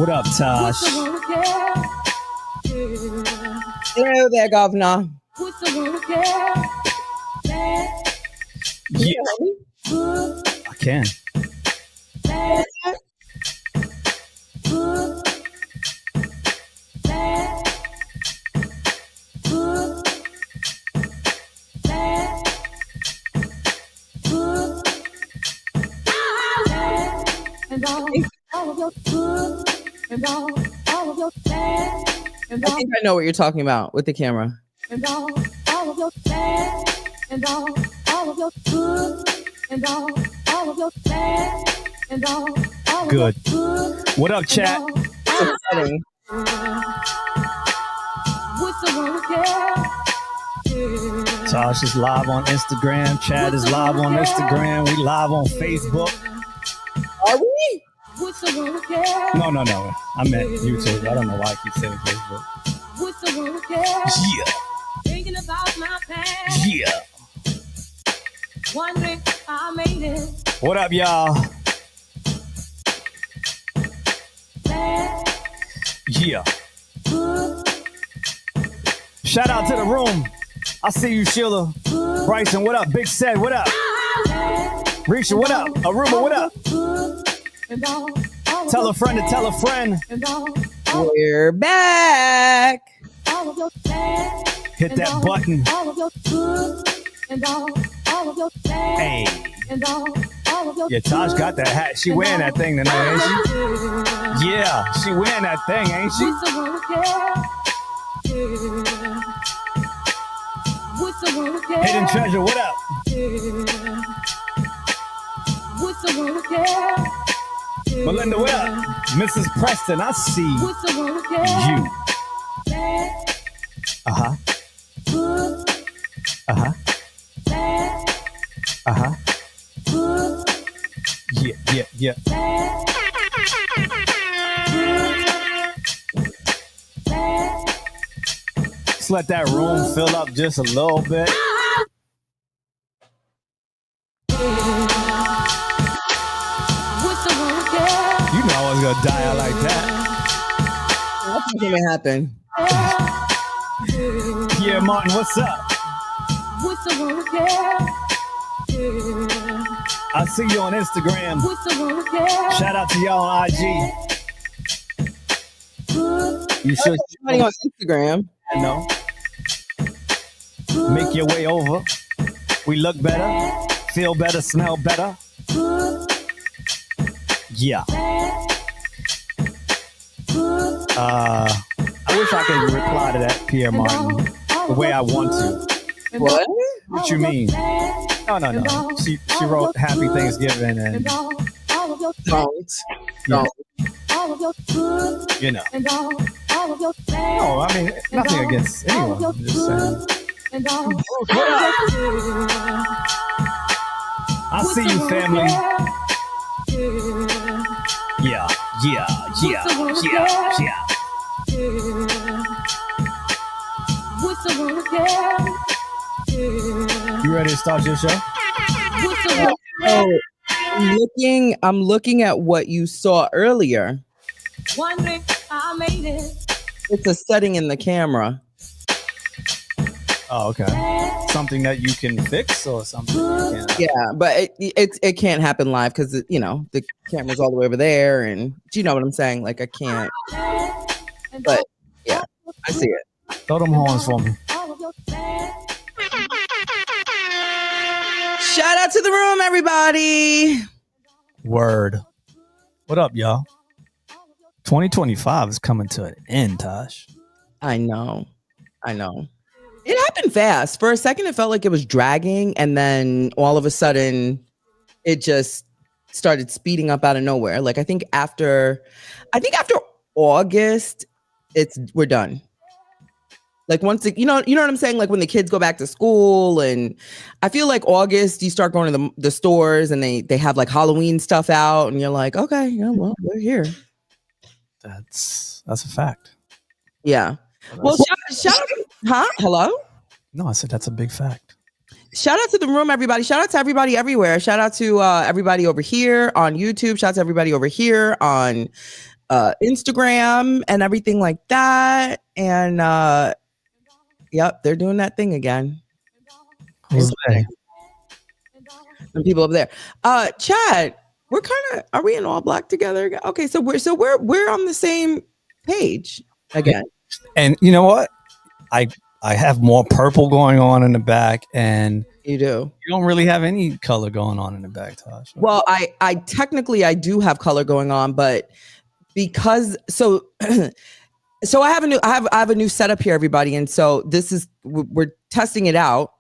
What up, Tash? Hello there, Governor. Yeah, I can. I think I know what you're talking about with the camera. Good. What up, chat? It's upsetting. Tash is live on Instagram. Chad is live on Instagram. We live on Facebook. Are we? No. I meant YouTube. I don't know why I keep saying Facebook. Yeah. Thinking about my past. Yeah. Wondering how I made it. What up, y'all? Yeah. Shout out to the room. I see you, Sheila. Bryson, what up? Big Said, what up? Risha, what up? Aruba, what up? Tell a friend to tell a friend. We're back. Hit that button. Hey. Yeah, Tash got that hat. She wearing that thing tonight, ain't she? Yeah, she wearing that thing, ain't she? Hidden Treasure, what up? Melinda, what up? Mrs. Preston, I see you. Uh-huh. Uh-huh. Uh-huh. Yeah. Let's let that room fill up just a little bit. You know I was gonna die out like that. Nothing's gonna happen. Pierre Martin, what's up? I see you on Instagram. Shout out to y'all on IG. You should Everybody on Instagram. I know. Make your way over. We look better, feel better, smell better. Yeah. I wish I could reply to that, Pierre Martin, the way I want to. What? What you mean? No. She wrote Happy Thanksgiving and Don't. you know. No, I mean nothing against anyone. I'm just saying. What up? I see you, family. Yeah. You ready to start your show? Oh, I'm looking at what you saw earlier. Wondering how I made it. It's a setting in the camera. Oh, okay. Something that you can fix or something you can't. Yeah, but it can't happen live because the camera's all the way over there, and do you know what I'm saying? Like I can't. But yeah, I see it. Throw them horns for me. Shout out to the room, everybody. Word. What up, y'all? 2025 is coming to an end, Tash. I know. It happened fast. For a second, it felt like it was dragging, and then all of a sudden, it just started speeding up out of nowhere. Like I think after August, we're done. Like once you know what I'm saying? Like when the kids go back to school, and I feel like August, you start going to the stores, and they have like Halloween stuff out, and you're like, okay, yeah, well, we're here. That's a fact. Yeah. Well, shout huh? Hello? No, I said that's a big fact. Shout out to the room, everybody. Shout out to everybody everywhere. Shout out to everybody over here on YouTube. Shout out to everybody over here on Instagram and everything like that. And yep, they're doing that thing again. Who's they? And people over there. Chad, we're are we in all black together again? Okay, so we're on the same page again. And you know what? I have more purple going on in the back, and You do. you don't really have any color going on in the back, Tash. Well, I technically I do have color going on, but because so so I have a new setup here, everybody, and so we're testing it out.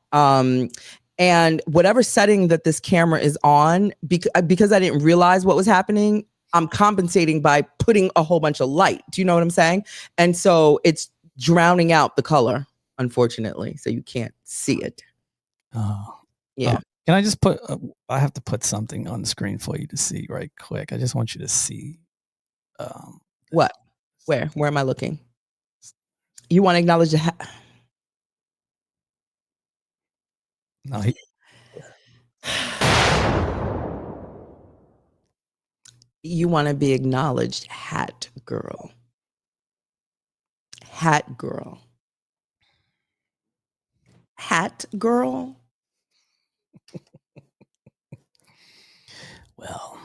And whatever setting that this camera is on, because I didn't realize what was happening, I'm compensating by putting a whole bunch of light. Do you know what I'm saying? And so it's drowning out the color, unfortunately, so you can't see it. Oh, yeah. Can I just put? I have to put something on the screen for you to see right quick. I just want you to see. What? Where am I looking? You want to acknowledge the No, you want to be acknowledged, hat girl. Hat girl. Hat girl. Well,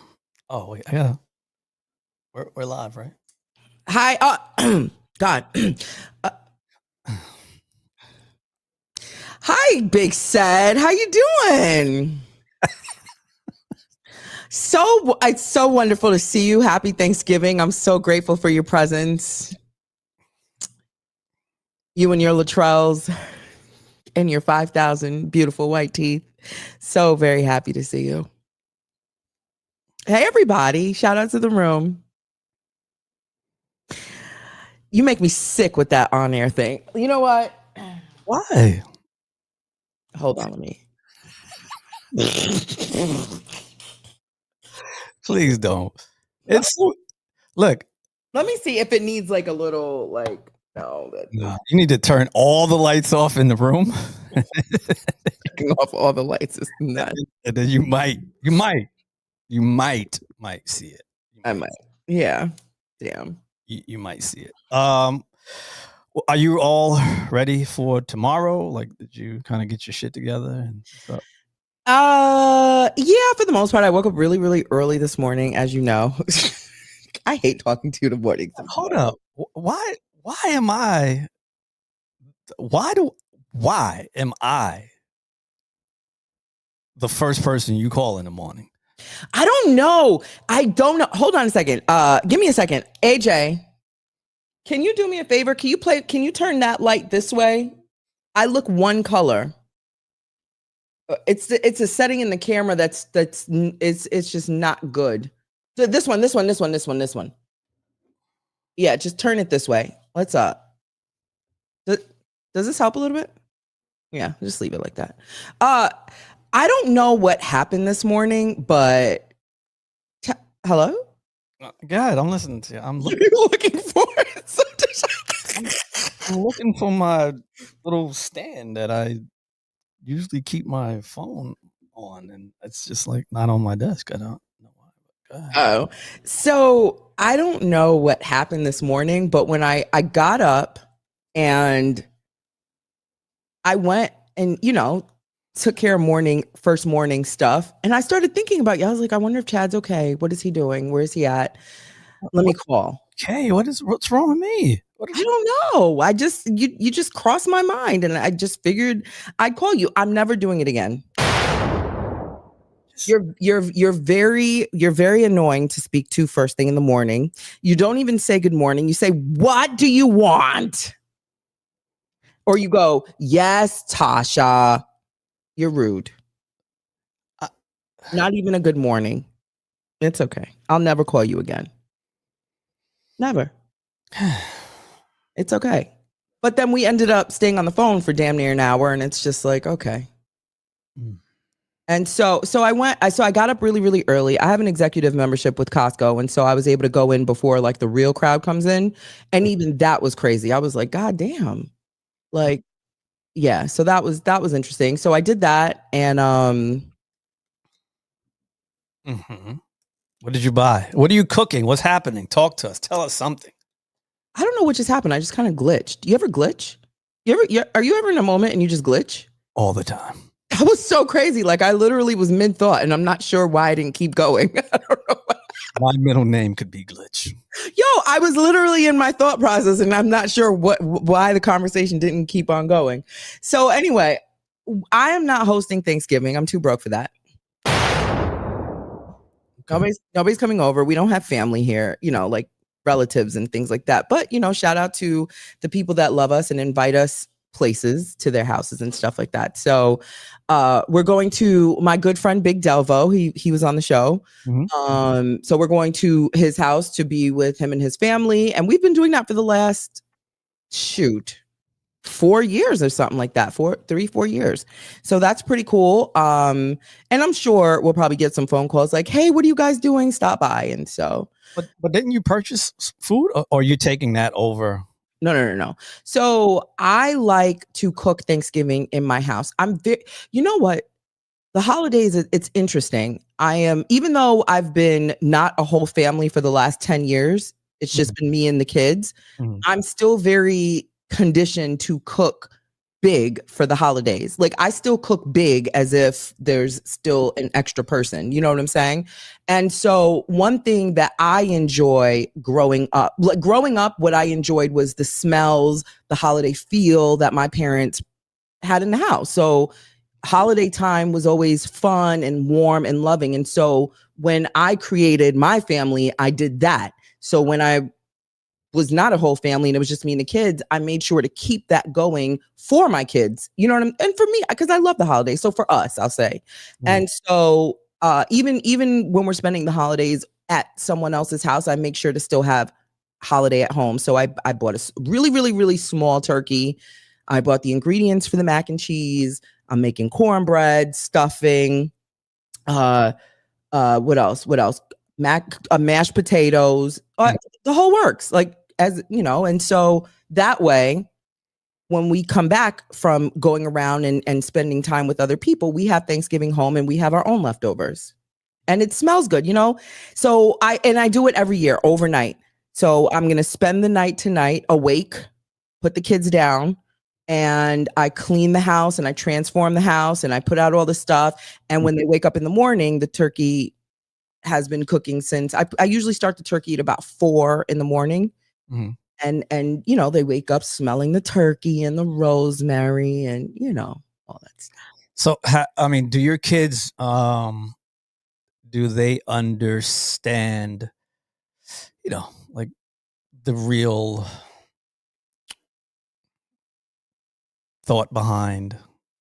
oh wait, I gotta. We're live, right? Hi. God. Hi, Big Sad. How you doing? It's so wonderful to see you. Happy Thanksgiving. I'm so grateful for your presence. You and your Latrells and your 5,000 beautiful white teeth. So very happy to see you. Hey, everybody. Shout out to the room. You make me sick with that on-air thing. You know what? Why? Hold on, let me. Please don't. It's look. Let me see if it needs like a little like no. No, you need to turn all the lights off in the room. Taking off all the lights is nuts. And then you might see it. I might. Yeah. Damn. You might see it. Are you all ready for tomorrow? Like, did you kind of get your shit together and stuff? Yeah, for the most part. I woke up really, really early this morning, as you know. I hate talking to you in the morning. Hold up. Why am I the first person you call in the morning? I don't know. Hold on a second. Give me a second. AJ, can you do me a favor? Can you turn that light this way? I look one color. It's a setting in the camera that's just not good. So this one. Yeah, just turn it this way. What's up? Does this help a little bit? Yeah, just leave it like that. I don't know what happened this morning, but hello? God, I'm listening to you. I'm looking for it. I'm looking for my little stand that I usually keep my phone on, and it's just like not on my desk. I don't know why. Oh, so I don't know what happened this morning, but when I got up and I went and, took care of first morning stuff. And I started thinking about you. I was like, I wonder if Chad's okay. What is he doing? Where is he at? Let me call. Okay, what's wrong with me? I don't know. You just crossed my mind, and I just figured I'd call you. I'm never doing it again. You're very annoying to speak to first thing in the morning. You don't even say good morning. You say, "What do you want?" Or you go, "Yes, Tasha." You're rude. Not even a good morning. It's okay. I'll never call you again. Never. It's okay. But then we ended up staying on the phone for damn near an hour, and it's just like, okay. And so I got up really, really early. I have an executive membership with Costco, and so I was able to go in before like the real crowd comes in. And even that was crazy. I was like, God damn. Like, yeah. So that was interesting. So I did that, and What did you buy? What are you cooking? What's happening? Talk to us. Tell us something. I don't know what just happened. I just kind of glitched. You ever glitch? Are you ever in a moment and you just glitch? All the time. That was so crazy. Like I literally was mid thought, and I'm not sure why I didn't keep going. I don't know. My middle name could be Glitch. Yo, I was literally in my thought process, and I'm not sure why the conversation didn't keep on going. So anyway, I am not hosting Thanksgiving. I'm too broke for that. Nobody's coming over. We don't have family here, like relatives and things like that. But shout out to the people that love us and invite us places to their houses and stuff like that. So we're going to my good friend Big Delvo. He was on the show. Mm-hmm. So we're going to his house to be with him and his family, and we've been doing that for the last 4 years or something like that. 4 years. So that's pretty cool. And I'm sure we'll probably get some phone calls like, hey, what are you guys doing? Stop by. And so but didn't you purchase food, or are you taking that over? No. So I like to cook Thanksgiving in my house. You know what? The holidays, it's interesting. Even though I've been not a whole family for the last 10 years, it's just been me and the kids. I'm still very conditioned to cook big for the holidays. Like I still cook big as if there's still an extra person. You know what I'm saying? And so one thing that I enjoy growing up, what I enjoyed was the smells, the holiday feel that my parents had in the house. So holiday time was always fun and warm and loving. And so when I created my family, I did that. So when I was not a whole family and it was just me and the kids, I made sure to keep that going for my kids, and for me, because I love the holidays. So for us, I'll say. And so even when we're spending the holidays at someone else's house, I make sure to still have holiday at home. So I bought a really, really, really small turkey. I bought the ingredients for the mac and cheese. I'm making cornbread, stuffing, what else? Mashed potatoes, the whole works, and so that way, when we come back from going around and spending time with other people, we have Thanksgiving home and we have our own leftovers. And it smells good, So I do it every year overnight. So I'm going to spend the night tonight awake, put the kids down, and I clean the house and I transform the house and I put out all the stuff. And when they wake up in the morning, the turkey has been cooking since I usually start the turkey at about 4 in the morning. And they wake up smelling the turkey and the rosemary and all that stuff. So do your kids do they understand like the real thought behind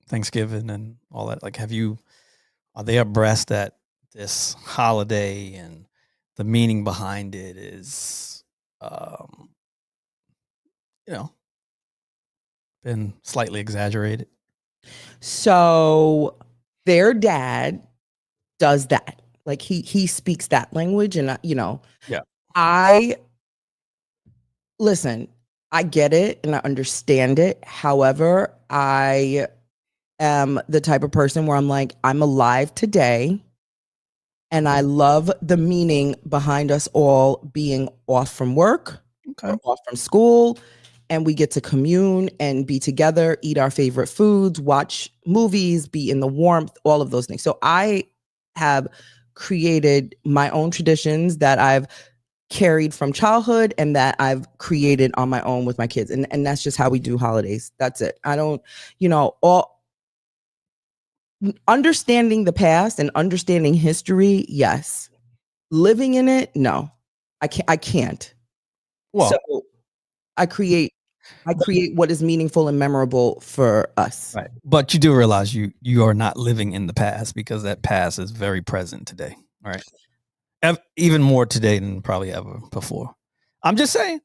Thanksgiving and all that? Like are they abreast that this holiday and the meaning behind it is been slightly exaggerated? So their dad does that. Like he speaks that language, and Yeah. I listen, I get it and I understand it. However, I am the type of person where I'm like, I'm alive today. And I love the meaning behind us all being off from work, or off from school, and we get to commune and be together, eat our favorite foods, watch movies, be in the warmth, all of those things. So I have created my own traditions that I've carried from childhood and that I've created on my own with my kids. And that's just how we do holidays. That's it. I don't, understanding the past and understanding history, yes. Living in it, no. I can't. Well, so I create what is meaningful and memorable for us. Right. But you do realize you are not living in the past, because that past is very present today. All right. Even more today than probably ever before. I'm just saying.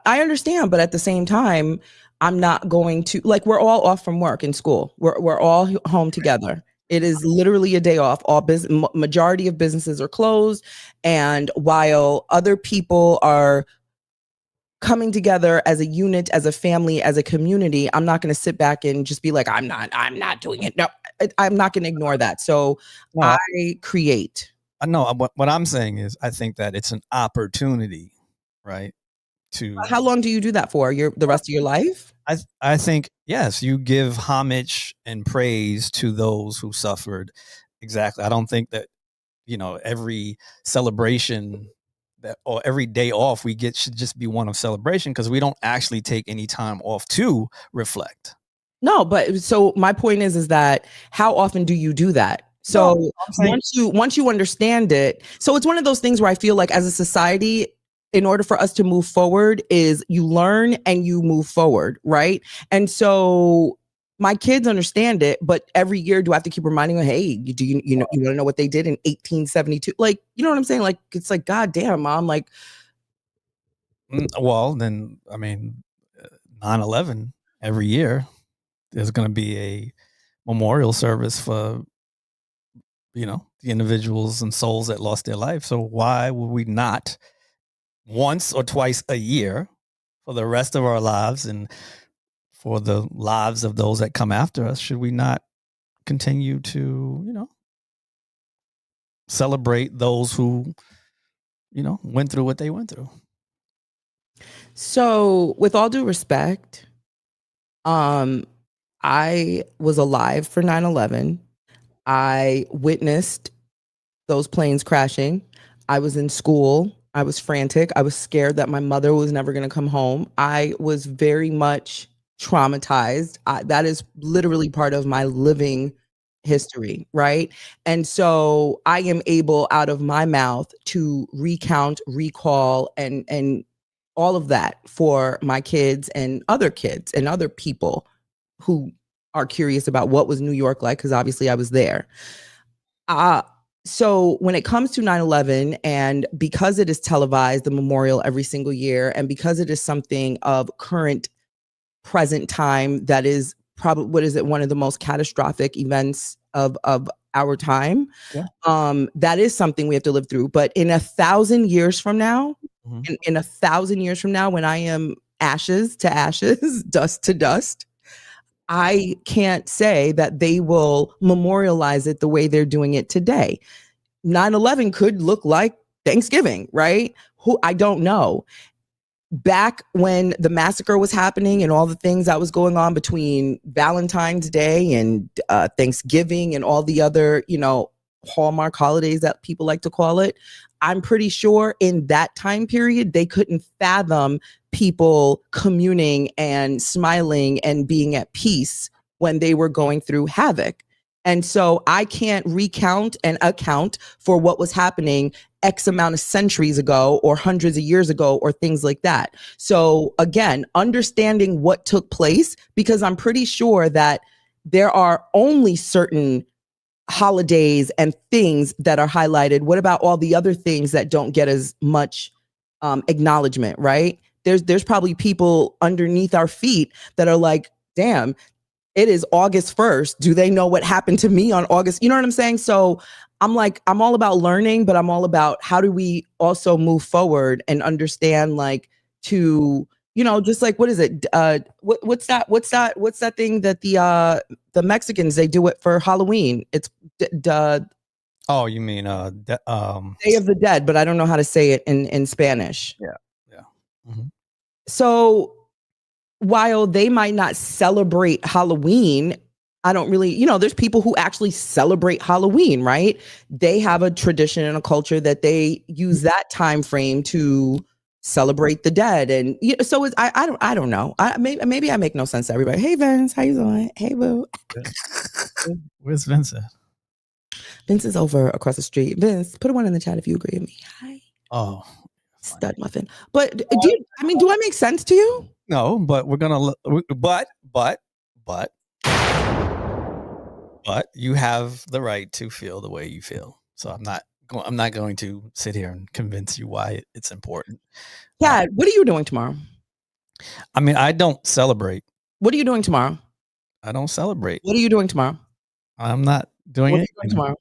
I understand, but at the same time, I'm not going to, we're all off from work and school. We're all home together. It is literally a day off. Majority of businesses are closed. And while other people are coming together as a unit, as a family, as a community, I'm not going to sit back and just be like, I'm not doing it. No, I'm not going to ignore that. So I create. know what I'm saying is I think that it's an opportunity, right? To How long do you do that for? The rest of your life? I think yes, you give homage and praise to those who suffered. Exactly. I don't think that every celebration that or every day off we get should just be one of celebration because we don't actually take any time off to reflect. No, but so my point is that how often do you do that? No, So I'm saying, once you understand it, so it's one of those things where I feel like as a society, in order for us to move forward, is you learn and you move forward, right? And so my kids understand it, but every year do I have to keep reminding them, hey, you want to know what they did in 1872? Like, you know what I'm saying? Like, it's like, God damn, Mom, like, well, then I mean, 9/11 every year there's going to be a memorial service for the individuals and souls that lost their life. So why would we not once or twice a year for the rest of our lives and for the lives of those that come after us, should we not continue to, celebrate those who, went through what they went through? so with all due respect, I was alive for 9/11. I witnessed those planes crashing. I was in school. I was frantic. I was scared that my mother was never going to come home. I was very much traumatized. That is literally part of my living history, right? And so I am able out of my mouth to recount, recall, and all of that for my kids and other people who are curious about what was New York like, because obviously I was there. So when it comes to 9/11, and because it is televised, the memorial every single year, and because it is something of current present time that is probably, what is it, one of the most catastrophic events of our time. Yeah. That is something we have to live through. But in 1,000 years from now, Mhm. in 1,000 years from now, when I am ashes to ashes, dust to dust, I can't say that they will memorialize it the way they're doing it today. 9/11 could look like Thanksgiving, right? Who, I don't know. Back when the massacre was happening and all the things that was going on between Valentine's Day and Thanksgiving and all the other, Hallmark holidays that people like to call it, I'm pretty sure in that time period, they couldn't fathom people communing and smiling and being at peace when they were going through havoc. And so I can't recount and account for what was happening X amount of centuries ago or hundreds of years ago or things like that. So again, understanding what took place, because I'm pretty sure that there are only certain holidays and things that are highlighted. What about all the other things that don't get as much acknowledgement, right? There's probably people underneath our feet that are like, damn, it is August 1st. Do they know what happened to me on August? You know what I'm saying? So I'm like, I'm all about learning, but I'm all about how do we also move forward and understand, like, to, just like, what is it? What's that thing that the Mexicans, they do it for Halloween? It's Oh, you mean Day of the Dead, but I don't know how to say it in Spanish. yeah. Mm-hmm. So while they might not celebrate Halloween, I don't really, there's people who actually celebrate Halloween, right? They have a tradition and a culture that they use that time frame to celebrate the dead. And so it's, I don't know. Maybe I make no sense to everybody. Hey Vince, how you doing? Hey boo. Where's Vincent? Vince is over across the street. Vince, put a one in the chat if you agree with me. Hi. Oh, stud muffin. But do I make sense to you? No, but we're gonna. But you have the right to feel the way you feel. So I'm not going to sit here and convince you why it's important. Yeah. What are you doing tomorrow? I mean, I don't celebrate. What are you doing tomorrow? I don't celebrate. What are you doing tomorrow? I'm not doing What it are you doing tomorrow.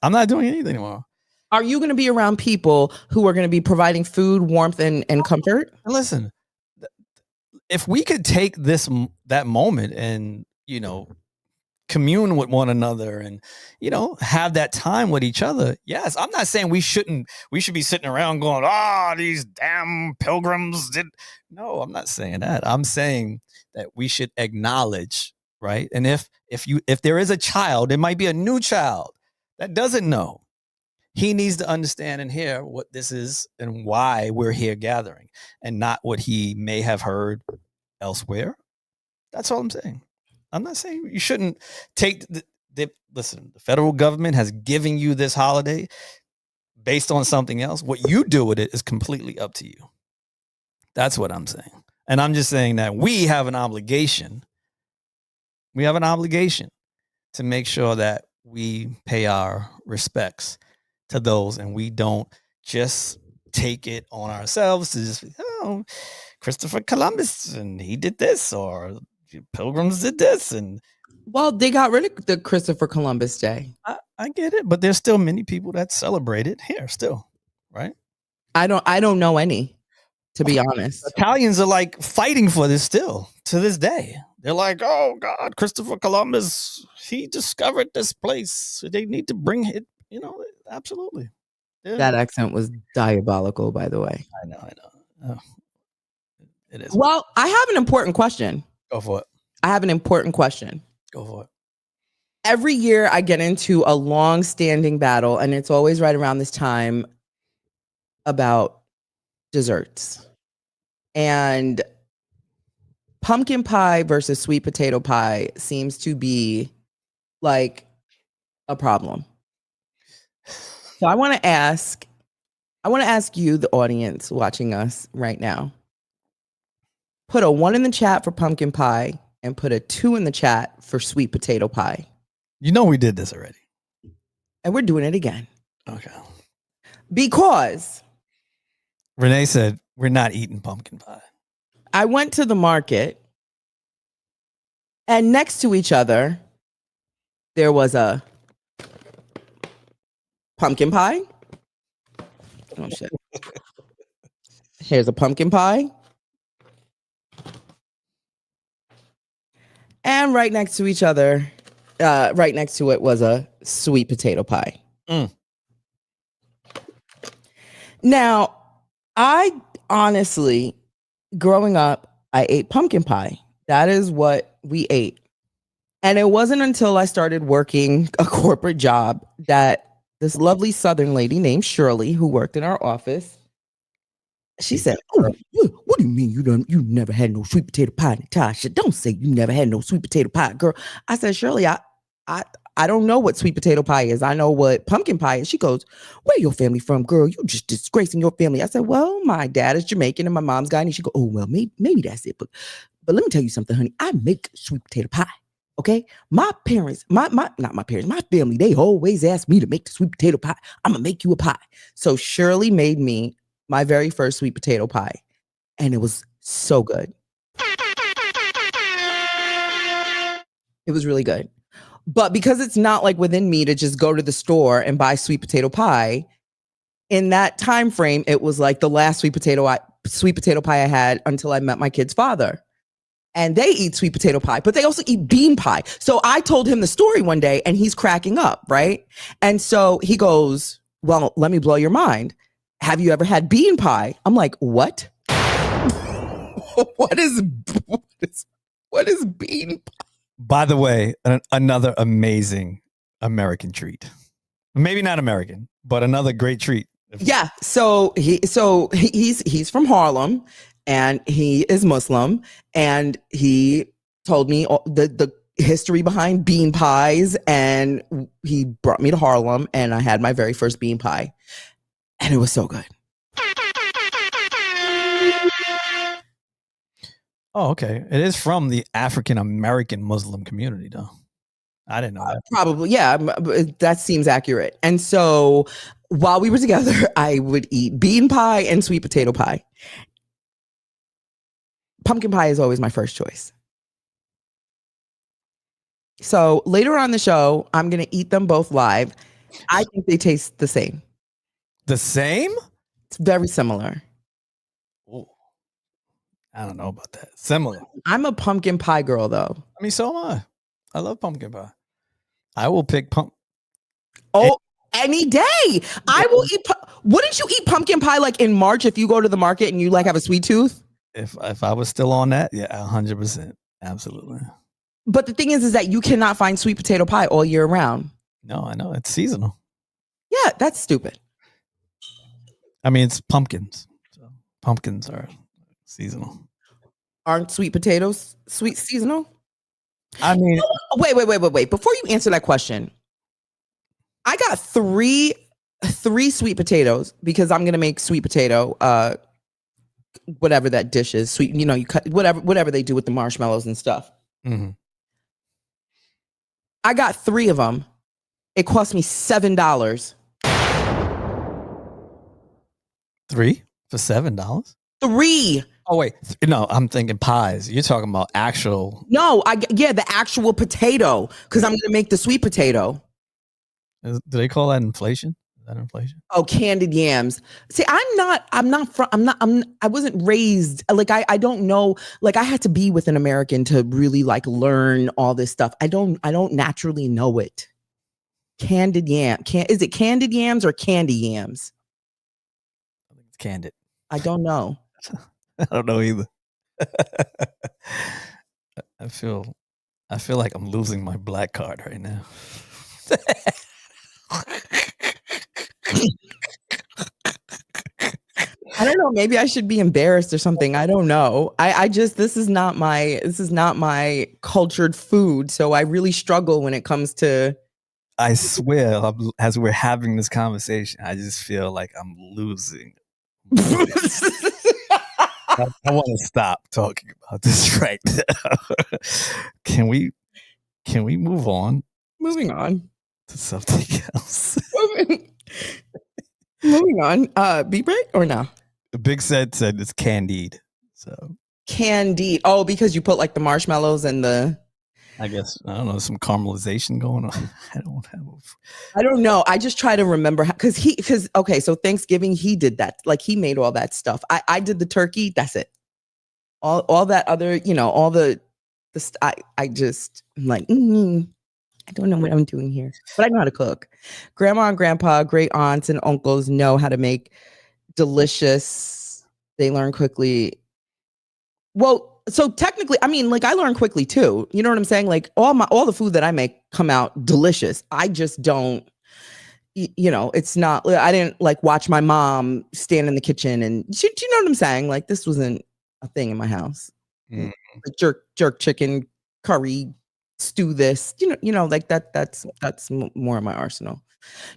I'm not doing anything tomorrow. Are you going to be around people who are going to be providing food, warmth, and comfort? Listen, if we could take that moment and commune with one another and, have that time with each other. Yes, I'm not saying we should be sitting around going, these damn pilgrims did. No, I'm not saying that. I'm saying that we should acknowledge, right? And if there is a child, it might be a new child that doesn't know. He needs to understand and hear what this is and why we're here gathering, and not what he may have heard elsewhere. That's all I'm saying. I'm not saying you shouldn't take listen, the federal government has given you this holiday based on something else. What you do with it is completely up to you. That's what I'm saying. And I'm just saying that we have an obligation. We have an obligation to make sure that we pay our respects to those, and we don't just take it on ourselves to just, Christopher Columbus and he did this, or Pilgrims did this. And well, they got rid of the Christopher Columbus Day. I get it, but there's still many people that celebrate it here still, right? I don't know any, to be honest. Italians are like fighting for this still to this day. They're like, oh God, Christopher Columbus, he discovered this place. So they need to bring it, absolutely. Yeah. That accent was diabolical, by the way. I know. Oh, it is. Well, I have an important question. Go for it. I have an important question. Go for it. Every year I get into a long-standing battle, and it's always right around this time, about desserts. And pumpkin pie versus sweet potato pie seems to be like a problem. So I want to ask you, the audience watching us right now, put a 1 in the chat for pumpkin pie and put a 2 in the chat for sweet potato pie. We did this already. And we're doing it again. Okay. Because Renee said we're not eating pumpkin pie. I went to the market, and next to each other, there was a pumpkin pie. Oh, shit. Here's a pumpkin pie. And right next to each other, right next to it was a sweet potato pie. Now, I honestly, growing up, I ate pumpkin pie. That is what we ate. And it wasn't until I started working a corporate job that this lovely Southern lady named Shirley, who worked in our office, she said, "Oh, what do you mean you never had no sweet potato pie, Natasha? Don't say you never had no sweet potato pie, girl." I said, "Shirley, I don't know what sweet potato pie is. I know what pumpkin pie is." She goes, "Where your family from, girl? You just disgracing your family." I said, "Well, my dad is Jamaican and my mom's Guyanese." She go, "Oh, well, maybe that's it. But let me tell you something, honey. I make sweet potato pie. Okay, my parents, not my parents, my family, they always ask me to make the sweet potato pie. I'm gonna make you a pie." So Shirley made me my very first sweet potato pie, and it was so good. It was really good. But because it's not like within me to just go to the store and buy sweet potato pie, in that time frame, it was like the last sweet potato pie I had until I met my kid's father. And they eat sweet potato pie, but they also eat bean pie. So I told him the story one day, and he's cracking up, right? And so he goes, "Well, let me blow your mind. Have you ever had bean pie?" I'm like, "What? What is bean pie?" By the way, another amazing American treat. Maybe not American, but another great treat. Yeah. So he's from Harlem, and he is Muslim, and he told me the history behind bean pies, and he brought me to Harlem, and I had my very first bean pie, and it was so good. Oh, okay. It is from the African American Muslim community, though. I didn't know that. Probably, yeah. That seems accurate. And so while we were together, I would eat bean pie and sweet potato pie. Pumpkin pie is always my first choice. So later on the show, I'm going to eat them both live. I think they taste the same. The same? It's very similar. Ooh. I don't know about that. Similar. I'm a pumpkin pie girl, though. I mean, so am I. I love pumpkin pie. I will pick Oh, any day. I will eat. Wouldn't you eat pumpkin pie like in March if you go to the market and you like have a sweet tooth? If I was still on that, yeah, 100%, absolutely. But the thing is that you cannot find sweet potato pie all year round. No, I know it's seasonal. Yeah, that's stupid. I mean, it's pumpkins. So pumpkins are seasonal. Aren't sweet potatoes sweet seasonal? I mean, wait. Before you answer that question, I got three sweet potatoes because I'm gonna make sweet potato. Whatever that dish is, sweet. You know, you cut whatever they do with the marshmallows and stuff. mm-hmm. I got 3 of them. It cost me $7. 3 for $7. 3. Oh wait, no, I'm thinking pies. You're talking about actual. No, the actual potato because I'm gonna make the sweet potato. Do they call that inflation? Is that inflation? Oh, candied yams. See, I wasn't raised like I don't know. Like I had to be with an American to really like learn all this stuff. I don't naturally know it. Candied yam. Is it candied yams or candy yams? I think it's candid. I don't know. I don't know either. I feel like I'm losing my black card right now. I don't know. Maybe I should be embarrassed or something. I don't know. I just this is not my cultured food. So I really struggle when it comes to. I swear, as we're having this conversation, I just feel like I'm losing. I want to stop talking about this right now. Can we move on? Moving on to something else. Moving on. Beat break or no? Big said it's candied. So candied. Oh, because you put like the marshmallows and the. I guess I don't know, some caramelization going on. I don't know. I just try to remember because okay, so Thanksgiving he did that. Like he made all that stuff. I did the turkey. That's it. All that other, all the I just I'm like I don't know what I'm doing here, but I know how to cook. Grandma and grandpa, great aunts and uncles know how to make delicious. They learn quickly. Well. So technically, I mean, like I learn quickly too. You know what I'm saying? Like all the food that I make come out delicious. I just don't, it's not, I didn't like watch my mom stand in the kitchen and do you know what I'm saying? Like this wasn't a thing in my house. Like jerk chicken, curry, stew this, like that's more of my arsenal.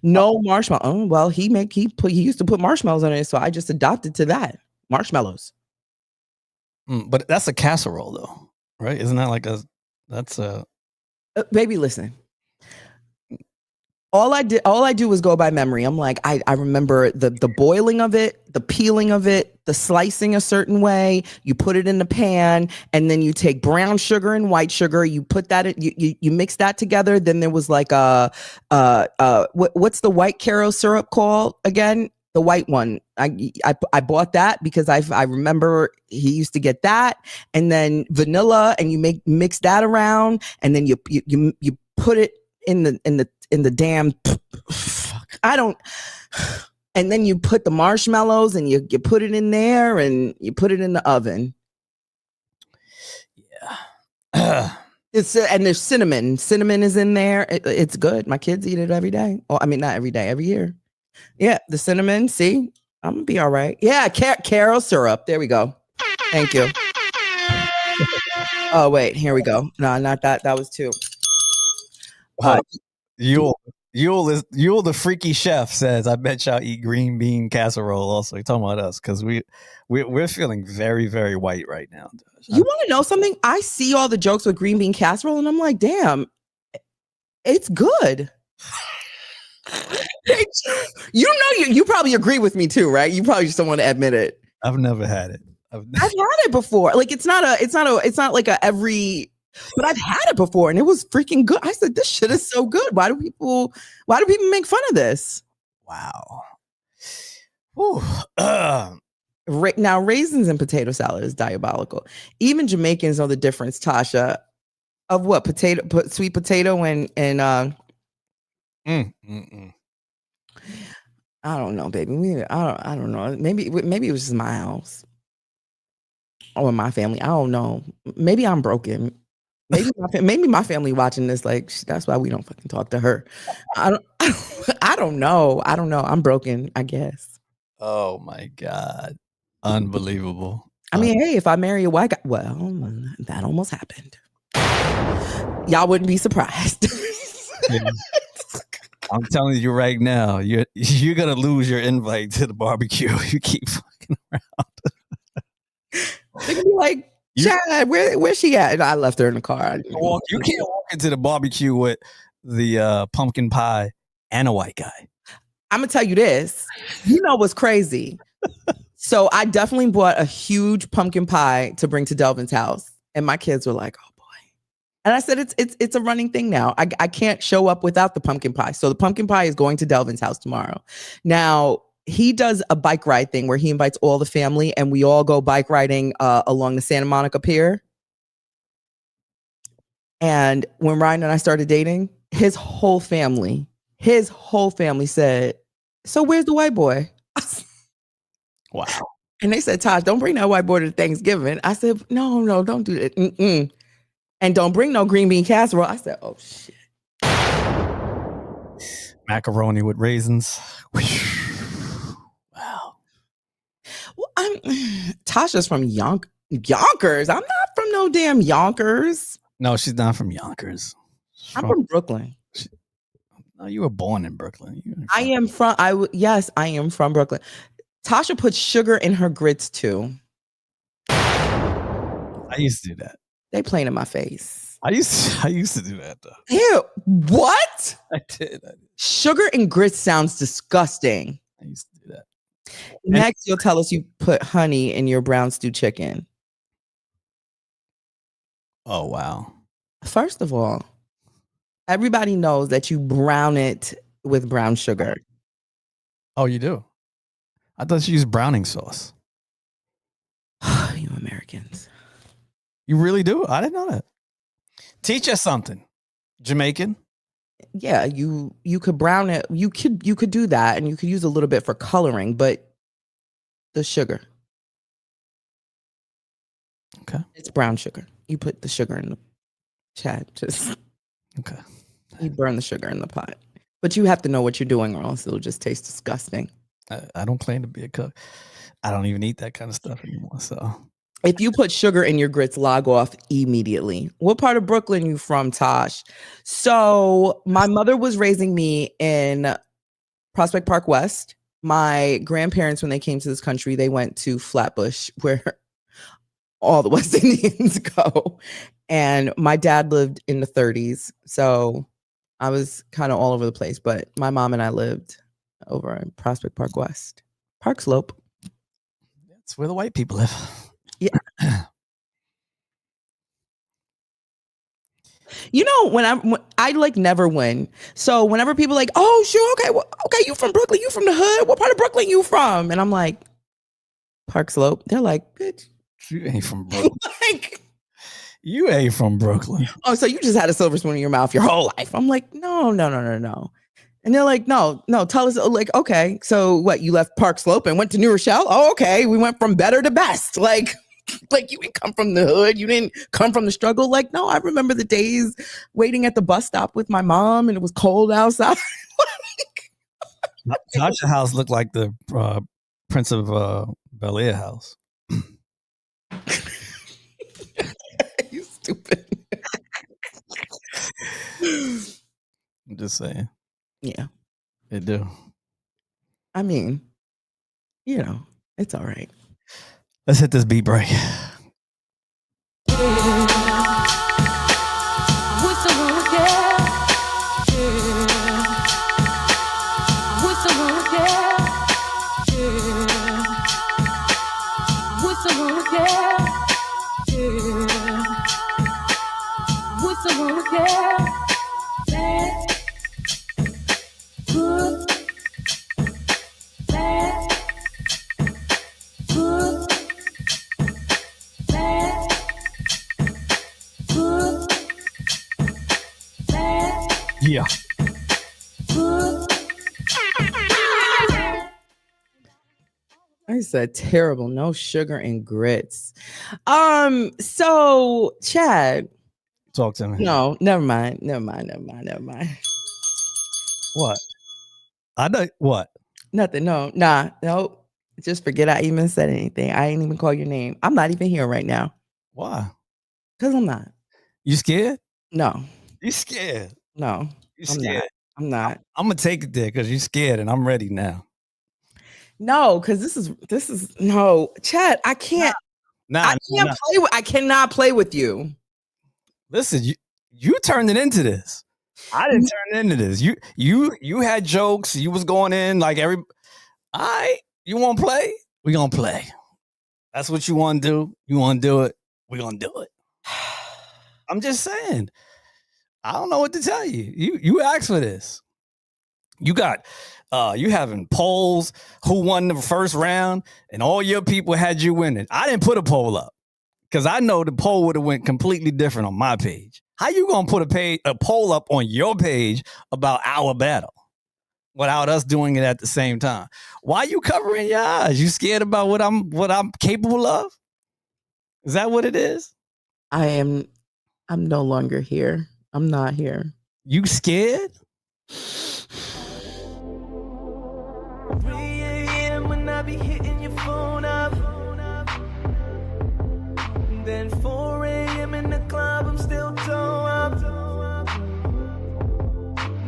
No marshmallow. Oh, well, he used to put marshmallows on it. So I just adopted to that. Marshmallows. But that's a casserole though, right? Isn't that that's a baby, listen. All I do is go by memory. I'm like, I remember the boiling of it, the peeling of it, the slicing a certain way. You put it in the pan, and then you take brown sugar and white sugar. You put that you mix that together. Then there was like what's the white Caro syrup called again? The white one. I bought that because I remember he used to get that, and then vanilla, and you mix that around, and then you put it in the damn. I don't. And then you put the marshmallows, and you put it in there, and you put it in the oven. Yeah. And there's cinnamon. Cinnamon is in there. It's good. My kids eat it every day. Oh, I mean, not every day, every year. Yeah, the cinnamon. See, I'm gonna be all right. Yeah, Caro syrup. There we go. Thank you. Oh wait, here we go. No, not that. That was 2. Yule the freaky chef says, I bet y'all eat green bean casserole also. You're talking about us because we're feeling very, very white right now. You want to know something? I see all the jokes with green bean casserole and I'm like, damn, it's good. You probably agree with me too, right? You probably just don't want to admit it. I've never had it. I've had it before. Like it's not like a every, but I've had it before and it was freaking good. I said, this shit is so good. Why do people make fun of this? Wow. Now raisins in potato salad is diabolical. Even Jamaicans know the difference, Tasha. Of what? Sweet potato and Mm, mm, mm. I don't know, baby. I don't know. Maybe it was just my house or my family. I don't know. Maybe I'm broken. Maybe my family watching this, like, that's why we don't fucking talk to her. I don't I don't know. I'm broken, I guess. Oh my God. Unbelievable. I mean, hey, if I marry a white guy, well, that almost happened. Y'all wouldn't be surprised. I'm telling you right now, you're gonna lose your invite to the barbecue. You keep fucking around. They can be like, Chad, where's she at? And I left her in the car. You can't walk into the barbecue with the pumpkin pie and a white guy. I'm gonna tell you this. You know what's crazy? So I definitely bought a huge pumpkin pie to bring to Delvin's house, and my kids were like, "Oh boy!" And I said, "It's a running thing now. I can't show up without the pumpkin pie. So the pumpkin pie is going to Delvin's house tomorrow. Now he does a bike ride thing where he invites all the family, and we all go bike riding along the Santa Monica Pier. And when Ryan and I started dating, his whole family said, "So where's the white boy?" Wow. And they said, "Tash, don't bring that white boy to Thanksgiving." I said, no, don't do that. Mm-mm. And don't bring no green bean casserole. I said, oh, shit. Macaroni with raisins. Wow. Well, Tasha's from Yonkers. I'm not from no damn Yonkers. No, she's not from Yonkers. I'm from Brooklyn. No, you were born in Brooklyn. I am from Brooklyn. Tasha puts sugar in her grits too. I used to do that. They playing in my face. I used to do that though. Ew, what? I did. Sugar and grits sounds disgusting. I used to do that. Next, you'll tell us you put honey in your brown stew chicken. Oh, wow. First of all, everybody knows that you brown it with brown sugar. Oh, you do? I thought you used browning sauce. You Americans. You really do? I didn't know that. Teach us something. Jamaican? Yeah, you could brown it. You could do that, and you could use a little bit for coloring, but the sugar. Okay. It's brown sugar. You put the sugar in the chat. Just okay. You burn the sugar in the pot. But you have to know what you're doing or else it'll just taste disgusting. I don't claim to be a cook. I don't even eat that kind of stuff anymore. So if you put sugar in your grits, log off immediately. What part of Brooklyn you from, Tash? So my mother was raising me in Prospect Park West. My grandparents, when they came to this country, they went to Flatbush, where all the West Indians go. And my dad lived in the 30s. So I was kind of all over the place. But my mom and I lived over in Prospect Park West. Park Slope. That's where the white people live. Yeah. You know, when I like never win. So whenever people like, oh, sure, okay, well, okay, you from Brooklyn, you from the hood. What part of Brooklyn you from? And I'm like, Park Slope. They're like, bitch, you ain't from Brooklyn. Like, you ain't from Brooklyn. Oh, so you just had a silver spoon in your mouth your whole life. I'm like, no. And they're like, no, tell us, like, okay, so what, you left Park Slope and went to New Rochelle? Oh, okay, we went from better to best. Like you didn't come from the hood. You didn't come from the struggle. Like, no, I remember the days waiting at the bus stop with my mom and it was cold outside. Tasha's house looked like the Prince of Bel-Air house. You stupid. I'm just saying. Yeah. They do. I mean, you know, it's all right. Let's hit this beat break. Yeah. I said terrible. No sugar and grits. So Chad. Talk to me. No, never mind. What? I know what? Nothing. No. Just forget I even said anything. I ain't even call your name. I'm not even here right now. Why? Because I'm not. You scared? No. You scared? No. You scared? I'm not. I'm gonna take it there because you scared and I'm ready now. No, because this is no, Chad. I can't. I cannot play with you. Listen, you turned it into this. I didn't turn it into this. You had jokes. You was going in like every. All right, you want to play? We gonna play. That's what you want to do. You want to do it? We gonna do it. I'm just saying. I don't know what to tell you. You asked for this. You got you having polls who won the first round, and all your people had you winning. I didn't put a poll up because I know the poll would have went completely different on my page. How you gonna put a poll up on your page about our battle without us doing it at the same time? Why are you covering your eyes? You scared about what I'm capable of? Is that what it is? I'm no longer here. I'm not here. You scared? 3 a.m. when I be hitting your phone up. Then 4 a.m. in the club, I'm still toe up.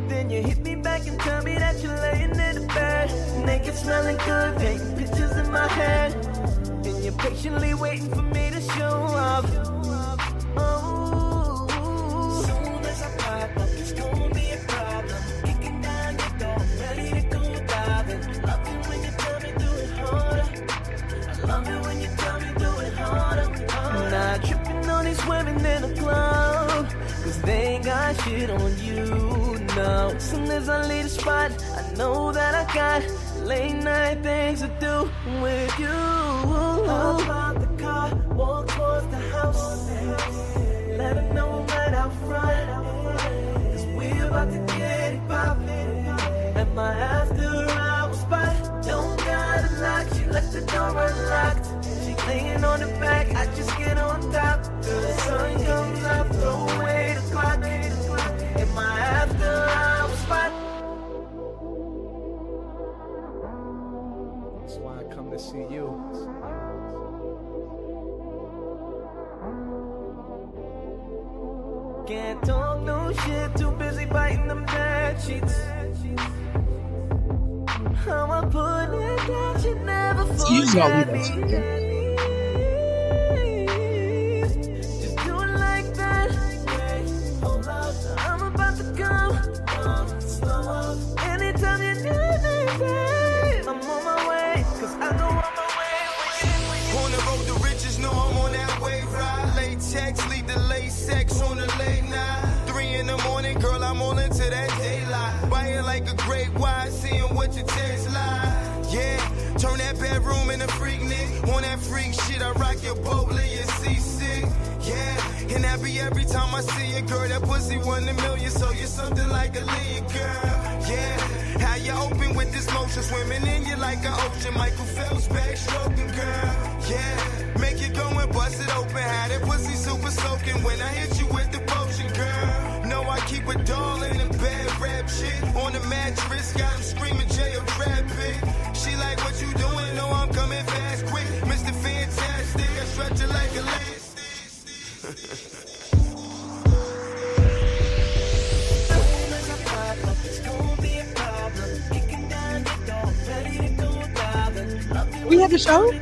Then you hit me back and tell me that you're laying in the bed, naked, smelling good, painting pictures in my head. And you're patiently waiting for me to show up. Oh, soon as I pop up, it's gonna be a problem. Kicking down your door, ready to go diving. Love it when you tell me do it harder. I love it when you tell me do it harder. Not tripping on these women in the club, cause they ain't got shit on you. No, as soon as I leave the spot, I know that I got late night things to do with you. Hop out the car, walk towards the house. Let them know right out front, cause we about to get it poppin'. At my after hours spot, don't gotta lock, she left the door unlocked. She laying on the back, I just get on top. Till the sun comes up, throw away the clock. At my after hours spot. That's why I come to see you. Can't talk no shit, too busy biting them bed sheets. How I put it down, she never forget me. Just do it like that. Hold up, I'm about to go. Slow up. Anytime you need me, babe, I'm on my way, cause I know I'm on my way. On the road to riches, know I'm on that wave ride. Late text, leave the late sex on the late night. 3 in the morning, girl, I'm all into that daylight. Buying like a great wine, seeing what your taste like. Yeah, turn that bedroom into freak nick. On that freak shit, I rock your boat, leave you seasick. Yeah, and that be every time I see you, girl. That pussy 1 in a million, so you're something like a lead, girl. Yeah, how you open with this motion, swimming in you like an ocean. Michael Phelps backstroking, girl. Yeah, make it go and bust it open. How that pussy super soaking when I hit you with the potion, girl. Know I keep a doll in the bed, rap shit on the mattress. Got him screaming, J.O. traffic. She like, what you doing? No, I'm coming fast, quick. Mr. Fantastic, I stretch it like elastic. We have a show?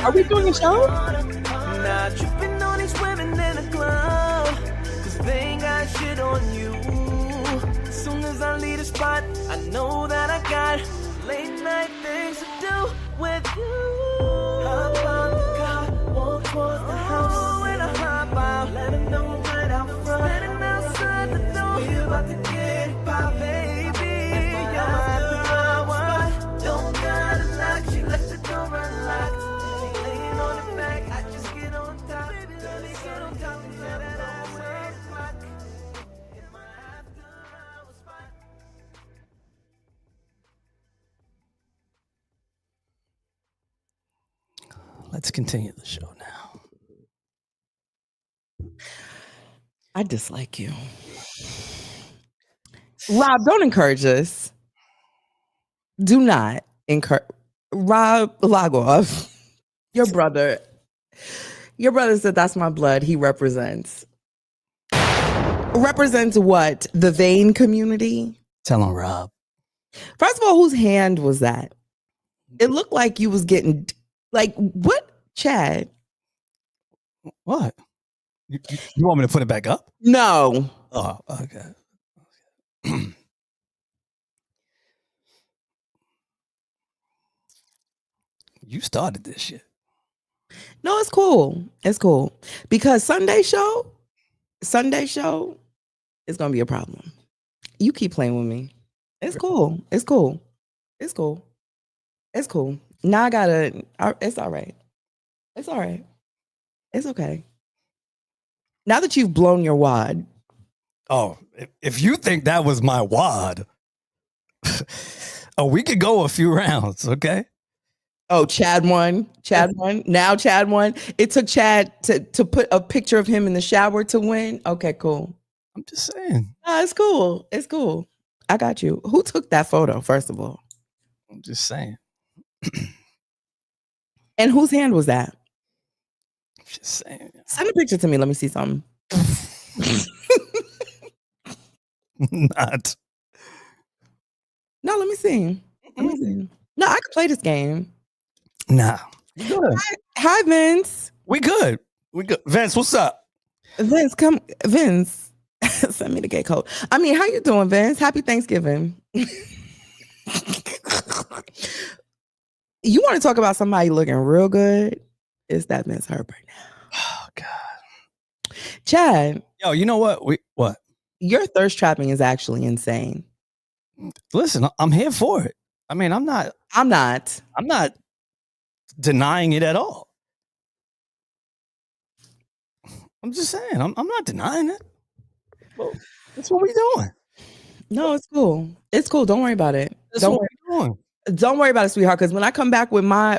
Are we doing a show? Not tripping on these women in the club, cause they ain't got shit on you. As soon as I leave the spot, I know that I got late night things to do with you. Hop out the car, walk towards the house. When I hop out, let them know right out front. Standing outside the door, we about to get it pop, baby. Don't gotta knock, she left the door unlocked. She laying on the back, I just get on top. Get on top and let that ass rock. let's continue the show now. I dislike you. Rob, don't encourage this. Do not encourage. Rob Lagov, your brother said that's my blood. He represents what? The vein community? Tell him, Rob. First of all, whose hand was that? It looked like you was getting, like, what? Chad? What? You want me to put it back up? No. Oh, okay. You started this shit. No, it's cool. It's cool. Because Sunday show is gonna be a problem. You keep playing with me. It's cool. It's cool. It's cool. It's cool. Now I gotta, it's all right. It's all right. It's okay. Now that you've blown your wad. Oh, if you think that was my wad, we could go a few rounds, okay? Oh, Chad won. Now Chad won. It took Chad to put a picture of him in the shower to win. Okay, cool. I'm just saying. It's cool. It's cool. I got you. Who took that photo, first of all? I'm just saying. And whose hand was that? I'm just saying. Send a picture to me. Let me see something. Not. No, let me see. No, I can play this game. Nah. Good. Hi, Vince. We good. Vince, what's up? Vince, come. Vince, send me the gay code. I mean, how you doing, Vince? Happy Thanksgiving. You want to talk about somebody looking real good? It's that Vince Herbert now. Oh, God. Chad. Yo, you know what? What? Your thirst trapping is actually insane. Listen, I'm here for it. I mean, I'm not denying it at all. I'm just saying, I'm not denying it. Well, that's what we're doing. No, it's cool. It's cool. Don't worry about it. That's what we're doing. Don't worry about it, sweetheart. Because when I come back with my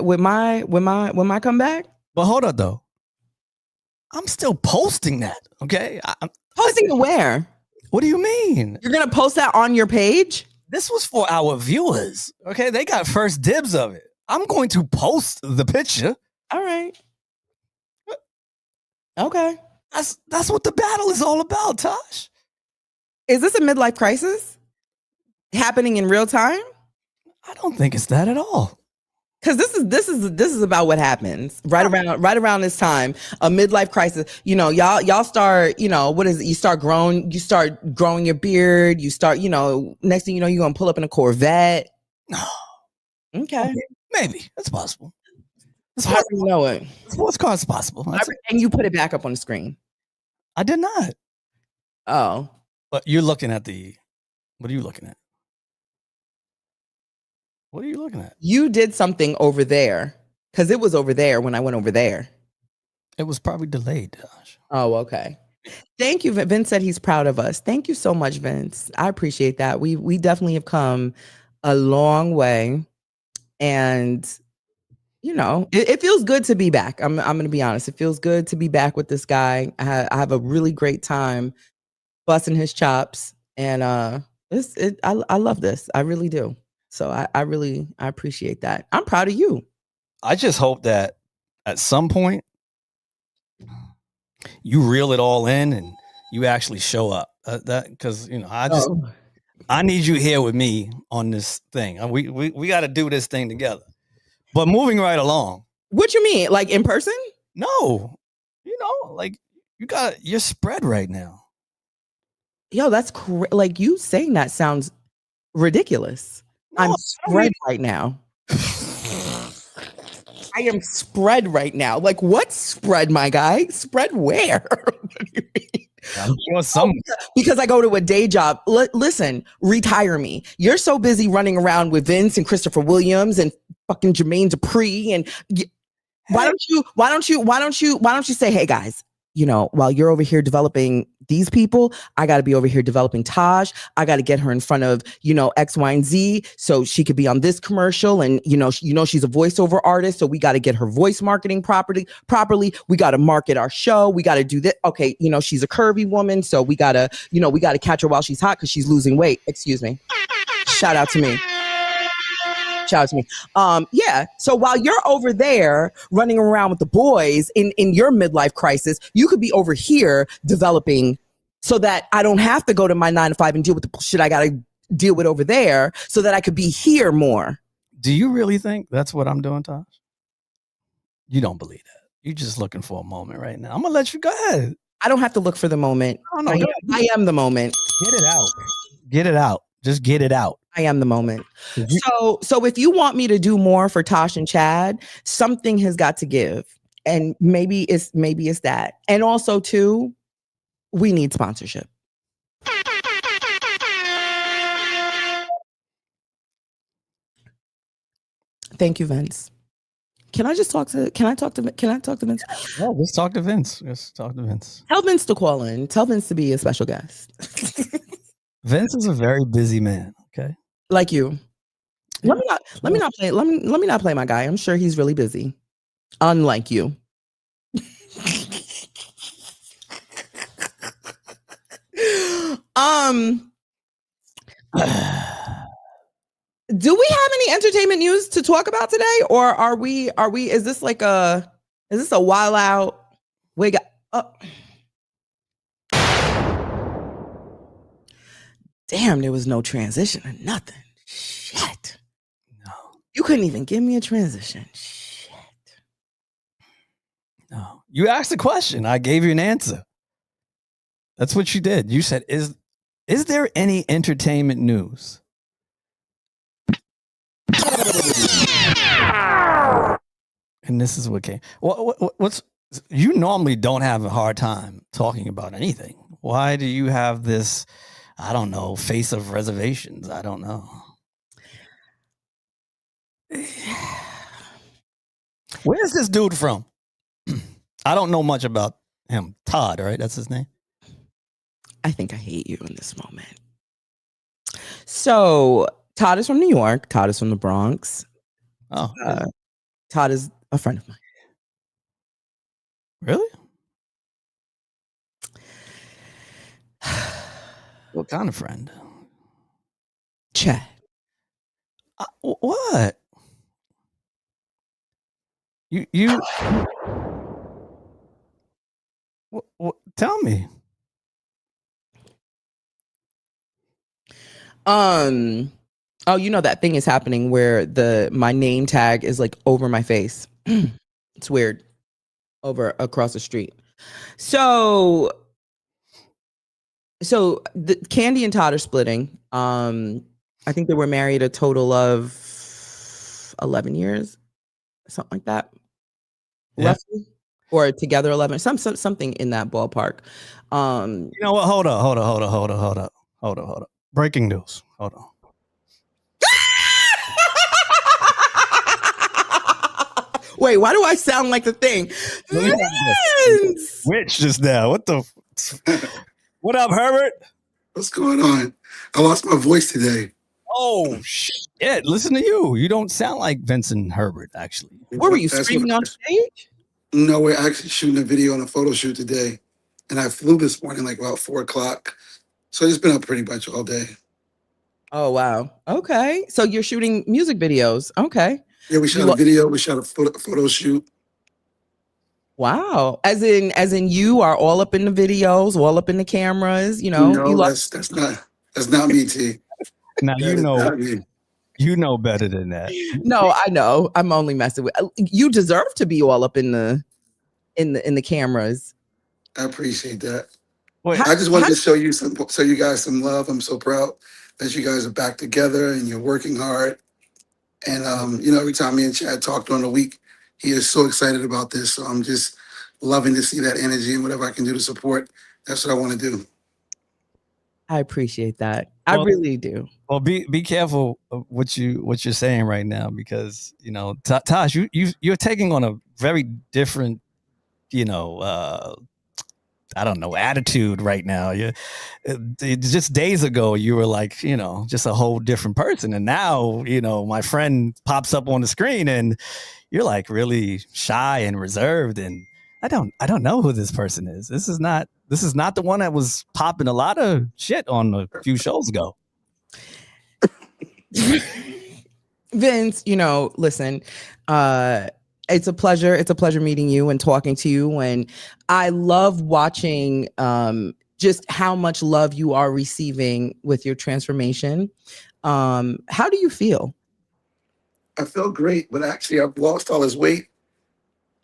comeback. But hold on though. I'm still posting that. Okay. I'm posting it where? What do you mean? You're gonna post that on your page? This was for our viewers. Okay, they got first dibs of it. I'm going to post the picture. All right. Okay. That's what the battle is all about, Tash. Is this a midlife crisis happening in real time? I don't think it's that at all. Because this is about what happens right around this time, a midlife crisis. You know, y'all start, you know, what is it? You start growing your beard. You start, you know, next thing you know, you're gonna pull up in a Corvette. No. Okay. Maybe. That's possible. How do you know it? Sports car is possible. And you put it back up on the screen. I did not. Oh. But you're looking at what are you looking at? What are you looking at? You did something over there because it was over there when I went over there. It was probably delayed, Josh. Oh, okay. Thank you. Vince said he's proud of us. Thank you so much, Vince. I appreciate that. We definitely have come a long way. And, you know, it feels good to be back. I'm going to be honest. It feels good to be back with this guy. I have a really great time busting his chops. And I love this. I really do. So I appreciate that. I'm proud of you. I just hope that at some point you reel it all in and you actually show up. Because you know, I need you here with me on this thing. We got to do this thing together. But moving right along. What you mean, like in person? No, you know, like you're spread right now. Yo, that's like you saying that sounds ridiculous. No, I'm spread right now. I am spread right now. Like, what spread, my guy? Spread where? What do you mean? I'm sure some. Because I go to a day job. Listen, retire me. You're so busy running around with Vince and Christopher Williams and fucking Jermaine Dupri and why don't you say, hey guys, while you're over here developing these people, I got to be over here developing Taj. I got to get her in front of, X, Y, and Z so she could be on this commercial. And, she's a voiceover artist. So we got to get her voice marketing properly. We got to market our show. We got to do that. Okay. She's a curvy woman. So we got to catch her while she's hot because she's losing weight. Excuse me. Shout out to me. Yeah. So while you're over there running around with the boys in your midlife crisis, you could be over here developing so that I don't have to go to my 9 to 5 and deal with the shit I got to deal with over there so that I could be here more. Do you really think that's what I'm doing, Tash? You don't believe that. You're just looking for a moment right now. I'm going to let you go ahead. I don't have to look for the moment. I am the moment. Get it out. Get it out. Just get it out. I am the moment. So if you want me to do more for Tash and Chad, something has got to give. And maybe it's that. And also too, we need sponsorship. Thank you, Vince. Can I talk to Vince? Oh, let's talk to Vince. Tell Vince to call in. Tell Vince to be a special guest. Vince is a very busy man. Okay. Like you. Let me not play my guy. I'm sure he's really busy. Unlike you. Do we have any entertainment news to talk about today? Or are we is this a while out? We got damn, there was no transition or nothing. Shit. No. You couldn't even give me a transition. Shit. No. You asked a question. I gave you an answer. That's what you did. You said, is there any entertainment news? And this is what came. What's you normally don't have a hard time talking about anything. Why do you have this, I don't know, face of reservations? I don't know. Where's this dude from? I don't know much about him. Todd, right? That's his name. I think I hate you in this moment. So Todd is from New York. Todd is from the Bronx. Oh, Todd is a friend of mine. Really? What kind of friend? Chad. What? You what, tell me. Oh, that thing is happening where my name tag is like over my face. It's weird. Over across the street. So the Candy and Todd are splitting. I think they were married a total of 11 years, something like that. Yeah. Roughly. Or together 11, something in that ballpark. You know what? Hold up. Breaking news. Hold on. Wait, why do I sound like the thing? Which just now? What the? What up, Herbert? What's going on? I lost my voice today. Oh shit! Listen to you. You don't sound like Vincent Herbert, actually. What were you screaming on stage? No, we're actually shooting a video and a photo shoot today, and I flew this morning like about 4:00. So I just been up pretty much all day. Oh wow. Okay, so you're shooting music videos. Okay. Yeah, we shot a video. We shot a photo shoot. Wow. As in you are all up in the videos, all up in the cameras, No, that's not me, T. Now you know better than that. No, I know. I'm only messing with you. Deserve to be all up in the cameras. I appreciate that. Wait, I just wanted to show you guys some love. I'm so proud that you guys are back together and you're working hard. And every time me and Chad talk during the week, he is so excited about this. So I'm just loving to see that energy, and whatever I can do to support, that's what I want to do. I appreciate that. I really do. Well, be careful of what you're saying right now, because Tash, you're taking on a very different I don't know, attitude right now. Just days ago, you were like, just a whole different person. And now, my friend pops up on the screen and you're like really shy and reserved. And I don't know who this person is. This is not the one that was popping a lot of shit on a few shows ago. Vince, listen, it's a pleasure. It's a pleasure meeting you and talking to you. And I love watching just how much love you are receiving with your transformation. How do you feel? I feel great, but actually I've lost all this weight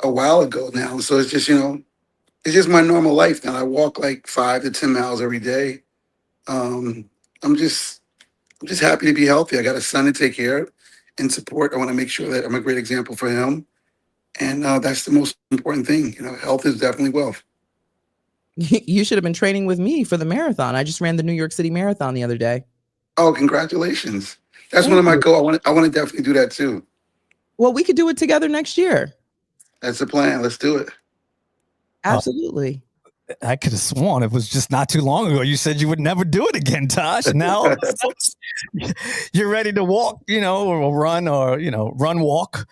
a while ago now. So it's just, it's just my normal life now. I walk like 5 to 10 miles every day. I'm just happy to be healthy. I got a son to take care of and support. I want to make sure that I'm a great example for him. And that's the most important thing. Health is definitely wealth. You should have been training with me for the marathon. I just ran the New York City Marathon the other day. Oh, congratulations. That's Thank one of my you. goals. I want to definitely do that too. Well, we could do it together next year. That's the plan. Let's do it. Absolutely. I could have sworn it was just not too long ago. You said you would never do it again, Tash. And now all of a sudden, you're ready to walk, or run, or run, walk.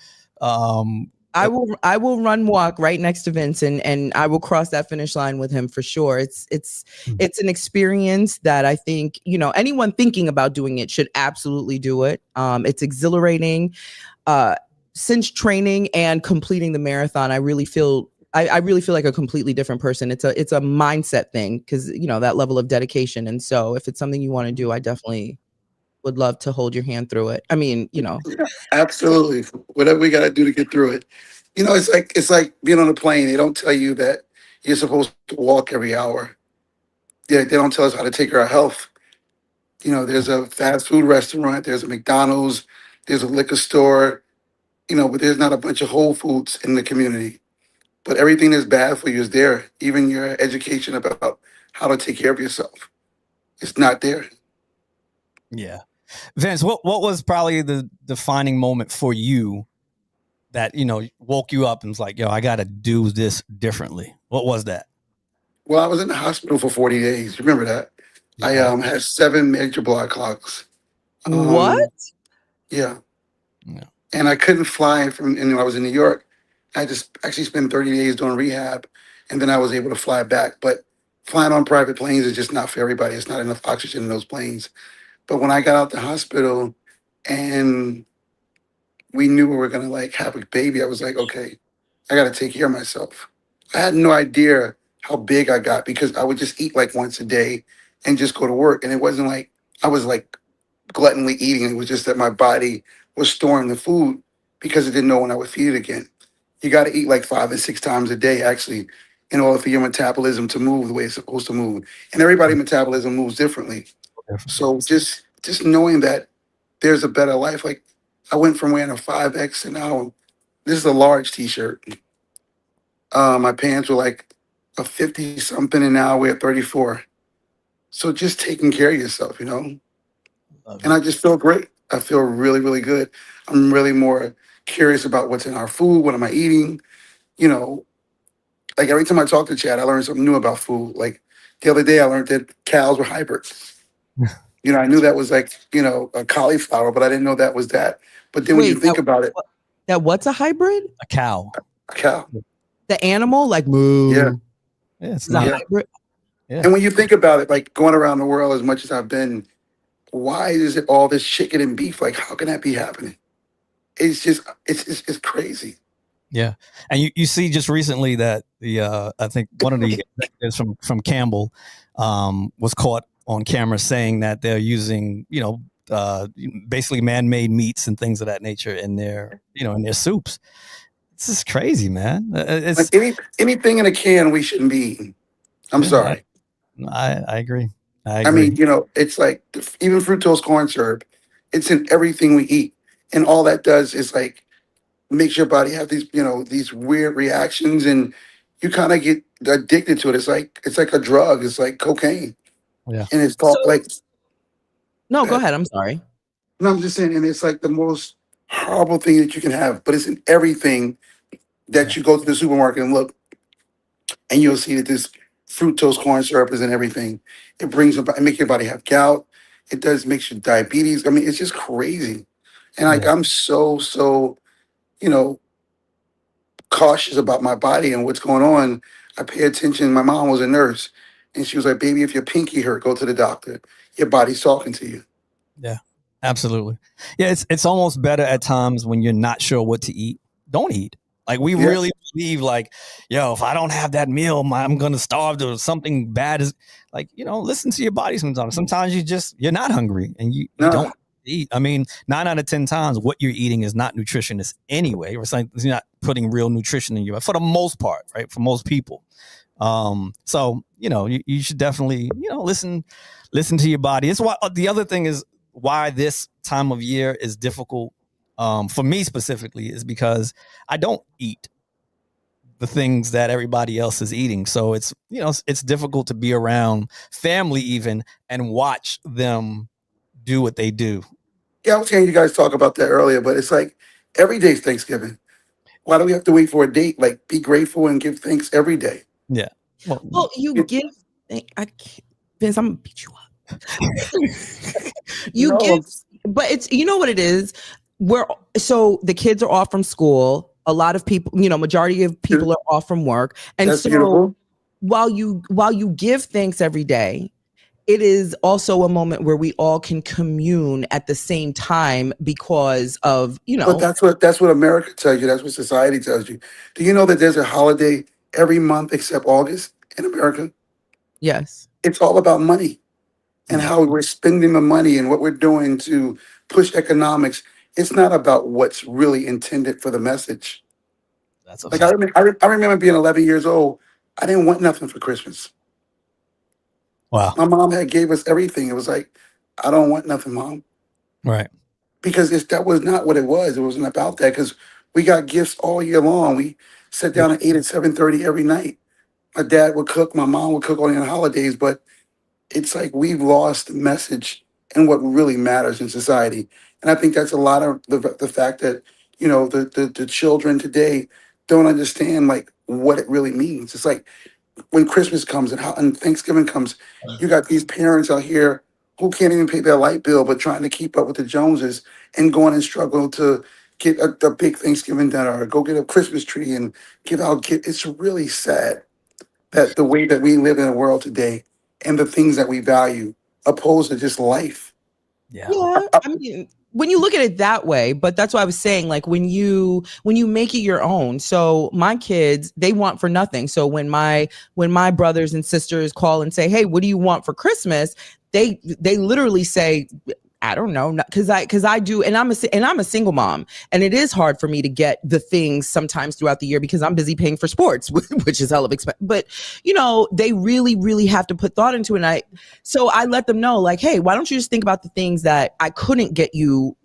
I will run walk right next to Vincent, and I will cross that finish line with him for sure. It's an experience that I think, anyone thinking about doing it should absolutely do it. It's exhilarating. Since training and completing the marathon, I really feel like a completely different person. It's a mindset thing, because that level of dedication. And so if it's something you want to do, I definitely would love to hold your hand through it. I mean, Absolutely. Whatever we got to do to get through it. It's like being on a plane. They don't tell you that you're supposed to walk every hour. Yeah, they don't tell us how to take care of health. There's a fast food restaurant, there's a McDonald's, there's a liquor store, but there's not a bunch of Whole Foods in the community. But everything that's bad for you is there. Even your education about how to take care of yourself. It's not there. Yeah. Vince, what was probably the defining moment for you that, woke you up and was like, yo, I got to do this differently? What was that? Well, I was in the hospital for 40 days. Remember that? Yeah. I had 7 major blood clots. what? Yeah. Yeah. And I couldn't fly and I was in New York. I just actually spent 30 days doing rehab, and then I was able to fly back. But flying on private planes is just not for everybody. It's not enough oxygen in those planes. But when I got out the hospital and we knew we were going to like have a baby, I was like, okay, I got to take care of myself. I had no idea how big I got because I would just eat like once a day and just go to work. And it wasn't like I was like gluttonly eating. It was just that my body was storing the food because it didn't know when I would feed it again. You got to eat like 5 and 6 times a day, actually, in order for your metabolism to move the way it's supposed to move. And everybody's metabolism moves differently. So just knowing that there's a better life. Like I went from wearing a 5X and now this is a large T-shirt. My pants were like a 50 something and now I wear 34. So just taking care of yourself, and I just feel great. I feel really, really good. I'm really more curious about what's in our food. What am I eating? Like every time I talk to Chad, I learn something new about food. Like the other day, I learned that cows were hybrids. I knew that was like, a cauliflower, but I didn't know that was that. But then when you think about it, That what's a hybrid? A cow. a cow. The animal, like moo. Yeah. Yeah, it's Is that not. hybrid? Yeah. And when you think about it, like going around the world as much as I've been, why is it all this chicken and beef? Like, how can that be happening? It's just, it's crazy. Yeah. And you see just recently that I think one of the executives from Campbell was caught on camera saying that they're using, basically man-made meats and things of that nature in their, in their soups. This is crazy, man. It's Like anything in a can, we shouldn't be eating. I'm sorry. I agree. I mean, it's like even fructose corn syrup. It's in everything we eat, and all that does is like makes your body have these weird reactions, and you kind of get addicted to it. It's like a drug. It's like cocaine, Yeah. and it's called like. No, go ahead. I'm sorry. No, I'm just saying, and it's like the most horrible thing that you can have, but it's in everything that you go to the supermarket and look, and you'll see that this fructose corn syrup is in everything. It brings about, it makes your body have gout. It does makes you diabetes. I mean, it's just crazy. And like Yeah. I'm so, you know, cautious about my body and what's going on. I pay attention. My mom was a nurse and she was like, baby, if your pinky hurt, go to the doctor. Your body's talking to you. Yeah, absolutely. Yeah, it's almost better at times when you're not sure what to eat. Don't eat. Like we Yeah. really believe, like, yo, if I don't have that meal, I'm gonna starve or something bad is like, listen to your body sometimes. Sometimes you're not hungry and you No. don't eat. I mean, 9 out of 10 times what you're eating is not nutritionist anyway. Or something, you're not putting real nutrition in you for the most part, right? For most people. So you should definitely listen to your body. It's why the other thing is why this time of year is difficult for me specifically is because I don't eat the things that everybody else is eating. So it's it's difficult to be around family even and watch them do what they do. Yeah, I was hearing you guys talk about that earlier, but it's like every day's Thanksgiving. Why do we have to wait for a date? Like, be grateful and give thanks every day. Yeah. Well, you give. I can't, Vince, I'm gonna beat you up. You No, give, but it's what it is. So the kids are off from school. A lot of people, majority of people are off from work, and That's so beautiful. while you give thanks every day, it is also a moment where we all can commune at the same time because of But that's what America tells you. That's what society tells you. Do you know that there's a holiday every month except August in America? Yes. It's all about money and Yeah. how we're spending the money and what we're doing to push economics. It's not about what's really intended for the message. That's a Like fact. I remember being 11 years old. I didn't want nothing for Christmas. Wow. My mom had gave us everything. It was like, I don't want nothing, mom, Right. because that was not what it was. It wasn't about that because we got gifts all year long. We sat down at 8 and 7:30 every night. My dad would cook. My mom would cook only on holidays. But it's like we've lost the message and what really matters in society. And I think that's a lot of the fact that the children today don't understand like what it really means. It's like when Christmas comes and Thanksgiving comes, you got these parents out here who can't even pay their light bill, but trying to keep up with the Joneses and going and struggle to get a big Thanksgiving dinner or go get a Christmas tree and give out gifts. It's really sad that the way that we live in a world today and the things that we value opposed to just life. Yeah. Yeah, I mean, when you look at it that way, but that's what I was saying. Like when you make it your own. So my kids, they want for nothing. So when my brothers and sisters call and say, "Hey, what do you want for Christmas?" They literally say, I don't know, because I do, and I'm a single mom, and it is hard for me to get the things sometimes throughout the year because I'm busy paying for sports, which is hell of expensive. But they really, really have to put thought into it. So I let them know, like, hey, why don't you just think about the things that I couldn't get you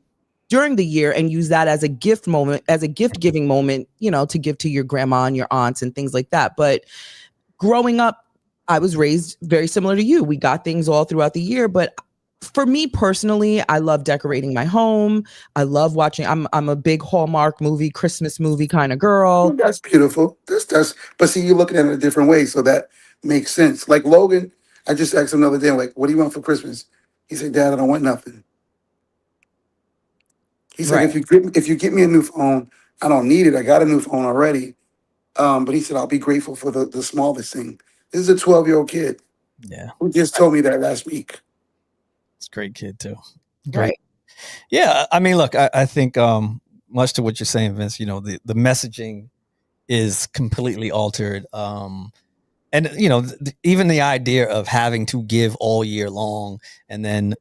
during the year and use that as a gift moment, as a gift giving moment, to give to your grandma and your aunts and things like that. But growing up, I was raised very similar to you. We got things all throughout the year, but for me personally, I love decorating my home. I love watching. I'm a big Hallmark movie, Christmas movie kind of girl. That's beautiful. That's but see, you're looking at it a different way, so that makes sense. Like Logan, I just asked him the other day, like, what do you want for Christmas? He said, Dad, I don't want nothing. He's like, Right. if you get me a new phone, I don't need it. I got a new phone already. But he said, I'll be grateful for the smallest thing. This is a 12-year-old kid Yeah. who just told me that last week. It's a great kid too. Great. Right. Yeah. I mean, look, I think much to what you're saying, Vince, the messaging is completely altered. And even the idea of having to give all year long and then,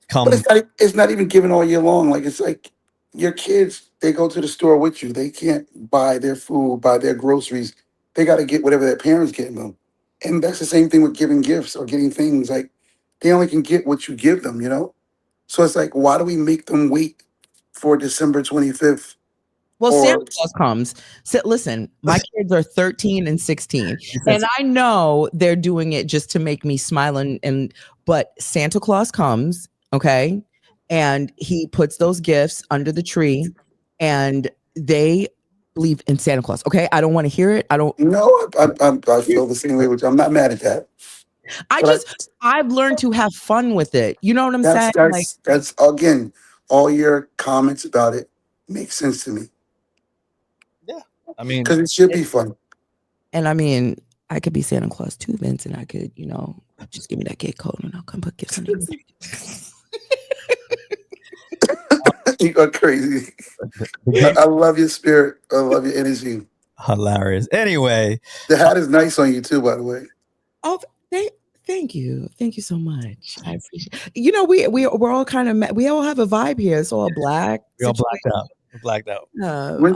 come. But it's not even given all year long. Like it's like your kids, they go to the store with you. They can't buy their food, buy their groceries. They got to get whatever their parents get them. And that's the same thing with giving gifts or getting things. Like they only can get what you give them. So it's like, why do we make them wait for December 25th? Well, Santa Or Claus comes. So listen, my kids are 13 and 16, and I know they're doing it just to make me smile. But Santa Claus comes, okay, and he puts those gifts under the tree, and they believe in Santa Claus. Okay, I don't want to hear it. I don't. No, I feel the same way with you. I'm not mad at that. I But just I've learned to have fun with it. You know what I'm that's saying? Like, that's that's again, all your comments about it make sense to me Yeah. I mean, because it should be fun. and I mean, I could be Santa Claus too, Vince, and I could, just give me that gate code and I'll come put gifts under your tree. You are crazy. I love your spirit. I love your energy. hilarious. Anyway, The hat is nice on you too, by the way. Oh, thank you so much. I appreciate. We're all kind of we all have a vibe here. It's all black. we all blacked out. We're blacked out.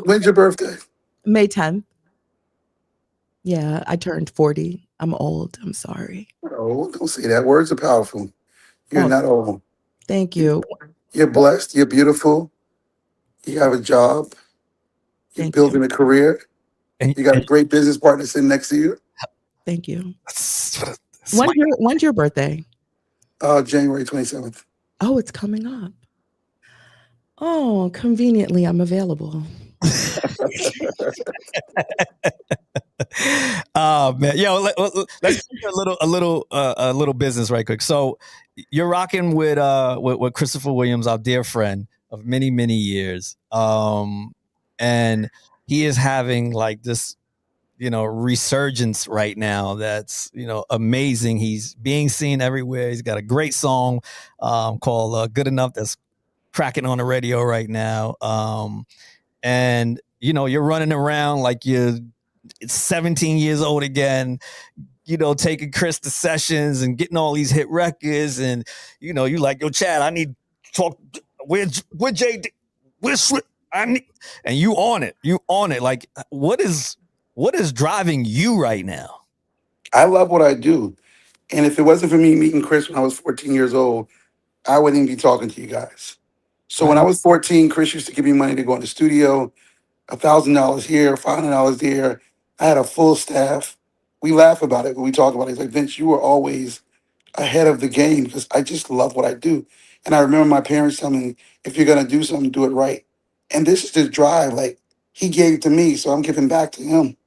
When's your birthday? May 10th. Yeah, I turned 40. I'm old. I'm sorry. Oh, don't say that. Words are powerful. You're Oh, not old. thank you. You're blessed. You're beautiful. You have a job. You're Thank building a career. And You got a great business partner sitting next to you. Thank you. Smart. When's your birthday? January 27th. Oh, it's coming up. Oh, conveniently, I'm available. Oh man, yo, let's do a little business right quick. So you're rocking with Christopher Williams, our dear friend of many years, and he is having like this resurgence right now that's amazing. He's being seen everywhere. He's got a great song called Good Enough that's cracking on the radio right now, and you're running around like you're 17 years old again, taking Chris to sessions and getting all these hit records, and you like, yo, Chad, I need to talk. Where JD? Where's Swift? And you on it. Like, what is driving you right now? I love what I do. And if it wasn't for me meeting Chris when I was 14 years old, I wouldn't even be talking to you guys. So when I was 14, Chris used to give me money to go in the studio, $1,000 here, $500 there. I had a full staff. We laugh about it when we talk about it. He's like, Vince, you were always ahead of the game because I just love what I do. And I remember my parents telling me, if you're going to do something, do it right. And this is the drive. Like, he gave it to me, so I'm giving back to him.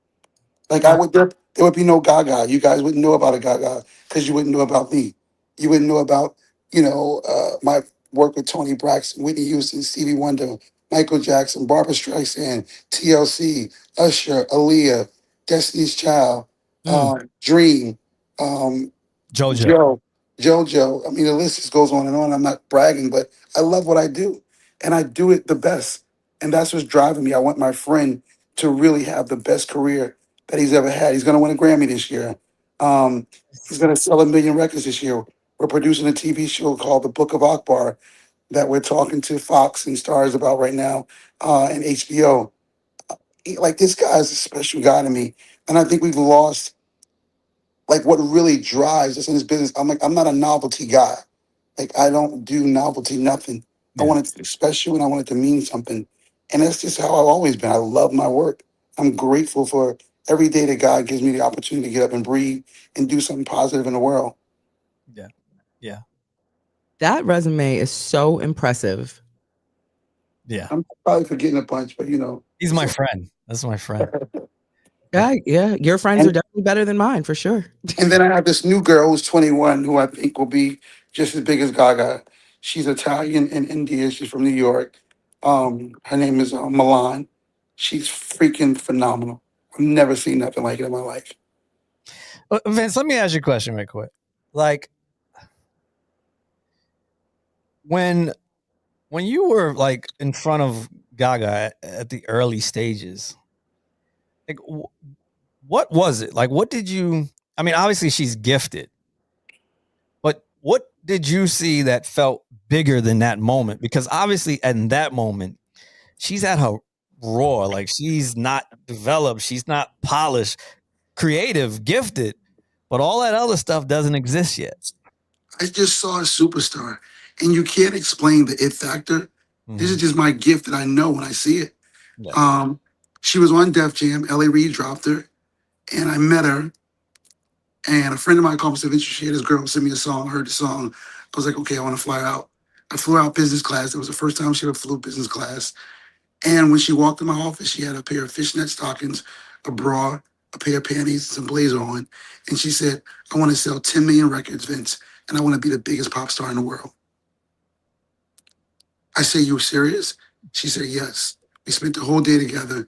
Like, there would be no Gaga. You guys wouldn't know about a Gaga because you wouldn't know about me. You wouldn't know about, my work with Tony Braxton, Whitney Houston, Stevie Wonder, Michael Jackson, Barbra Streisand, TLC, Usher, Aaliyah, Destiny's Child, Dream, JoJo. JoJo. I mean, the list just goes on and on. I'm not bragging, but I love what I do, and I do it the best. And that's what's driving me. I want my friend to really have the best career that he's ever had. He's going to win a Grammy this year. He's going to sell 1 million records this year. We're producing a TV show called The Book of Akbar that we're talking to Fox and Stars about right now, and HBO. Like, this guy is a special guy to me. And I think we've lost like what really drives us in this business. I'm not a novelty guy. Like, I don't do novelty, nothing. I Yeah. want it to be special and I want it to mean something. And that's just how I've always been. I love my work. I'm grateful for every day that God gives me the opportunity to get up and breathe and do something positive in the world. Yeah. That resume is so impressive. Yeah. I'm probably forgetting a bunch, but He's my friend. That's my friend. Yeah. Your friends are definitely better than mine for sure. And then I have this new girl who's 21 who I think will be just as big as Gaga. She's Italian and India. She's from New York. Her name is Milan. She's freaking phenomenal. I've never seen nothing like it in my life. Vince, let me ask you a question right quick. Like, when you were like in front of Gaga at the early stages, like, what was it? Like, what did you? I mean, obviously she's gifted, but what did you see that felt bigger than that moment? Because obviously, in that moment, she's at her raw. Like, she's not developed, she's not polished, creative, gifted, but all that other stuff doesn't exist yet. I just saw a superstar, and you can't explain the it factor. This is just my gift that I know when I see it. Yeah. She was on Def Jam. L.A. Reid dropped her, and I met her. And a friend of mine called me and said, Vince, she had this girl send me a song. I heard the song. I was like, okay, I want to fly out. I flew out business class. It was the first time she ever flew business class. And when she walked in my office, she had a pair of fishnet stockings, a bra, a pair of panties, some blazer on. And she said, I want to sell 10 million records, Vince, and I want to be the biggest pop star in the world. I said, you serious? She said, yes. We spent the whole day together.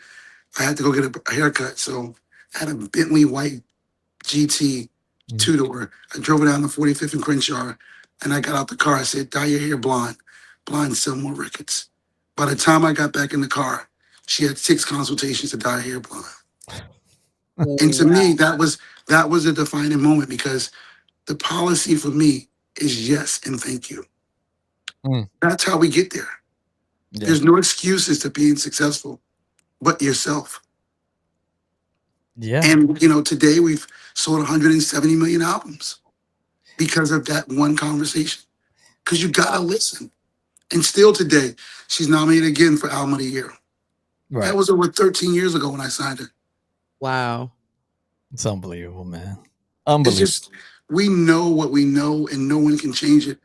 I had to go get a haircut. So I had a Bentley white GT two-door. I drove it down to 45th and Crenshaw, and I got out the car. I said, dye your hair blonde. Blonde, sell more records. By the time I got back in the car, she had 6 consultations to dye her hair blonde. And to me, that was a defining moment, because the policy for me is yes and thank you. That's how we get there. Yeah. There's no excuses to being successful but yourself. Yeah. And today we've sold 170 million albums because of that one conversation. Because you gotta listen. And still today, she's nominated again for Album of the Year. Right. That was over 13 years ago when I signed her. Wow. It's unbelievable, man. It's Unbelievable. just, we know what we know and no one can change it.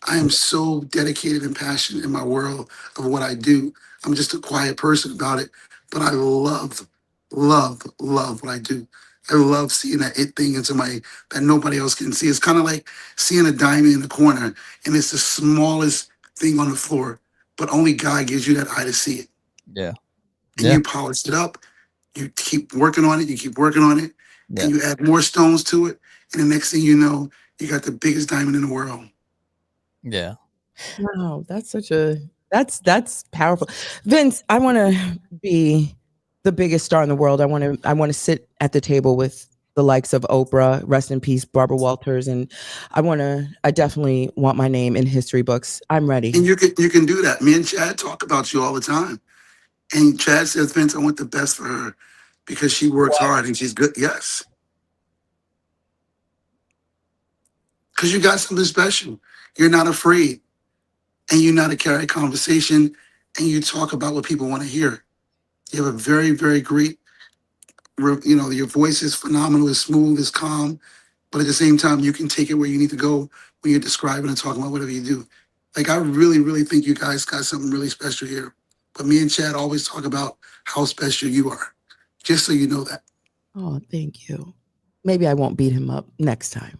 I am so dedicated and passionate in my world of what I do. I'm just a quiet person about it, but I love what I do. I love seeing that it thing in somebody that nobody else can see. It's kind of like seeing a diamond in the corner, and it's the smallest thing on the floor, but only God gives you that eye to see it. Yeah. And you polish it up, you keep working on it, and you add more stones to it, and the next thing you know, you got the biggest diamond in the world. Yeah. Wow, that's powerful. Vince, I want to be the biggest star in the world. I want to sit at the table with the likes of Oprah, rest in peace, Barbara Walters, and I definitely want my name in history books. I'm ready. And you can do that. Me and Chad talk about you all the time. And Chad says, Vince, I want the best for her because she works hard and she's good. Yes. Because you got something special. You're not afraid. And you know how to carry a conversation, and you talk about what people want to hear. You have a very, very great, your voice is phenomenal, it's smooth, it's calm, but at the same time, you can take it where you need to go when you're describing and talking about whatever you do. Like, I really, really think you guys got something really special here. But me and Chad always talk about how special you are, just so you know that. Oh, thank you. Maybe I won't beat him up next time.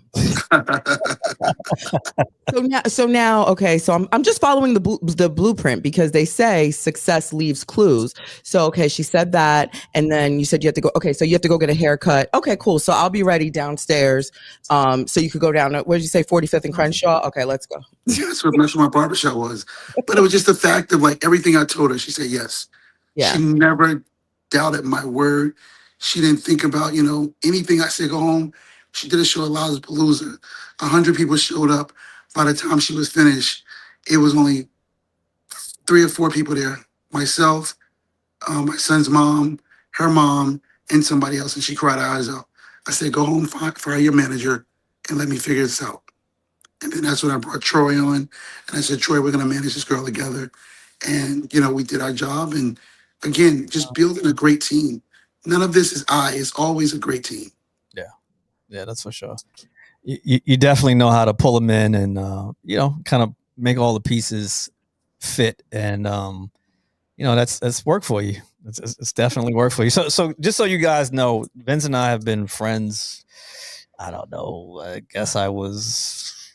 So now, okay. So I'm just following the blueprint, because they say success leaves clues. So okay, she said that, and then you said you have to go. Okay, so you have to go get a haircut. Okay, cool. So I'll be ready downstairs. So you could go down. Where did you say? 45th and Crenshaw. Okay, let's go. That's what my barbershop was. But it was just the fact of, like, everything I told her, she said yes. Yeah. She never doubted my word. She didn't think about, anything I said, go home. She did a show at Lollapalooza. 100 people showed up. By the time she was finished, it was only 3 or 4 people there. Myself, my son's mom, her mom, and somebody else. And she cried her eyes out. I said, go home, fire your manager, and let me figure this out. And then that's when I brought Troy on. And I said, Troy, we're going to manage this girl together. And, we did our job. And again, just building a great team. None of this is it's always a great team. Yeah, that's for sure. You definitely know how to pull them in and, kind of make all the pieces fit. And, that's work for you. It's definitely work for you. So just so you guys know, Vince and I have been friends. I don't know. I guess I was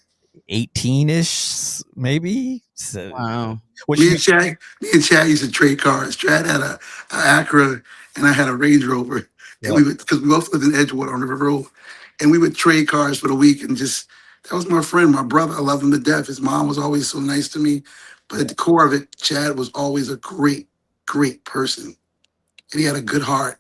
18-ish, maybe. So, wow. Me and Chad used to trade cars. Chad had a Acura, and I had a Range Rover. And because we both lived in Edgewater on River Road, and we would trade cars for the week, and that was my friend, my brother. I love him to death. His mom was always so nice to me. But at the core of it, Chad was always a great, great person. And he had a good heart.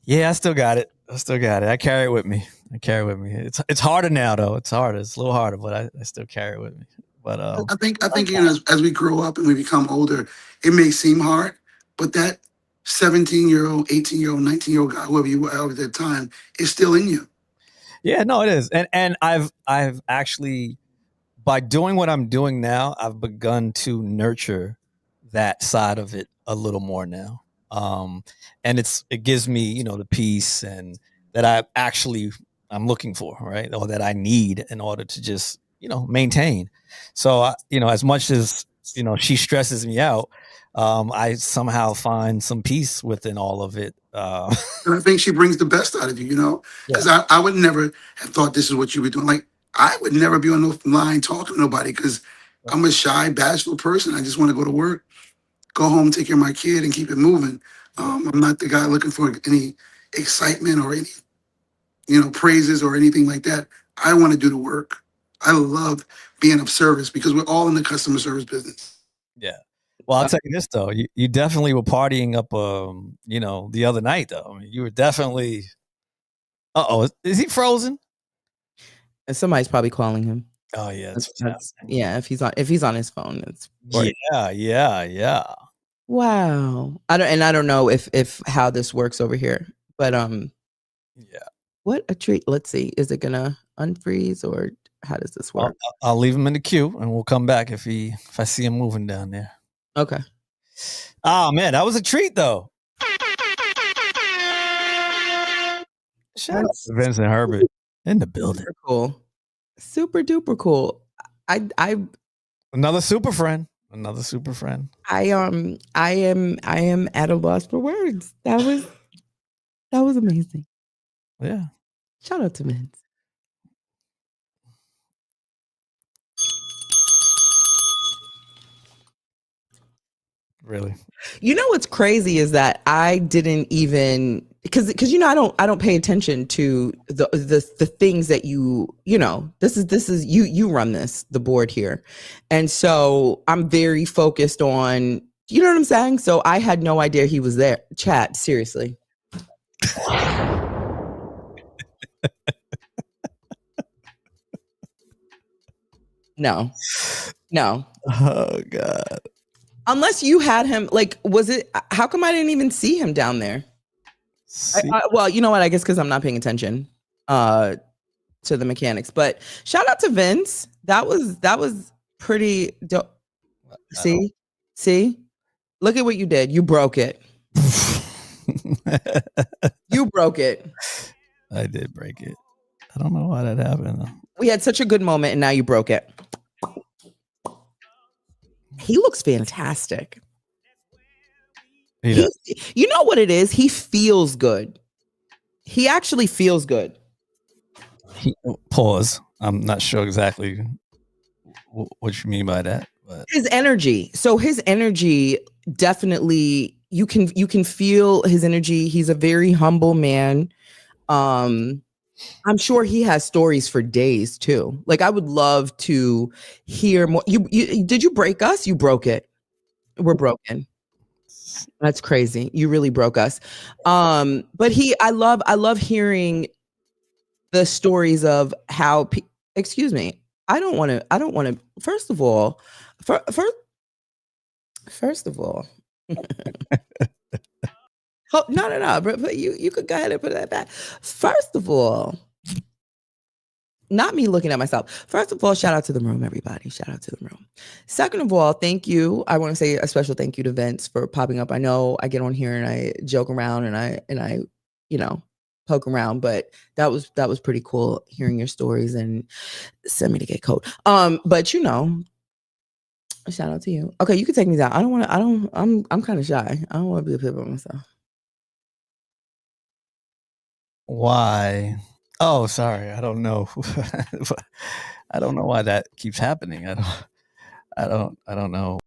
Yeah, I still got it. I carry it with me. It's harder now, though. It's harder. It's a little harder, but I still carry it with me. But I think as we grow up and we become older, it may seem hard, but that 17-year-old, 18-year-old, 19-year-old guy, whoever you were at that time, is still in you. Yeah, no, it is. And I've actually, by doing what I'm doing now, I've begun to nurture that side of it a little more now. And it gives me, the peace and that I'm looking for, right? Or that I need in order to just, maintain. So, as much as, she stresses me out, I somehow find some peace within all of it. And I think she brings the best out of you, you know, because I would never have thought this is what you were doing. Like, I would never be on the line talking to nobody because I'm a shy, bashful person. I just want to go to work, go home, take care of my kid, and keep it moving. I'm not the guy looking for any excitement or any, praises or anything like that. I want to do the work. I love being of service because we're all in the customer service business. Yeah. Well, I'll tell you this though, you definitely were partying up, the other night though. I mean, you were definitely. Is he frozen? And somebody's probably calling him. Oh yeah, yeah. If he's on his phone, it's yeah. Wow. I don't know if how this works over here, but yeah. What a treat. Let's see. Is it gonna unfreeze or how does this work? I'll leave him in the queue and we'll come back if I see him moving down there. Okay. Oh man, that was a treat though. Shout out to Vincent Herbert in the building. Super cool. Super duper cool. I Another super friend. I am at a loss for words. That was amazing. Yeah. Shout out to Vince. Really. You know what's crazy is that I didn't even because I don't pay attention to the things that this is you run the board here, and so I'm very focused on what I'm saying. So I had no idea he was there. Chat, seriously. No. Oh God. Unless you had him, how come I didn't even see him down there? Well, you know what? I guess because I'm not paying attention to the mechanics. But shout out to Vince. That was pretty dope. See? Look at what you did. You broke it. You broke it. I did break it. I don't know why that happened though. We had such a good moment and now you broke it. He looks fantastic. You know what it is? He feels good. He actually feels good. Pause. I'm not sure exactly what you mean by that. But. His energy. So his energy definitely, you can feel his energy. He's a very humble man. I'm sure he has stories for days too. Like I would love to hear more. You did you break us? You broke it. We're broken. That's crazy. You really broke us. But I love hearing the stories of how. Excuse me. I don't want to. First of all. No. But you could go ahead and put that back. First of all, not me looking at myself. First of all, shout out to the room, everybody. Shout out to the room. Second of all, thank you. I want to say a special thank you to Vince for popping up. I know I get on here and I joke around and I poke around, but that was pretty cool hearing your stories and send me to get code. But shout out to you. Okay, you can take me down. I'm kind of shy. I don't want to be a pit by myself. Why? Oh, sorry. I don't know. I don't know why that keeps happening. I don't know.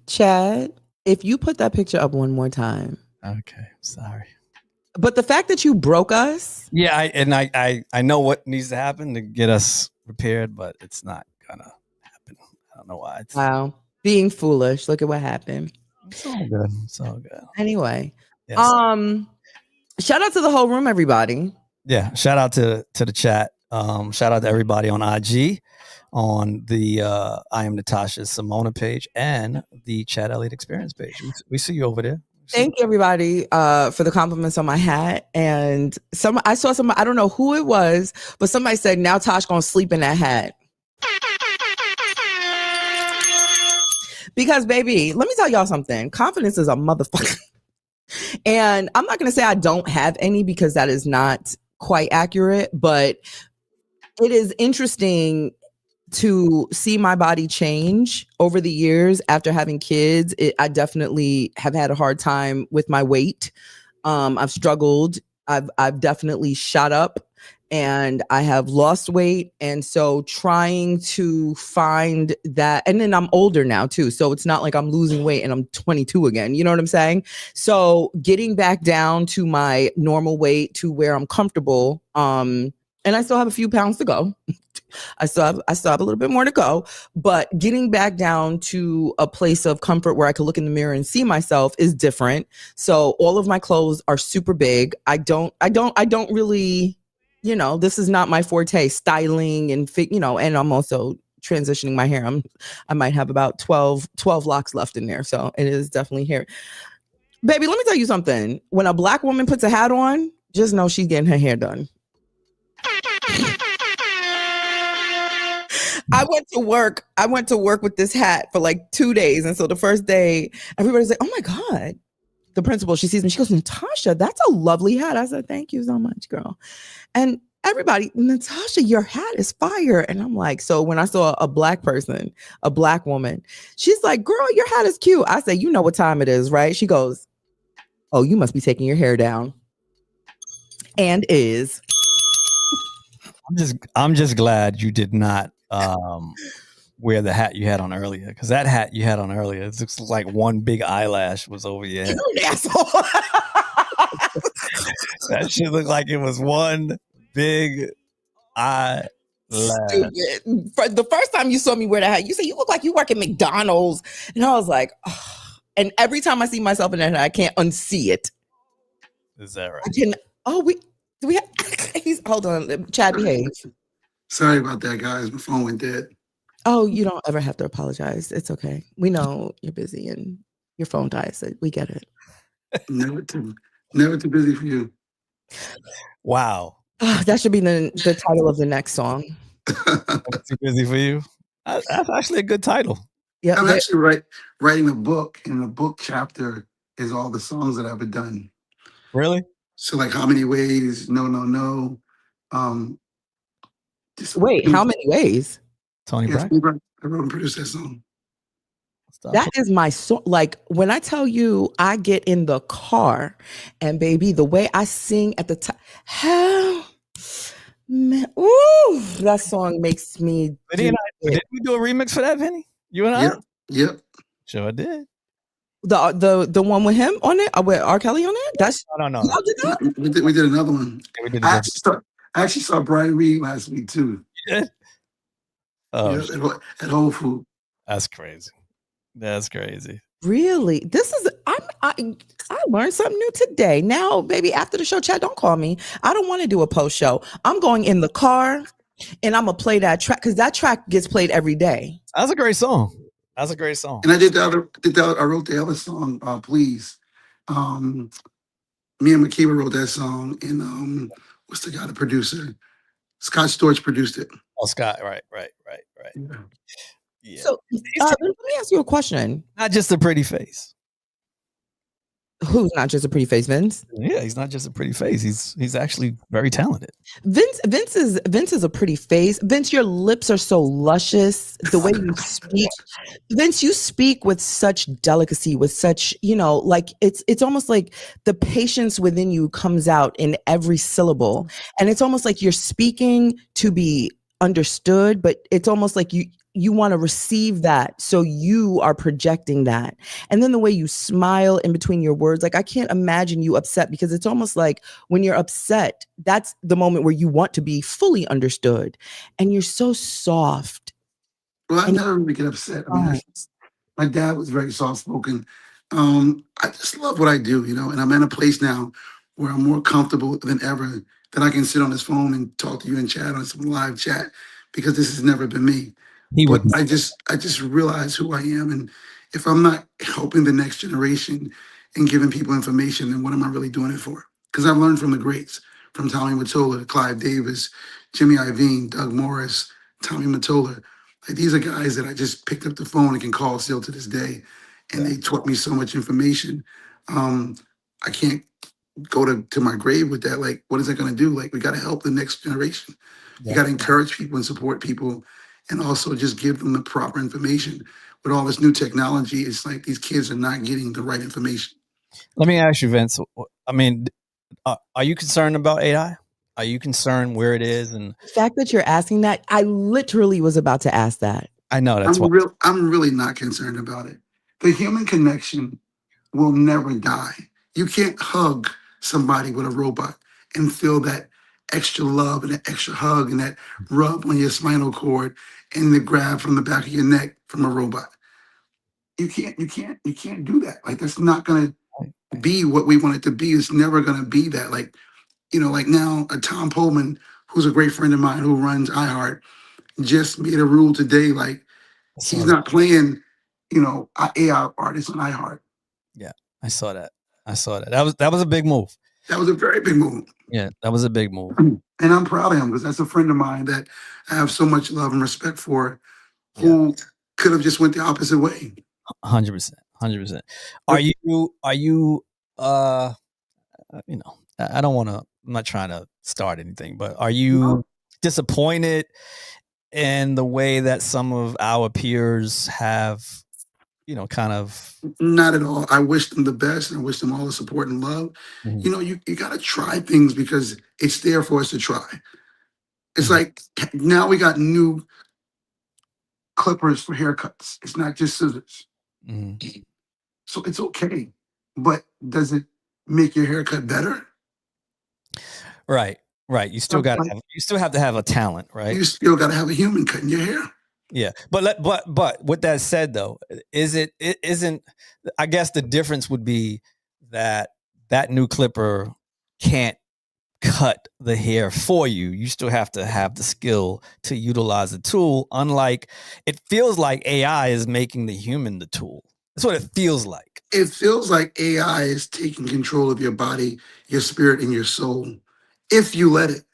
Chad, if you put that picture up one more time. Okay, sorry. But the fact that you broke us. Yeah, I know what needs to happen to get us repaired, but it's not gonna happen. I don't know why. Wow. Being foolish. Look at what happened. It's all good. Anyway. Yes. Shout out to the whole room, everybody. Yeah, shout out to the chat. Shout out to everybody on IG, on the I Am Natasha Simona page, and the Chad Elliott Experience page. We see you over there. Thank you, everybody, for the compliments on my hat. And I saw somebody, I don't know who it was, but somebody said, now Tash gonna sleep in that hat. Because, baby, let me tell y'all something. Confidence is a motherfucker. And I'm not going to say I don't have any because that is not quite accurate, but it is interesting to see my body change over the years after having kids, I definitely have had a hard time with my weight. I've struggled. I've definitely shot up and I have lost weight. And so trying to find that, and then I'm older now too. So it's not like I'm losing weight and I'm 22 again. You know what I'm saying? So getting back down to my normal weight to where I'm comfortable. And I still have a few pounds to go. I still have a little bit more to go, but getting back down to a place of comfort where I can look in the mirror and see myself is different. So all of my clothes are super big. I don't really, this is not my forte, styling and and I'm also transitioning my hair. I might have about 12 locks left in there. So it is definitely hair. Baby, let me tell you something. When a Black woman puts a hat on, just know she's getting her hair done. I went to work with this hat for like 2 days. And so the first day, everybody's like, oh my God. The principal, she sees me, she goes, Natasha, that's a lovely hat. I said, thank you so much, girl. And everybody, Natasha, your hat is fire. And I'm like, so when I saw a Black person, a Black woman, she's like, girl, your hat is cute. I say, you know what time it is, right? She goes, oh, you must be taking your hair down. And is. I'm just glad you did not wear the hat you had on earlier, because that hat you had on earlier, it looks like one big eyelash was over your head. You asshole. That shit looked like it was one big eyelash. Stupid. For the first time you saw me wear that hat, you said you look like you work at McDonald's, and I was like, oh. And every time I see myself in that hat, I can't unsee it. Is that right? I can. Oh, do we have? Hold on, Chad, behave. Sorry about that, guys. My phone went dead. Oh, you don't ever have to apologize. It's okay. We know you're busy and your phone dies. So we get it. Never too busy for you. Wow. That should be the title of the next song. Too busy for you. That's actually a good title. Yeah, I'm actually writing a book, and the book chapter is all the songs that I've done. Really? So like How Many Ways, No. Wait, How Many Ways? Tony Brack. I wrote and produced that song. That is my song. Like when I tell you I get in the car and baby, the way I sing at the top, that song makes me. Did we do a remix for that, Vinny? You and I? Yep. Sure did. The one with him on it, with R. Kelly on it. That's no. Y'all did that? We did another one. Yeah, we did. I actually saw Brian Reed last week too. You did? Oh, at Whole Foods. That's crazy. That's crazy. Really? This is I learned something new today. Now, baby, after the show, Chad, don't call me. I don't want to do a post show. I'm going in the car and I'm gonna play that track because that track gets played every day. That's a great song. That's a great song. And I did I wrote the other song, Please. Me and Makiba wrote that song, and what's the guy, the producer? Scott Storch produced it. Oh, Scott, right. Yeah. So let me ask you a question. Not just a pretty face. Who's not just a pretty face, Vince? Yeah, he's not just a pretty face. He's actually very talented. Vince is a pretty face. Vince, your lips are so luscious. The way you speak, Vince, you speak with such delicacy, with such, like it's almost like the patience within you comes out in every syllable, and it's almost like you're speaking to be understood, but it's almost like you want to receive that, so you are projecting that. And then the way you smile in between your words, like I can't imagine you upset, because it's almost like when you're upset, that's the moment where you want to be fully understood, and you're so soft. Well, I never really get upset. I mean, my dad was very soft-spoken. I just love what I do, and I'm in a place now where I'm more comfortable than ever, that I can sit on this phone and talk to you and chat on some live chat, because this has never been me. But I just realize who I am, and if I'm not helping the next generation and giving people information, then what am I really doing it for? Because I've learned from the greats, from Tommy Mottola, Clive Davis, Jimmy Iovine, Doug Morris, Tommy Mottola. Like, these are guys that I just picked up the phone and can call still to this day, and they taught me so much information. I can't go to my grave with that. Like, what is that going to do? Like, we got to help the next generation. You got to encourage people and support people. and also just give them the proper information. With all this new technology, it's like these kids are not getting the right information. Let me ask you, Vince. I mean, are you concerned about AI? Are you concerned where it is? And The fact that you're asking that, I literally was about to ask that. I know that's why. I'm really not concerned about it. The human connection will never die. You can't hug somebody with a robot and feel that extra love and that extra hug and that rub on your spinal cord and the grab from the back of your neck from a robot. You can't do that. Like that's not gonna be what we want it to be. It's never gonna be that. Like, like now Tom Pullman, who's a great friend of mine who runs iHeart, just made a rule today, like he's not playing, AI artists on iHeart. Yeah, I saw that. That was a big move. That was a very big move. Yeah, that was a big move. And I'm proud of him because that's a friend of mine that I have so much love and respect for, who could have just went the opposite way. 100%. 100%. Are you I don't want to, I'm not trying to start anything, but are you disappointed in the way that some of our peers have, kind of? Not at all. I wish them the best and I wish them all the support and love. You got to try things because it's there for us to try. It's like now we got new clippers for haircuts. It's not just scissors. So it's okay. But does it make your haircut better? Right. You still have to have a talent, right? You still got to have a human cutting your hair. Yeah. But with that said though, it isn't, I guess the difference would be that new clipper can't cut the hair for you. You still have to have the skill to utilize the tool. Unlike, it feels like AI is making the human the tool. That's what it feels like. It feels like AI is taking control of your body, your spirit, and your soul, if you let it.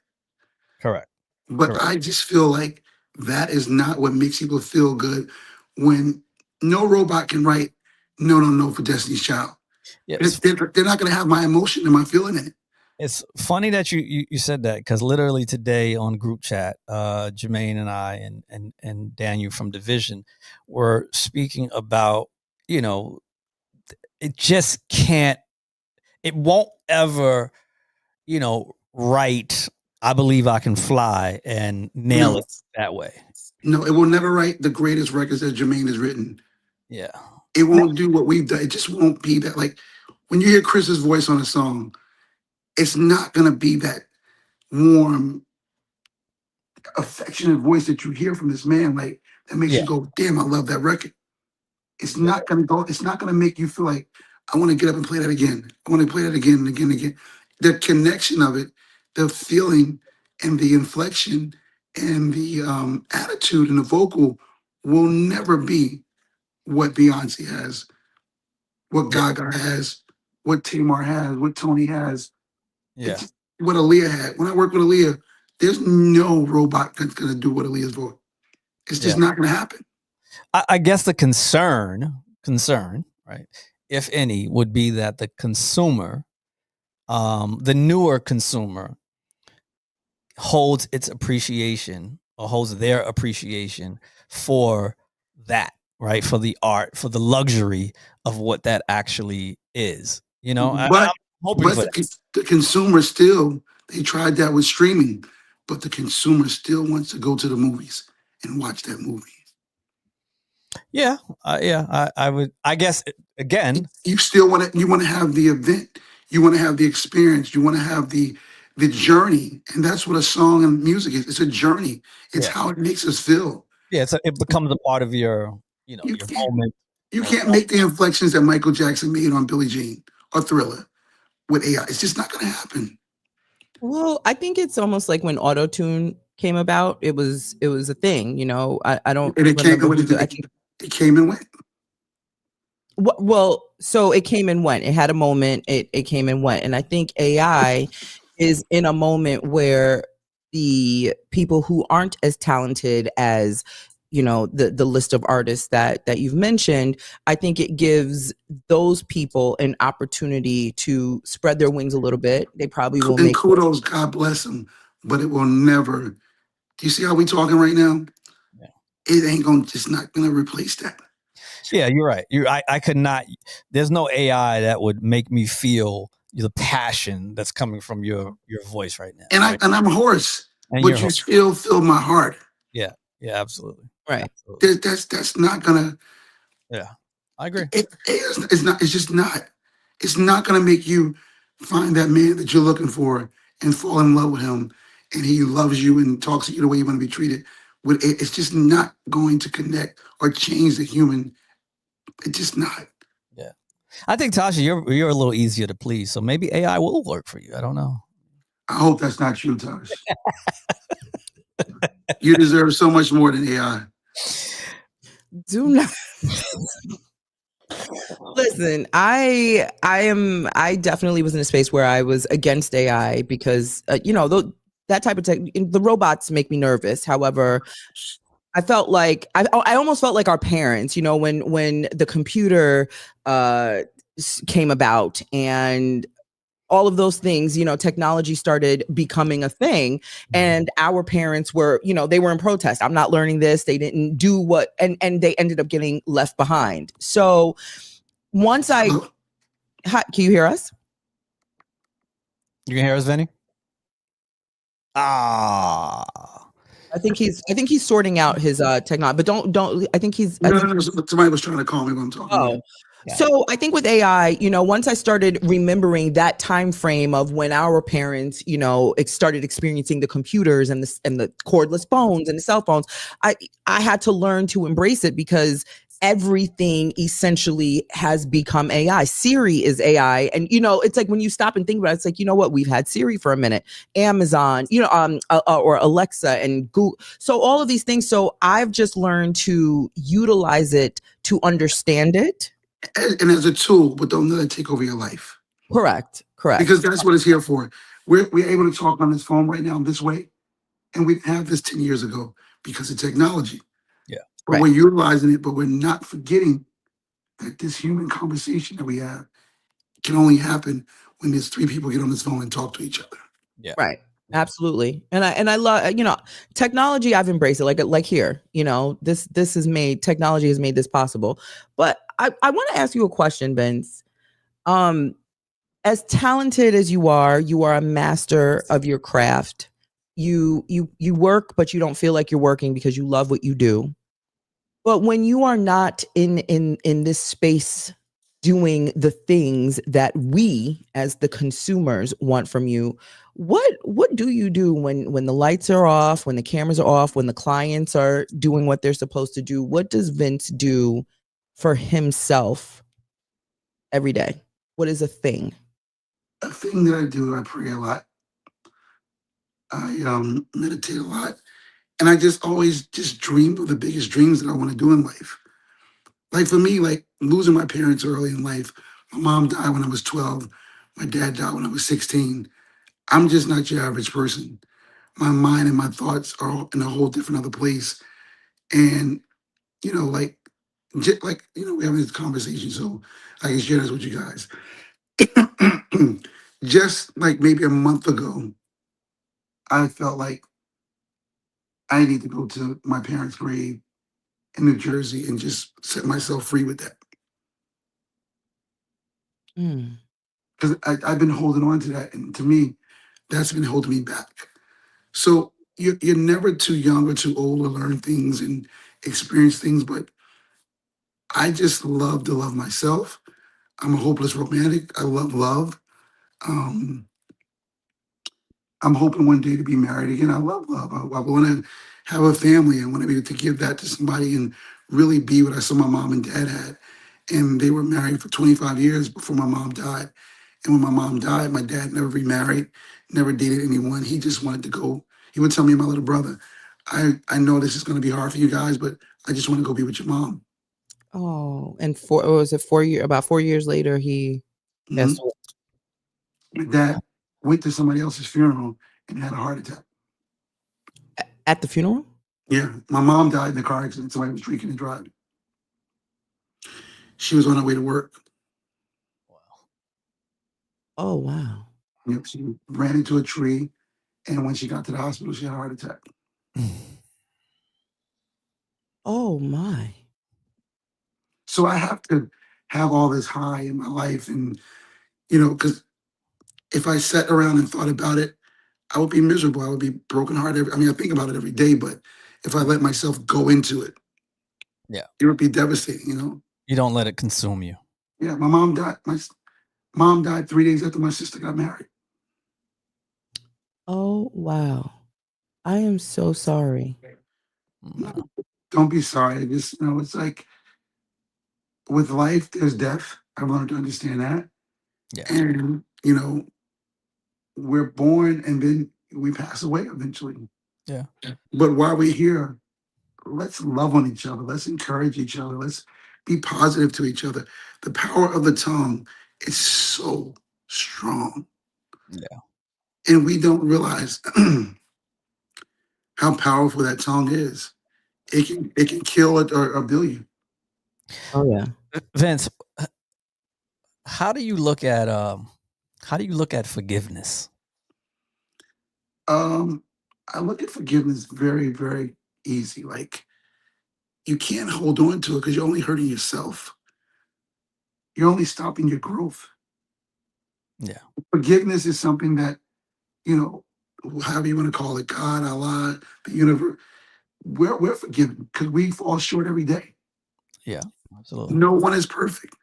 Correct. But I just feel like that is not what makes people feel good when no robot can write no for Destiny's Child. Yeah, they're not going to have my emotion and my feeling in it. It's funny that you said that because literally today on group chat, Jermaine and I and Daniel from Division were speaking about, it just can't, it won't ever, write, I believe I can fly and nail it that way. No, it will never write the greatest records that Jermaine has written. Yeah. It won't do what we've done. It just won't be that. Like when you hear Chris's voice on a song, it's not going to be that warm, affectionate voice that you hear from this man. Like that makes you go, damn, I love that record. It's not going to go. It's not going to make you feel like I want to get up and play that again. I want to play that again and again and again. The connection of it, the feeling and the inflection and the attitude and the vocal will never be what Beyonce has, what Gaga has, what Tamar has, what Tony has. Yeah. It's what Aaliyah had. When I work with Aaliyah, there's no robot that's going to do what Aaliyah's voice. It's just not going to happen. I guess the concern, right, if any, would be that the consumer, the newer consumer, holds its appreciation or holds their appreciation for that, right? For the art, for the luxury of what that actually is. But I'm hoping for the consumer still, they tried that with streaming, but the consumer still wants to go to the movies and watch that movie. Yeah, I would. I guess again, you still want to have the event, you want to have the experience, you want to have the journey, and that's what a song and music is. It's a journey. It's how it makes us feel. Yeah, it becomes a part of your, your moment. You can't make the inflections that Michael Jackson made on Billie Jean or Thriller with AI. It's just not going to happen. Well, I think it's almost like when auto-tune came about, it was a thing, I don't and it came and went. Well, so it came and went. It had a moment, it came and went. And I think AI is in a moment where the people who aren't as talented as the list of artists that you've mentioned, I think it gives those people an opportunity to spread their wings a little bit. They probably will make kudos, God bless them, but it will never. Do you see how we talking right now? Yeah. it ain't gonna just not gonna replace that. Yeah, you're right. I could not. There's no AI that would make me feel the passion that's coming from your voice right now. And right? I'm hoarse, And but you still fill my heart. Yeah, absolutely. Right. Absolutely. That's not gonna. Yeah, I agree. It's not. It's just not. It's not gonna make you find that man that you're looking for and fall in love with him, and he loves you and talks to you the way you want to be treated. It's just not going to connect or change the human. It's just not. Yeah, I think Tasha, you're a little easier to please, so maybe AI will work for you. I don't know. I hope that's not true, Tash. You deserve so much more than AI. Do not. Listen, I definitely was in a space where I was against AI because that type of tech, the robots make me nervous. However, I felt like I almost felt like our parents, when the computer came about and all of those things, technology started becoming a thing, and our parents were, they were in protest. I'm not learning this. They didn't do what, and they ended up getting left behind. So once can you hear us? You can hear us, Vinny? Ah. I think he's sorting out his technology, but don't. I think he's. No, somebody was trying to call me when I'm talking. Oh. Yeah. So I think with AI, once I started remembering that time frame of when our parents, started experiencing the computers and the cordless phones and the cell phones, I had to learn to embrace it because everything essentially has become AI. Siri is AI. And, it's like when you stop and think about it, it's like, you know what? We've had Siri for a minute, Amazon, or Alexa and Google. So all of these things. So I've just learned to utilize it to understand it. And as a tool, but don't let it take over your life. Correct. Because that's what it's here for. We're able to talk on this phone right now this way, and we didn't have this 10 years ago because of technology. Yeah. But we're utilizing it, but we're not forgetting that this human conversation that we have can only happen when there's three people get on this phone and talk to each other. Yeah. Right. Absolutely. And I love, technology. I've embraced it like here, this has made, technology has made this possible. But I want to ask you a question, Vince. As talented as you are a master of your craft. You work, but you don't feel like you're working because you love what you do. But when you are not in this space doing the things that we as the consumers want from you, what do you do when the lights are off, when the cameras are off, when the clients are doing what they're supposed to do? What does Vince do for himself every day? What is a thing? A thing that I do, I pray a lot. I meditate a lot. And I just always just dream of the biggest dreams that I want to do in life. Like for me, like losing my parents early in life. My mom died when I was 12. My dad died when I was 16. I'm just not your average person. My mind and my thoughts are in a whole different other place. And, we're having this conversation, so I can share this with you guys. Just like maybe a month ago, I felt like I need to go to my parents' grave in New Jersey and just set myself free with that. Because I've been holding on to that. And to me, that's been holding me back. So you're never too young or too old to learn things and experience things. But I just love to love myself. I'm a hopeless romantic. I love love. I'm hoping one day to be married again. I love love. I want to have a family. I want to be able to give that to somebody and really be what I saw my mom and dad had. And they were married for 25 years before my mom died. And when my mom died, my dad never remarried, never dated anyone. He just wanted to go. He would tell me and my little brother, I know this is going to be hard for you guys, but I just want to go be with your mom. Oh, and about 4 years later, he passed away. My dad went to somebody else's funeral and had a heart attack. At the funeral? Yeah. My mom died in a car accident. Somebody was drinking and driving. She was on her way to work. Oh, wow. Yep, she ran into a tree, and when she got to the hospital, she had a heart attack. Oh my. So I have to have all this high in my life, and because if I sat around and thought about it, I would be miserable. I would be brokenhearted. I mean, I think about it every day, but if I let myself go into it, Yeah. it would be devastating. You don't let it consume you. Yeah, my mom died. Mom died 3 days after my sister got married. Oh wow. I am so sorry. No, don't be sorry. Just it's like with life, there's death. I've learned to understand that, Yeah. and we're born and then we pass away eventually. Yeah. But while we're here, let's love on each other. Let's encourage each other. Let's be positive to each other. The power of the tongue is so strong. Yeah. And we don't realize how powerful that tongue is. It can kill a billion. Oh yeah. Vince, how do you look at forgiveness? I look at forgiveness very, very easy. Like you can't hold on to it because you're only hurting yourself. You're only stopping your growth. Yeah. Forgiveness is something that, you know, however you want to call it, God, Allah, the universe, we're forgiven because we fall short every day. Yeah. Absolutely. No one is perfect.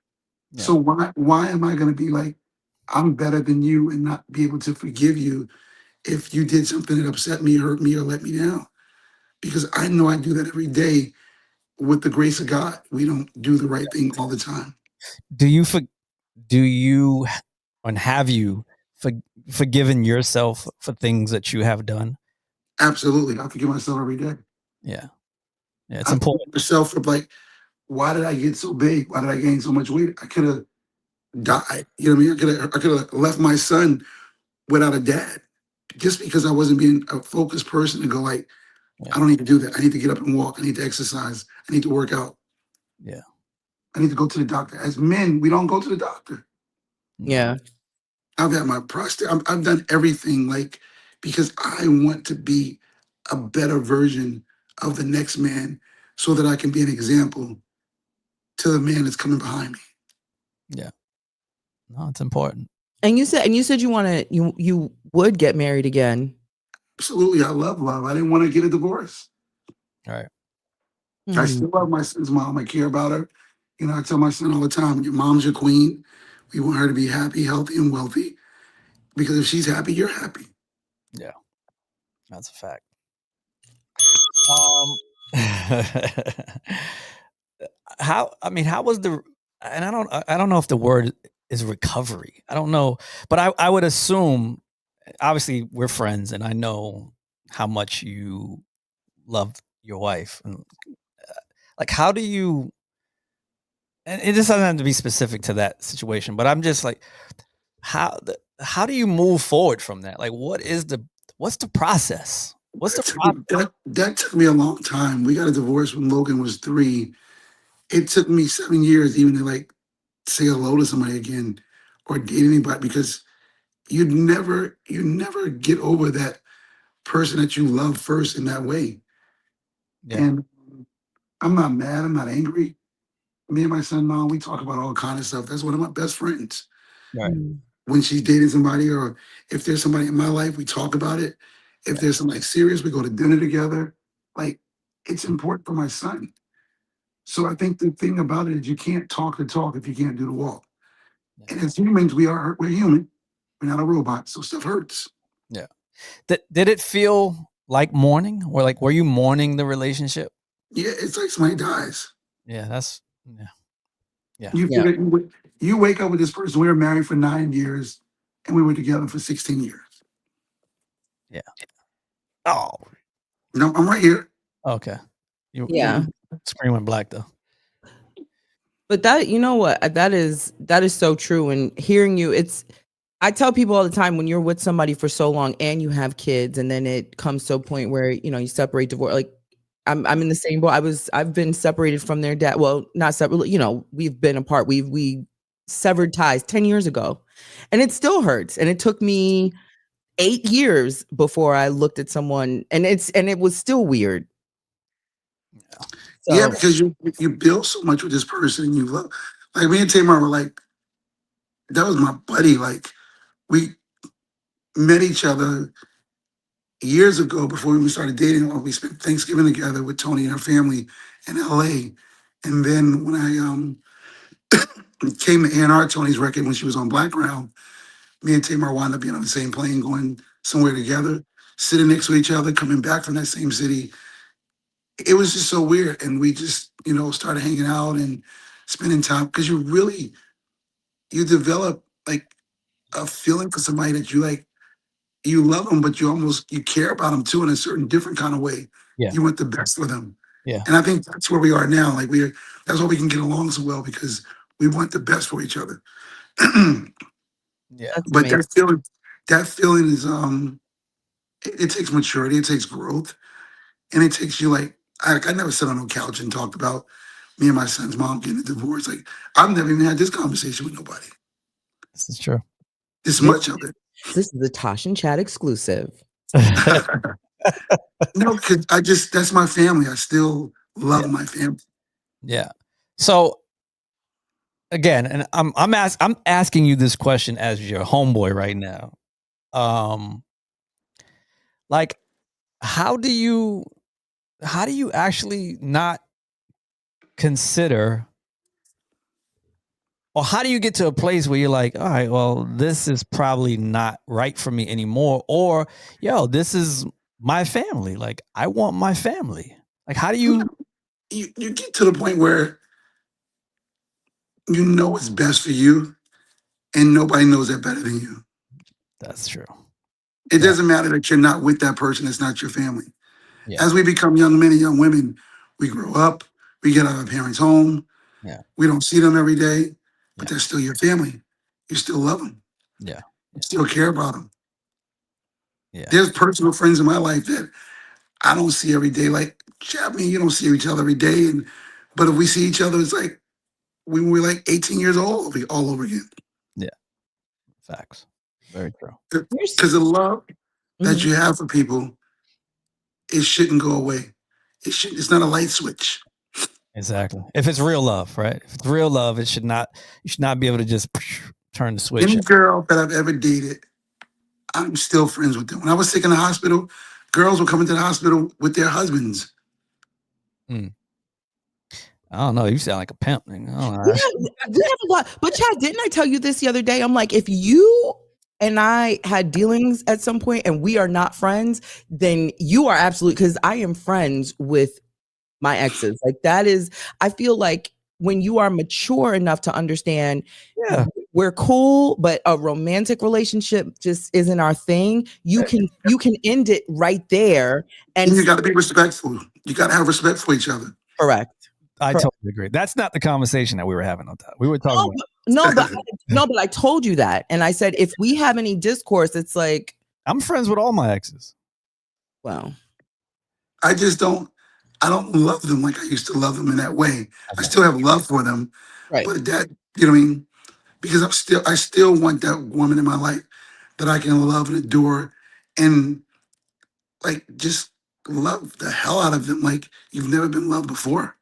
Yeah. So why am I going to be like I'm better than you and not be able to forgive you if you did something that upset me, hurt me, or let me down? Because I know I do that every day with the grace of God. We don't do the right thing all the time. Do you and have you forgiven yourself for things that you have done? Absolutely. I forgive myself every day. Yeah. Yeah. It's I forgive important. myself for like, why did I get so big? Why did I gain so much weight? I could have died. You know what I mean? I could have left my son without a dad just because I wasn't being a focused person to go like, Yeah. I don't need to do that. I need to get up and walk. I need to exercise. I need to work out. Yeah. I need to go to the doctor. As men, we don't go to the doctor. Yeah. I've had my prostate. I've done everything like because I want to be a better version of the next man so that I can be an example to the man that's coming behind me. Yeah. No, it's important. And you said you would get married again. Absolutely. I love love. I didn't want to get a divorce. All right. I still love my son's mom. I care about her. I tell my son all the time, your mom's your queen. We want her to be happy, healthy, and wealthy. Because if she's happy, you're happy. Yeah. That's a fact. How was the, and I don't know if the word is recovery. I don't know, but I would assume, obviously we're friends and I know how much you love your wife, and like, how do you, and it just doesn't have to be specific to that situation, but I'm just like, how do you move forward from that? Like, what's the process? That took me a long time. We got a divorce when Logan was 3. It took me 7 years even to like say hello to somebody again or date anybody because you never get over that person that you love first in that way. Yeah. And I'm not mad. I'm not angry. Me and my son, mom, we talk about all kind of stuff. That's one of my best friends. Right. When she's dating somebody or if there's somebody in my life, we talk about it. If Yeah. there's somebody serious, we go to dinner together. Like, it's important for my son. So I think the thing about it is you can't talk the talk if you can't do the walk. Yeah. And as humans, we're human. We're not a robot. So stuff hurts. Yeah. Did it feel like mourning, or like, were you mourning the relationship? Yeah, it's like somebody dies. Yeah, that's, yeah. You Yeah. figure you wake up with this person. We were married for 9 years and we were together for 16 years. Yeah. Oh, No, I'm right here. okay. Yeah. Screen went black though. But that is so true. And hearing you, I tell people all the time, when you're with somebody for so long and you have kids, and then it comes to a point where you separate, divorce. Like I'm in the same boat. I've been separated from their dad. Well, not separate. We've been apart. We severed ties 10 years ago, and it still hurts. And it took me 8 years before I looked at someone, and it was still weird. So Yeah, because you build so much with this person and you love. Like me and Tamar were like, that was my buddy. Like we met each other years ago before we even started dating. We spent Thanksgiving together with Tony and her family in LA. And then when I came to A&R Tony's record when she was on Blackground, me and Tamar wound up being on the same plane, going somewhere together, sitting next to each other, coming back from that same city. It was just so weird. And we just, started hanging out and spending time because you develop like a feeling for somebody that you like, you love them, but you care about them too in a certain different kind of way. Yeah. You want the best for them. Yeah. And I think that's where we are now. Like that's why we can get along so well because we want the best for each other. Yeah. that's But amazing. that feeling is it takes maturity, it takes growth, and it takes you like I never sat on a couch and talked about me and my son's mom getting a divorce. Like I've never even had this conversation with nobody. This is true. This much of it. This is a Tash and Chad exclusive. No, because that's my family. I still love my family. Yeah. So again, and I'm asking you this question as your homeboy right now. Like, how do you actually not consider, or how do you get to a place where you're like, all right, well, this is probably not right for me anymore, or this is my family. Like, I want my family. Like, how do you? You get to the point where you know what's best for you, and nobody knows that better than you. That's true. It doesn't matter that you're not with that person. It's not your family. Yeah. As we become young men and young women, we grow up. We get out of our parents' home. Yeah. We don't see them every day, but they're still your family. You still love them. Yeah. You still care about them. Yeah. There's personal friends in my life that I don't see every day. Like, Chad, me, you don't see each other every day. But if we see each other, it's like when we're like 18 years old, all over again. Yeah. Facts. Very true. Because the love that you have for people, it shouldn't go away. It's not a light switch. Exactly. If it's real love, right? If it's real love, you should not be able to just turn the switch. Any girl that I've ever dated, I'm still friends with them. When I was sick in the hospital, girls were coming to the hospital with their husbands. I don't know. You sound like a pimp. We have a lot. But Chad, didn't I tell you this the other day? I'm like, if you and I had dealings at some point and we are not friends, then you are absolutely, because I am friends with my exes. Like that is, I feel like when you are mature enough to understand, we're cool, but a romantic relationship just isn't our thing. You can end it right there. And you got to be respectful. You got to have respect for each other. Correct. I totally agree. That's not the conversation that we were having on top. We were talking about. But I told you that. And I said, if we have any discourse, it's like, I'm friends with all my exes. Well, I don't love them like I used to love them in that way. I still have love for them. Right. But that, you know what I mean? Because I still want that woman in my life that I can love and adore and like just love the hell out of them like you've never been loved before.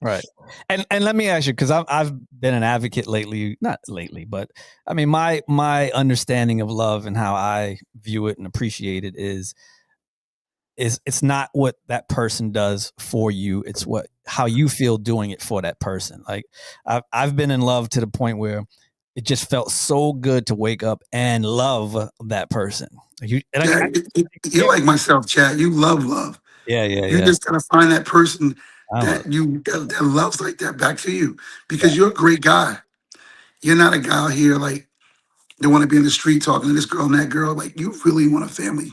Right. And let me ask you, because I've been an advocate lately, not lately, but I mean, my understanding of love and how I view it and appreciate it is it's not what that person does for you. It's how you feel doing it for that person. Like I've been in love to the point where it just felt so good to wake up and love that person. You're like myself, Chad. You love. Yeah. You just gotta find that person that loves like that back to you, because you're a great guy. You're not a guy out here like they want to be in the street talking to this girl and that girl. Like you really want a family.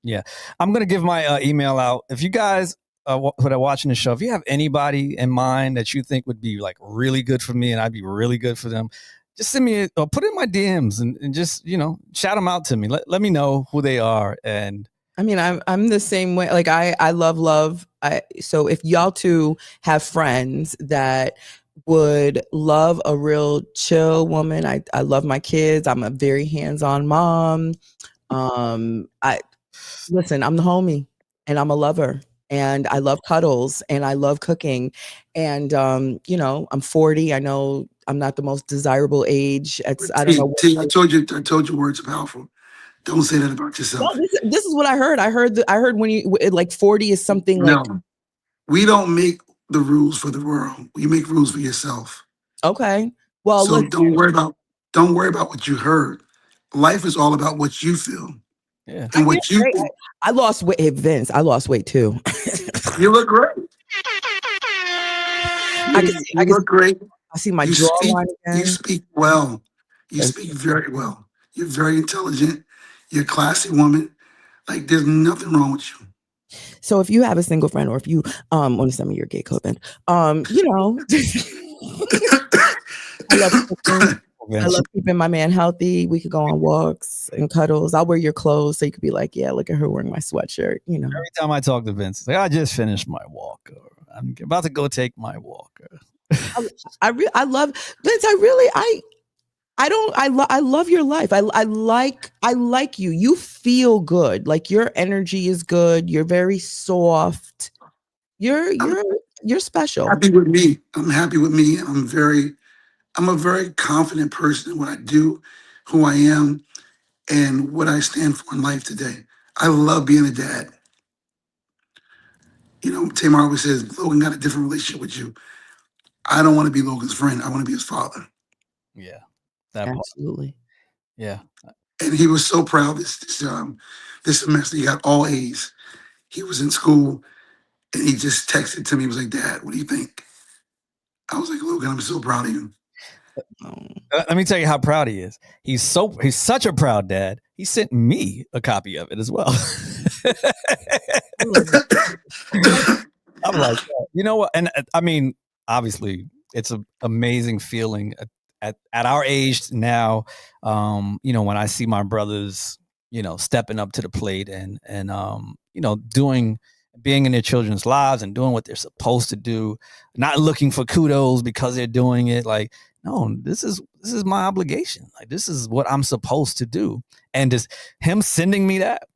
Yeah, I'm gonna give my email out. If you guys who are watching the show, if you have anybody in mind that you think would be like really good for me and I'd be really good for them, just send me or put it in my DMs and just shout them out to me. Let me know who they are. And I mean, I'm the same way. Like I love. So if y'all two have friends that would love a real chill woman, I love my kids. I'm a very hands-on mom. Listen, I'm the homie and I'm a lover. and I love cuddles and I love cooking. And you know, I'm 40. I know I'm not the most desirable age. I don't know. T, I told you words are powerful. Don't say that about yourself. No, this is what I heard. I heard when you like 40 is something like. No, we don't make the rules for the world. We make rules for yourself. Okay. Well, so don't worry about what you heard. Life is all about what you feel. Yeah. And what you think. I lost weight. Hey, Vince, I lost weight too. You look great. You look great. I see my jawline again. You speak well. You speak very well. You're very intelligent. You're a classy woman. Like, there's nothing wrong with you. So if you have a single friend, or if you want to send me your gay code, you know, I love keeping my man healthy. We could go on walks and cuddles. I'll wear your clothes so you could be like, yeah, look at her wearing my sweatshirt. You know, every time I talk to Vince, like, I just finished my walk, or I'm about to go take my walk. I love Vince. I love your life. I like you. You feel good. Like your energy is good. You're very soft. You're special. Happy with me. I'm happy with me. I'm a very confident person in what I do, who I am, and what I stand for in life today. I love being a dad. You know, Tamar always says, Logan got a different relationship with you. I don't want to be Logan's friend. I want to be his father. Yeah. Absolutely. Yeah. And he was so proud this semester. He got all A's. He was in school and he just texted to me. He was like, Dad, what do you think? I was like, Logan, I'm so proud of you. Let me tell you how proud he is. He's such a proud dad. He sent me a copy of it as well. I'm like, you know what? And I mean, obviously, it's an amazing feeling at our age now. You know, when I see my brothers, you know, stepping up to the plate and you know, being in their children's lives and doing what they're supposed to do, not looking for kudos because they're doing it. Like, no, this is my obligation. Like, this is what I'm supposed to do. And just him sending me that.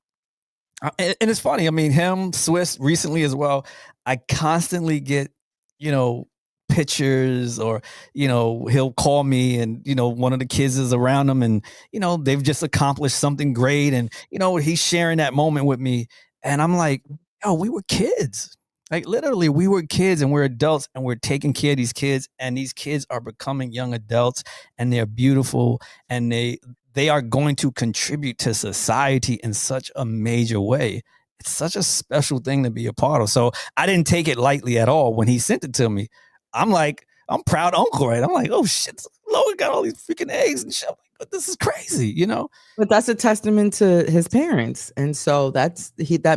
And it's funny. I mean, him, Swiss recently as well. I constantly get, you know, pictures, or, you know, he'll call me and, you know, one of the kids is around him and, you know, they've just accomplished something great. And, you know, he's sharing that moment with me. And I'm like, yo, we were kids. Like, literally, we were kids and we're adults and we're taking care of these kids, and these kids are becoming young adults and they're beautiful and they are going to contribute to society in such a major way. It's such a special thing to be a part of. So I didn't take it lightly at all when he sent it to me. I'm like, I'm proud uncle, right? I'm like, oh shit, Logan got all these freaking eggs and shit. But this is crazy, you know? But that's a testament to his parents. And so that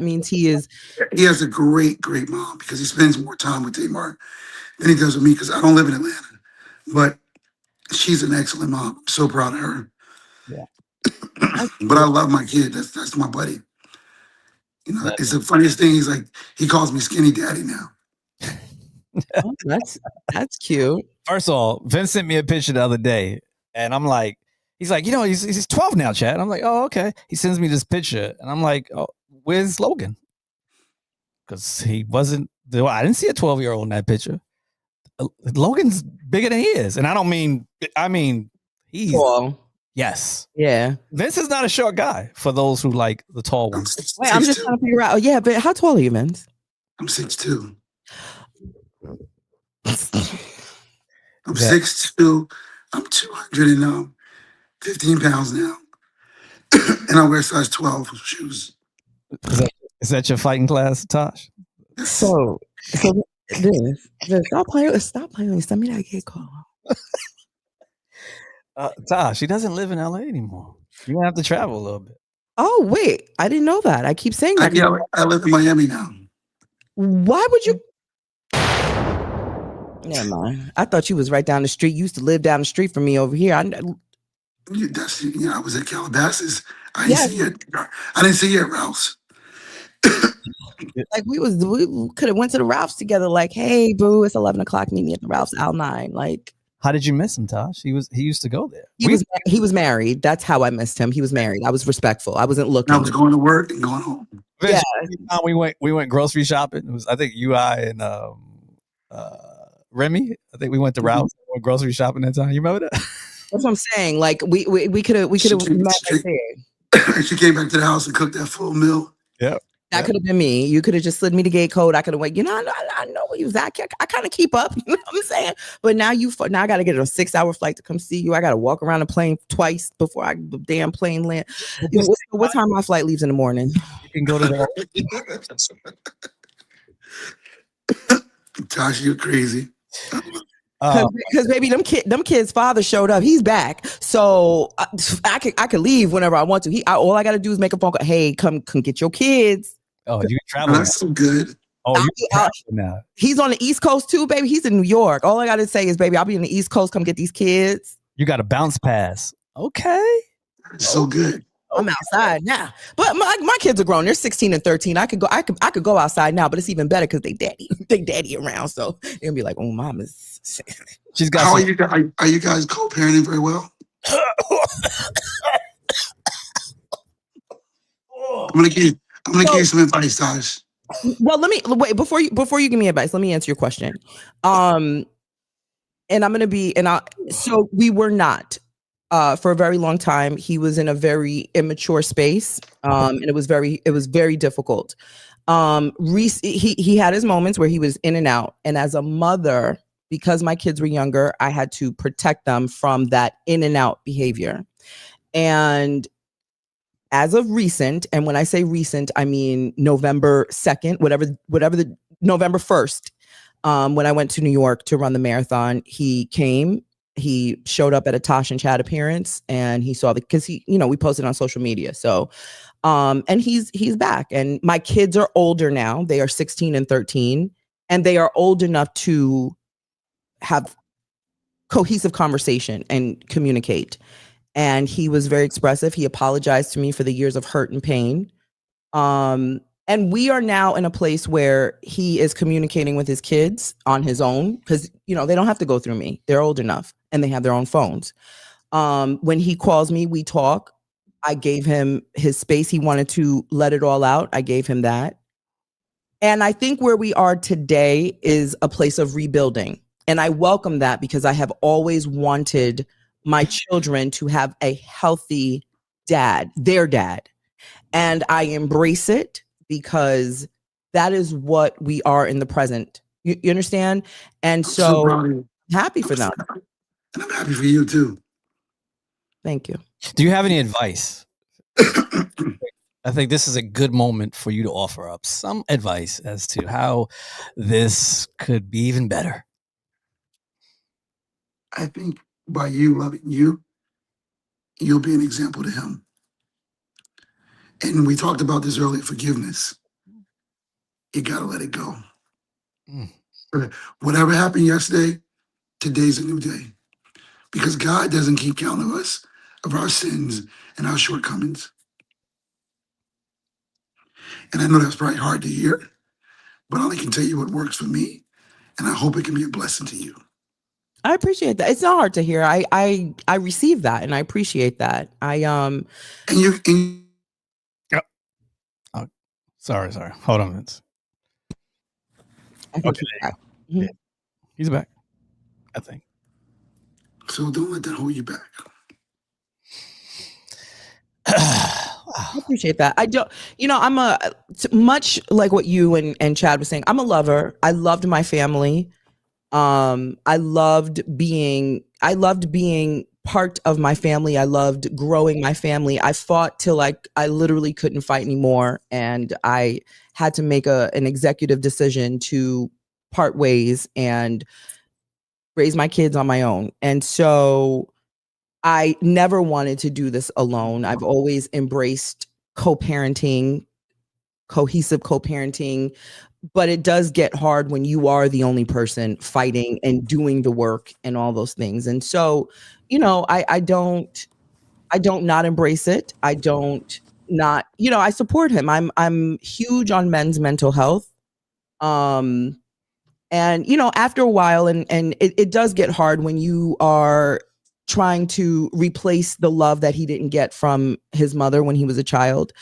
means he has a great mom, because he spends more time with Tamar than he does with me, because I don't live in Atlanta. But she's an excellent mom. I'm so proud of her. Yeah. But I love my kid. That's my buddy. You know, it's the funniest thing. He's like, he calls me skinny daddy now. Oh, that's cute. First of all, Vince sent me a picture the other day, and I'm like, he's like, you know, he's 12 now, Chad. I'm like, oh, okay. He sends me this picture, and I'm like, oh, where's Logan? Because he wasn't. I didn't see a 12-year-old in that picture. Logan's bigger than he is, and I mean he's tall. Yes. Yeah. Vince is not a short guy. For those who like the tall ones. Wait, I'm just trying to figure out. Oh, yeah, but how tall are you, Vince? I'm 6'2". I'm 6'2". I'm 215 pounds now. And I wear size 12 shoes. Is that your fighting class, Tash? So this stop playing. Send me that gay call. Tash, she doesn't live in LA anymore. You're gonna have to travel a little bit. Oh wait, I didn't know that. I keep saying that. I live in Miami now. Why would you? Never mind. I thought you was right down the street. You used to live down the street from me over here. I was at Calabasas. I didn't see you at Ralph's. Like we could have went to the Ralph's together. Like, hey, boo, it's 11 o'clock. Meet me at the Ralph's Al 9. Like, how did you miss him, Tosh? He used to go there. He was married. That's how I missed him. He was married. I was respectful. I wasn't looking. I was going to work and going home. Yeah. Time we went grocery shopping. It was, I think, and Remy. I think we went to Ralph's and went grocery shopping that time. You remember that? That's what I'm saying. Like we could have met right there. She came back to the house and cooked that full meal. Yeah. That could have been me. You could have just slid me the gate code. I could have went, I know where you was at. I kind of keep up. You know what I'm saying? But now I got to get a 6-hour flight to come see you. I got to walk around the plane twice before the damn plane land. What time my flight leaves in the morning? You can go to the. Tash, you're crazy. Because baby, them kids' father showed up. He's back, so I could leave whenever I want to. All I got to do is make a phone call. Hey, come get your kids. Oh, you can travel. That's so good. Oh, you can travel now. He's on the East Coast too, baby. He's in New York. All I got to say is, baby, I'll be in the East Coast. Come get these kids. You got a bounce pass. Okay. So good. I'm outside now, but my kids are grown. They're 16 and 13. I could go outside now, but it's even better because they daddy around. So they'll be like, oh, mom is. She's got. How are you guys co-parenting very well? I'm gonna give you some advice, Tash. Well, let me wait before you give me advice. Let me answer your question. And I'm gonna be so we were not. For a very long time, he was in a very immature space, and it was very difficult. He had his moments where he was in and out, and as a mother, because my kids were younger, I had to protect them from that in and out behavior. And as of recent, and when I say recent, I mean November 2nd, whatever the November 1st, when I went to New York to run the marathon, he came. He showed up at a Tash and Chad appearance, and he saw because we posted on social media. So, and he's back, and my kids are older now. They are 16 and 13, and they are old enough to have cohesive conversation and communicate. And he was very expressive. He apologized to me for the years of hurt and pain. And we are now in a place where he is communicating with his kids on his own because, they don't have to go through me. They're old enough and they have their own phones. When he calls me, we talk. I gave him his space. He wanted to let it all out. I gave him that. And I think where we are today is a place of rebuilding. And I welcome that because I have always wanted my children to have a healthy dad, their dad. And I embrace it because that is what we are in the present. You understand? And so I'm happy for them. And I'm happy for you too. Thank you. Do you have any advice? I think this is a good moment for you to offer up some advice as to how this could be even better. I think by you loving you, you'll be an example to him. And we talked about this earlier, forgiveness. You got to let it go. Whatever happened yesterday, today's a new day. Because God doesn't keep count of us, of our sins and our shortcomings. And I know that's probably hard to hear, but I only can tell you what works for me. And I hope it can be a blessing to you. I appreciate that. It's not hard to hear. I receive that and I appreciate that. Sorry. Hold on, Vince. Okay. Mm-hmm. He's back, I think. So don't let that hold you back. I appreciate that. I don't, I'm much like what you and Chad was saying. I'm a lover. I loved my family. I loved being part of my family. I loved growing my family. I fought till I literally couldn't fight anymore. And I had to make an executive decision to part ways and raise my kids on my own. And so I never wanted to do this alone. I've always embraced co-parenting, cohesive co-parenting, but it does get hard when you are the only person fighting and doing the work and all those things. And so, I don't not embrace it. I don't not, I support him. I'm huge on men's mental health. And, after a while, and it does get hard when you are trying to replace the love that he didn't get from his mother when he was a child.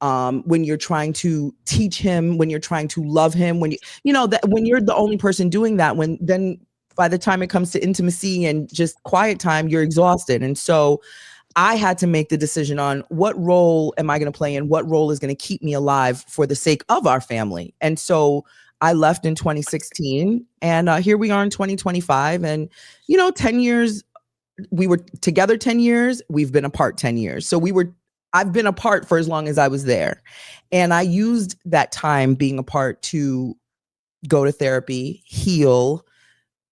When you're trying to teach him, when you're trying to love him, when when you're the only person doing that, then by the time it comes to intimacy and just quiet time, you're exhausted. And so I had to make the decision on what role am I going to play and what role is going to keep me alive for the sake of our family. And so I left in 2016, and here we are in 2025. And 10 years, we were together 10 years, we've been apart 10 years. So I've been apart for as long as I was there. And I used that time being apart to go to therapy, heal,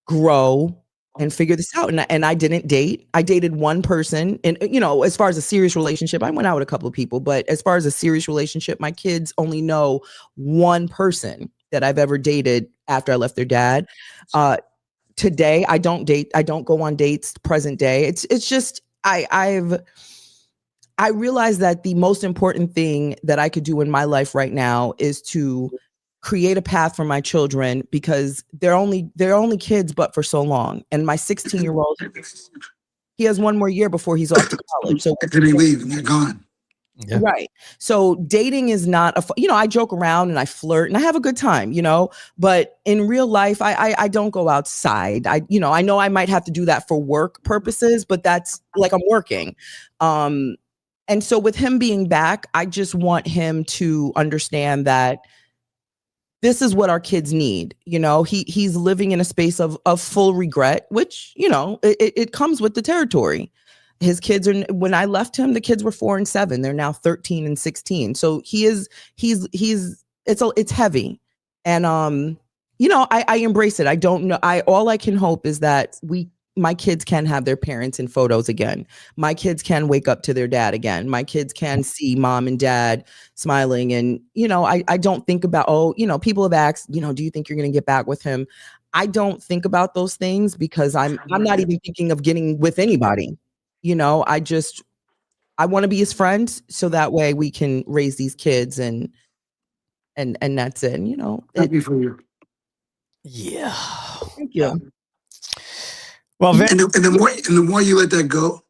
grow, and figure this out. And I didn't date. I dated one person. And, as far as a serious relationship, I went out with a couple of people. But as far as a serious relationship, my kids only know one person that I've ever dated after I left their dad. Today, I don't date. I don't go on dates present day. It's just, I realized that the most important thing that I could do in my life right now is to create a path for my children, because they're only kids, but for so long. And my 16-year-old, he has one more year before he's off to college. So after they leave and they're gone. Yeah. Right. So dating is not I joke around and I flirt and I have a good time, but in real life, I don't go outside. I know I might have to do that for work purposes, but that's like I'm working. And so with him being back, I just want him to understand that this is what our kids need. He's living in a space of full regret, which, it comes with the territory. His kids when I left him, the kids were 4 and 7. They're now 13 and 16. So it's heavy. And, I embrace it. I don't know. All I can hope is that my kids can have their parents in photos again. My kids can wake up to their dad again. My kids can see mom and dad smiling. And, I don't think about, people have asked, do you think you're going to get back with him? I don't think about those things because I'm not even thinking of getting with anybody. I want to be his friend so that way we can raise these kids and that's it. Happy for you. Yeah. Thank you. Well, and the more you let that go,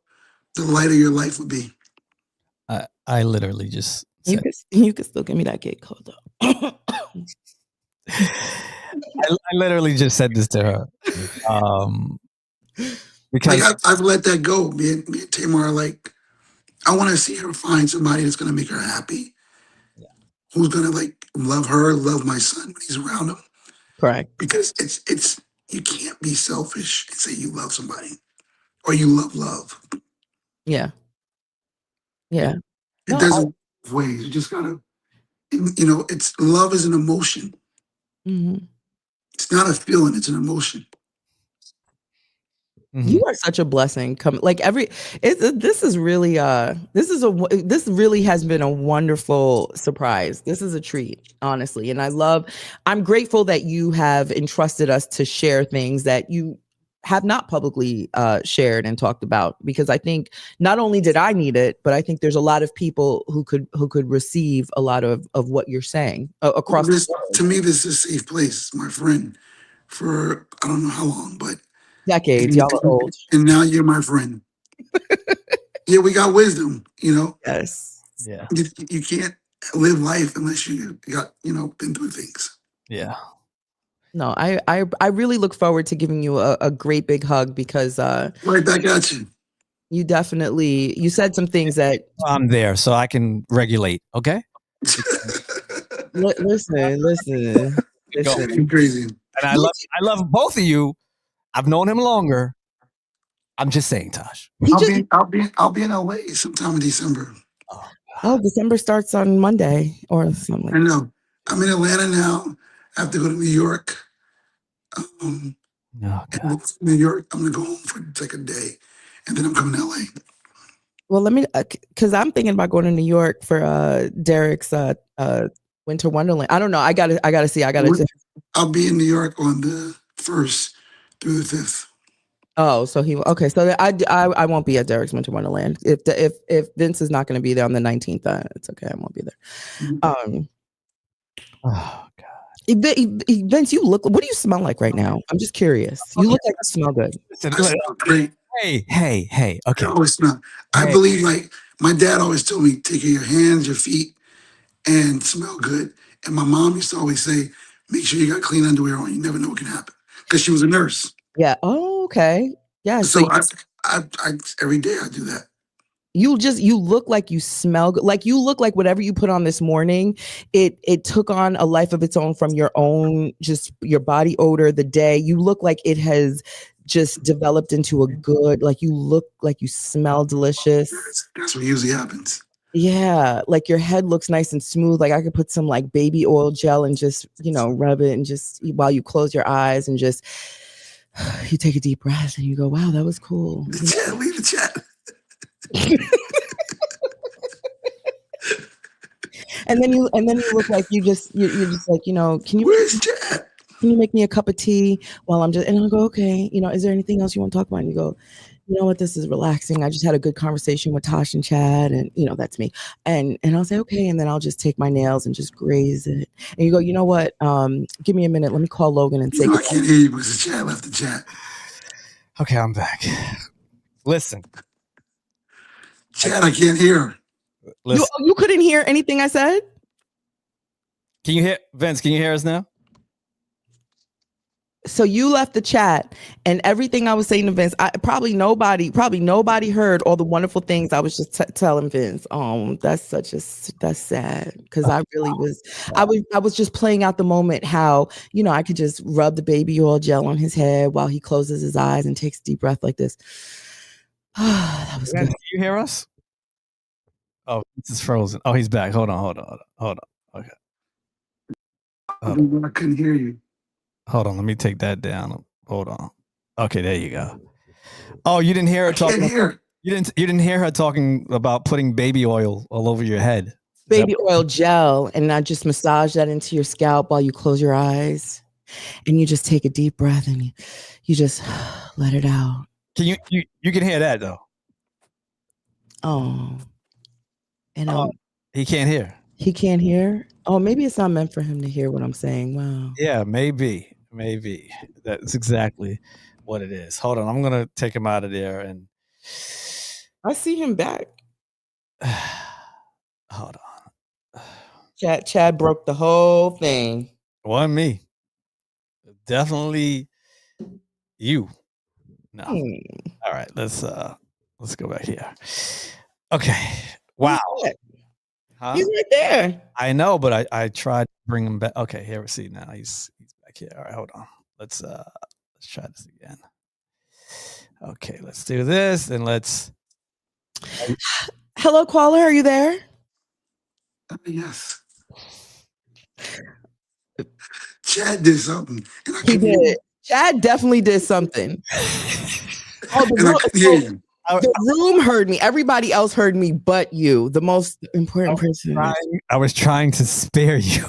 the lighter your life would be. I literally just said, you can still give me that cake. Hold up. I literally just said this to her. Because I've let that go. Me and Tamar, I want to see her find somebody that's going to make her happy. Yeah. Who's going to love her, love my son when he's around him. Correct. Because it's you can't be selfish and say you love somebody or you love. Yeah. Yeah. It doesn't ways. You just gotta, it's love is an emotion. Mm-hmm. It's not a feeling, it's an emotion. Mm-hmm. You are such a blessing. This really has been a wonderful surprise. This is a treat, honestly. And I'm grateful that you have entrusted us to share things that you have not publicly shared and talked about, because I think not only did I need it, but I think there's a lot of people who could receive a lot of what you're saying across the world. To me, this is a safe place, my friend, for I don't know how long, but decades. Y'all are old. And now you're my friend. Yeah, we got wisdom, Yes. Yeah. You can't live life unless you got, been through things. Yeah. No, I really look forward to giving you a great big hug, because right back at you. You said some things that I'm there so I can regulate. Okay. Listen. You're crazy. And I love both of you. I've known him longer. I'm just saying, Tash. I'll be in LA sometime in December. Oh, December starts on Monday or something. I know. I'm in Atlanta now. I have to go to New York. New York. I'm gonna go home for a day, and then I'm coming to LA. Well, let me, because I'm thinking about going to New York for Derek's Winter Wonderland. I don't know. I gotta see. I'll be in New York on the 1st through the 5th. Oh, so okay. So I won't be at Derek's Winter Wonderland. If Vince is not going to be there on the 19th, it's okay. I won't be there. Oh God. Vince, what do you smell like right now? I'm just curious. You look like you smell good. I smell great. Hey. Okay. I always smell. I believe, like, my dad always told me, take care of your hands, your feet, and smell good. And my mom used to always say, make sure you got clean underwear on. You never know what can happen. Because she was a nurse. Yeah. Oh, okay. Yeah. So I every day I do that. You look like you smell good. Like you look like whatever you put on this morning, it took on a life of its own from your own, just your body odor the day. You look like it has just developed into a good, like you look like you smell delicious. That's what usually happens. Yeah, like your head looks nice and smooth. Like I could put some like baby oil gel and just, rub it and just while you close your eyes and just you take a deep breath and you go, wow, that was cool. The chat, leave the chat. And then you look like you're just like, Where's Chad? Can you make me a cup of tea while I'm just, and I'll go, okay, is there anything else you want to talk about? And you go, you know what, this is relaxing. I just had a good conversation with Tash and Chad, and that's me. And I'll say, okay, and then I'll just take my nails and just graze it. And you go, you know what? Give me a minute. Let me call Logan and say, I can't hear you because the chat left the chat. Okay, I'm back. Listen. Chad, I can't hear. You couldn't hear anything I said? Can you hear Vince? Can you hear us now? So you left the chat, and everything I was saying to Vince, probably nobody heard all the wonderful things I was just telling Vince. That's sad because I really was. I was just playing out the moment how I could just rub the baby oil gel on his head while he closes his eyes and takes a deep breath like this. That was Vince, good. can you hear us? Oh, this is frozen. Oh, he's back. Hold on. Okay. I couldn't hear you. Hold on, let me take that down. Hold on. Okay, there you go. Oh, you didn't hear her talking. You didn't hear her talking about putting baby oil all over your head. Baby oil gel, and I just massage that into your scalp while you close your eyes, and you just take a deep breath and you just let it out. Can you can hear that though? Oh, and he can't hear. He can't hear. Oh, maybe it's not meant for him to hear what I'm saying. Wow. Yeah, maybe that's exactly what it is. Hold on, I'm gonna take him out of there, and I see him back. Hold on. Chad broke the whole thing. Wasn't me. Definitely you. No. All right, let's go back here. Okay. Wow. Huh? He's right there. I know, but I tried to bring him back. Okay, here we see now. He's back here. All right, hold on. Let's try this again. Okay, let's do this and let's. Hello, caller. Are you there? Yes. Chad did something. He did. Chad definitely did something. The room heard me. Everybody else heard me but you, the most important person. I was trying to spare you.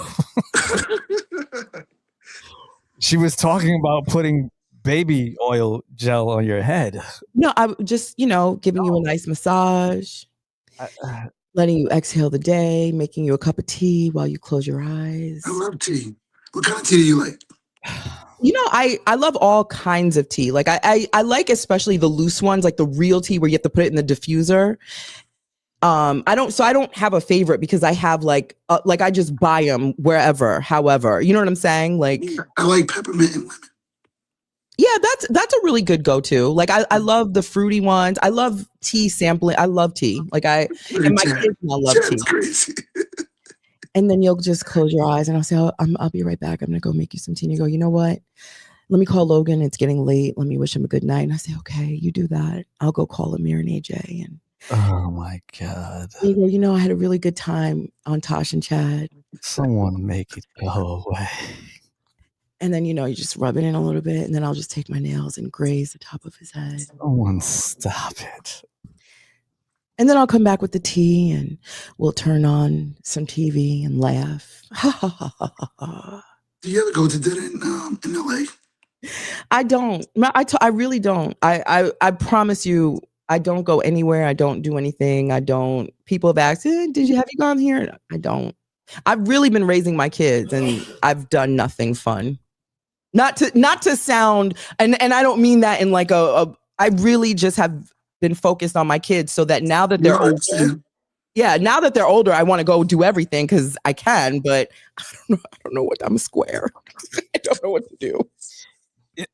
She was talking about putting baby oil gel on your head. No, I just, giving you a nice massage, letting you exhale the day, making you a cup of tea while you close your eyes. I love tea. What kind of tea do you like? I love all kinds of tea. Like I like especially the loose ones, like the real tea where you have to put it in the diffuser. I don't have a favorite because I have like I just buy them wherever, however, you know what I'm saying? Like I like peppermint and lemon. Yeah, that's a really good go-to. Like I love the fruity ones. I love tea sampling. I love tea. Like and my kids now love tea. Crazy. And then you'll just close your eyes and I'll say, I'll be right back. I'm going to go make you some tea. And you go, you know what? Let me call Logan. It's getting late. Let me wish him a good night. And I say, okay, you do that. I'll go call Amir and AJ. And oh my God. You go, I had a really good time on Tash and Chad. Someone make it go away. And then, you just rub it in a little bit. And then I'll just take my nails and graze the top of his head. Someone stop it. And then I'll come back with the tea and we'll turn on some TV and laugh. Do you ever go to dinner in LA? I don't. I really don't. I promise you, I don't go anywhere. I don't do anything. I don't. People have asked, have you gone here? I don't. I've really been raising my kids and I've done nothing fun. Not to sound, and I don't mean that in like a I really just have been focused on my kids so that now that they're older, now that they're older, I want to go do everything because I can, but I don't know what I'm a square. I don't know what to do.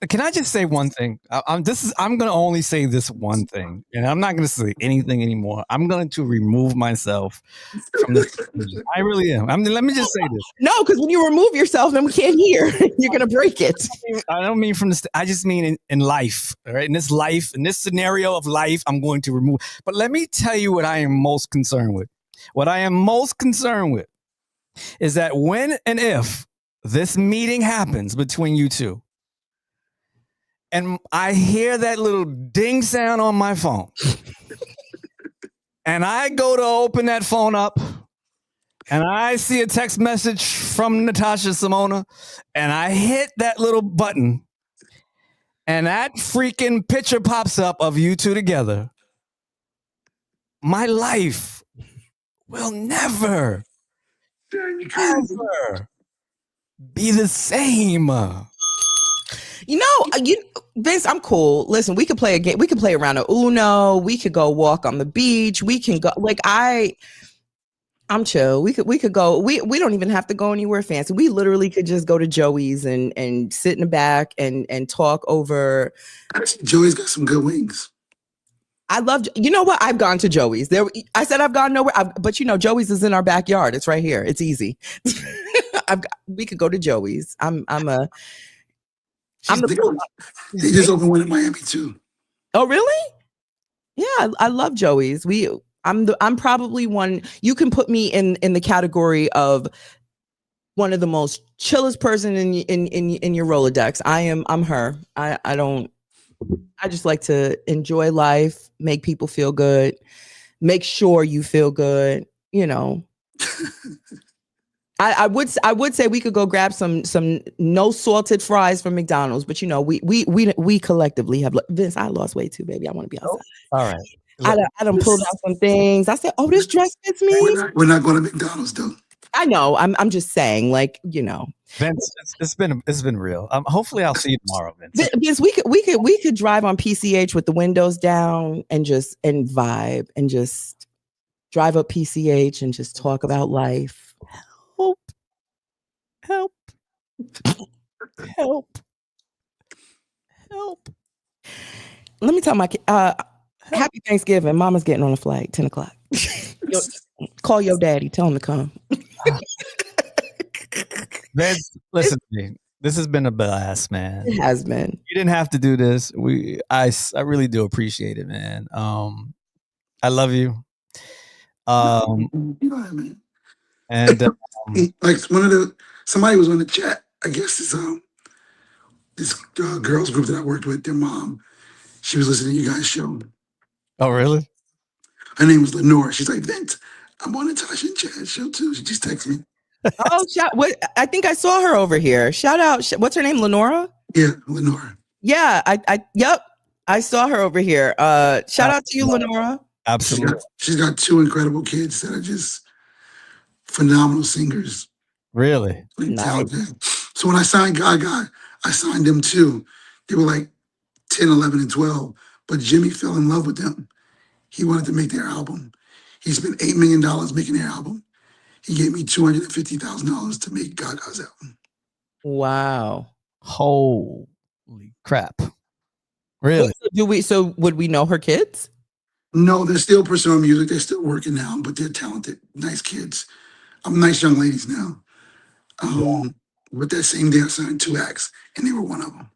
Can I just say one thing? I'm going to only say this one thing, and I'm not going to say anything anymore. I'm going to remove myself from this. I really am. Let me just say this. No, because when you remove yourself, then we can't hear. You're going to break it. I don't mean from the. I just mean in life. All right, in this scenario of life, I'm going to remove. But let me tell you what I am most concerned with. What I am most concerned with is that when and if this meeting happens between you two, and I hear that little ding sound on my phone, and I go to open that phone up, and I see a text message from Natasha Simona, and I hit that little button, and that freaking picture pops up of you two together, my life will never, ever be the same. Vince, I'm cool. Listen, we could play a game. We could play around a Uno. We could go walk on the beach. We can go I'm chill. We could go. We don't even have to go anywhere fancy. We literally could just go to Joey's and sit in the back and talk over. Joey's got some good wings. I love. You know what? I've gone to Joey's. I said I've gone nowhere, but Joey's is in our backyard. It's right here. It's easy. We could go to Joey's. They just opened one in Miami too. Oh, really? Yeah, I love Joey's. I'm probably one. You can put me in the category of one of the most chillest person in your Rolodex. I'm her. I just like to enjoy life, make people feel good, make sure you feel good. You know. I would say we could go grab some no salted fries from McDonald's, but we collectively have. Vince, I lost weight too, baby. I want to be outside. All right. I done pulled out some things. I said, "Oh, this dress fits me." We're not going to McDonald's though. I know. I'm just saying, Vince, it's been real. Hopefully, I'll see you tomorrow, Vince. Vince, we could drive on PCH with the windows down and vibe and just drive up PCH and just talk about life. Help. Let me tell my kid, happy Thanksgiving. Mama's getting on a flight, 10 o'clock. Call your daddy. Tell him to come. Vince, listen to me. This has been a blast, man. It has been. You didn't have to do this. I really do appreciate it, man. I love you. You know what I mean? And like somebody was on the chat. I guess this girls group that I worked with. Their mom, she was listening to you guys' show. Oh, really? Her name was Lenora. She's like, Vince, I'm on Natasha and Chad's show too. She just texted me. Oh, I think I saw her over here. Shout out. What's her name? Lenora? Yeah, Lenora. Yeah, yep. I saw her over here. Shout out to you, Lenora. Absolutely. She's got two incredible kids that are just phenomenal singers. Really? Talented. So when I signed Gaga, I signed them too. They were like 10, 11, and 12. But Jimmy fell in love with them. He wanted to make their album. He spent $8 million making their album. He gave me $250,000 to make Gaga's album. Wow. Holy crap. Really? So would we know her kids? No, they're still pursuing music. They're still working now, but they're talented, nice kids. Nice young ladies now. With that same day, I signed 2 acts, and they were one of them.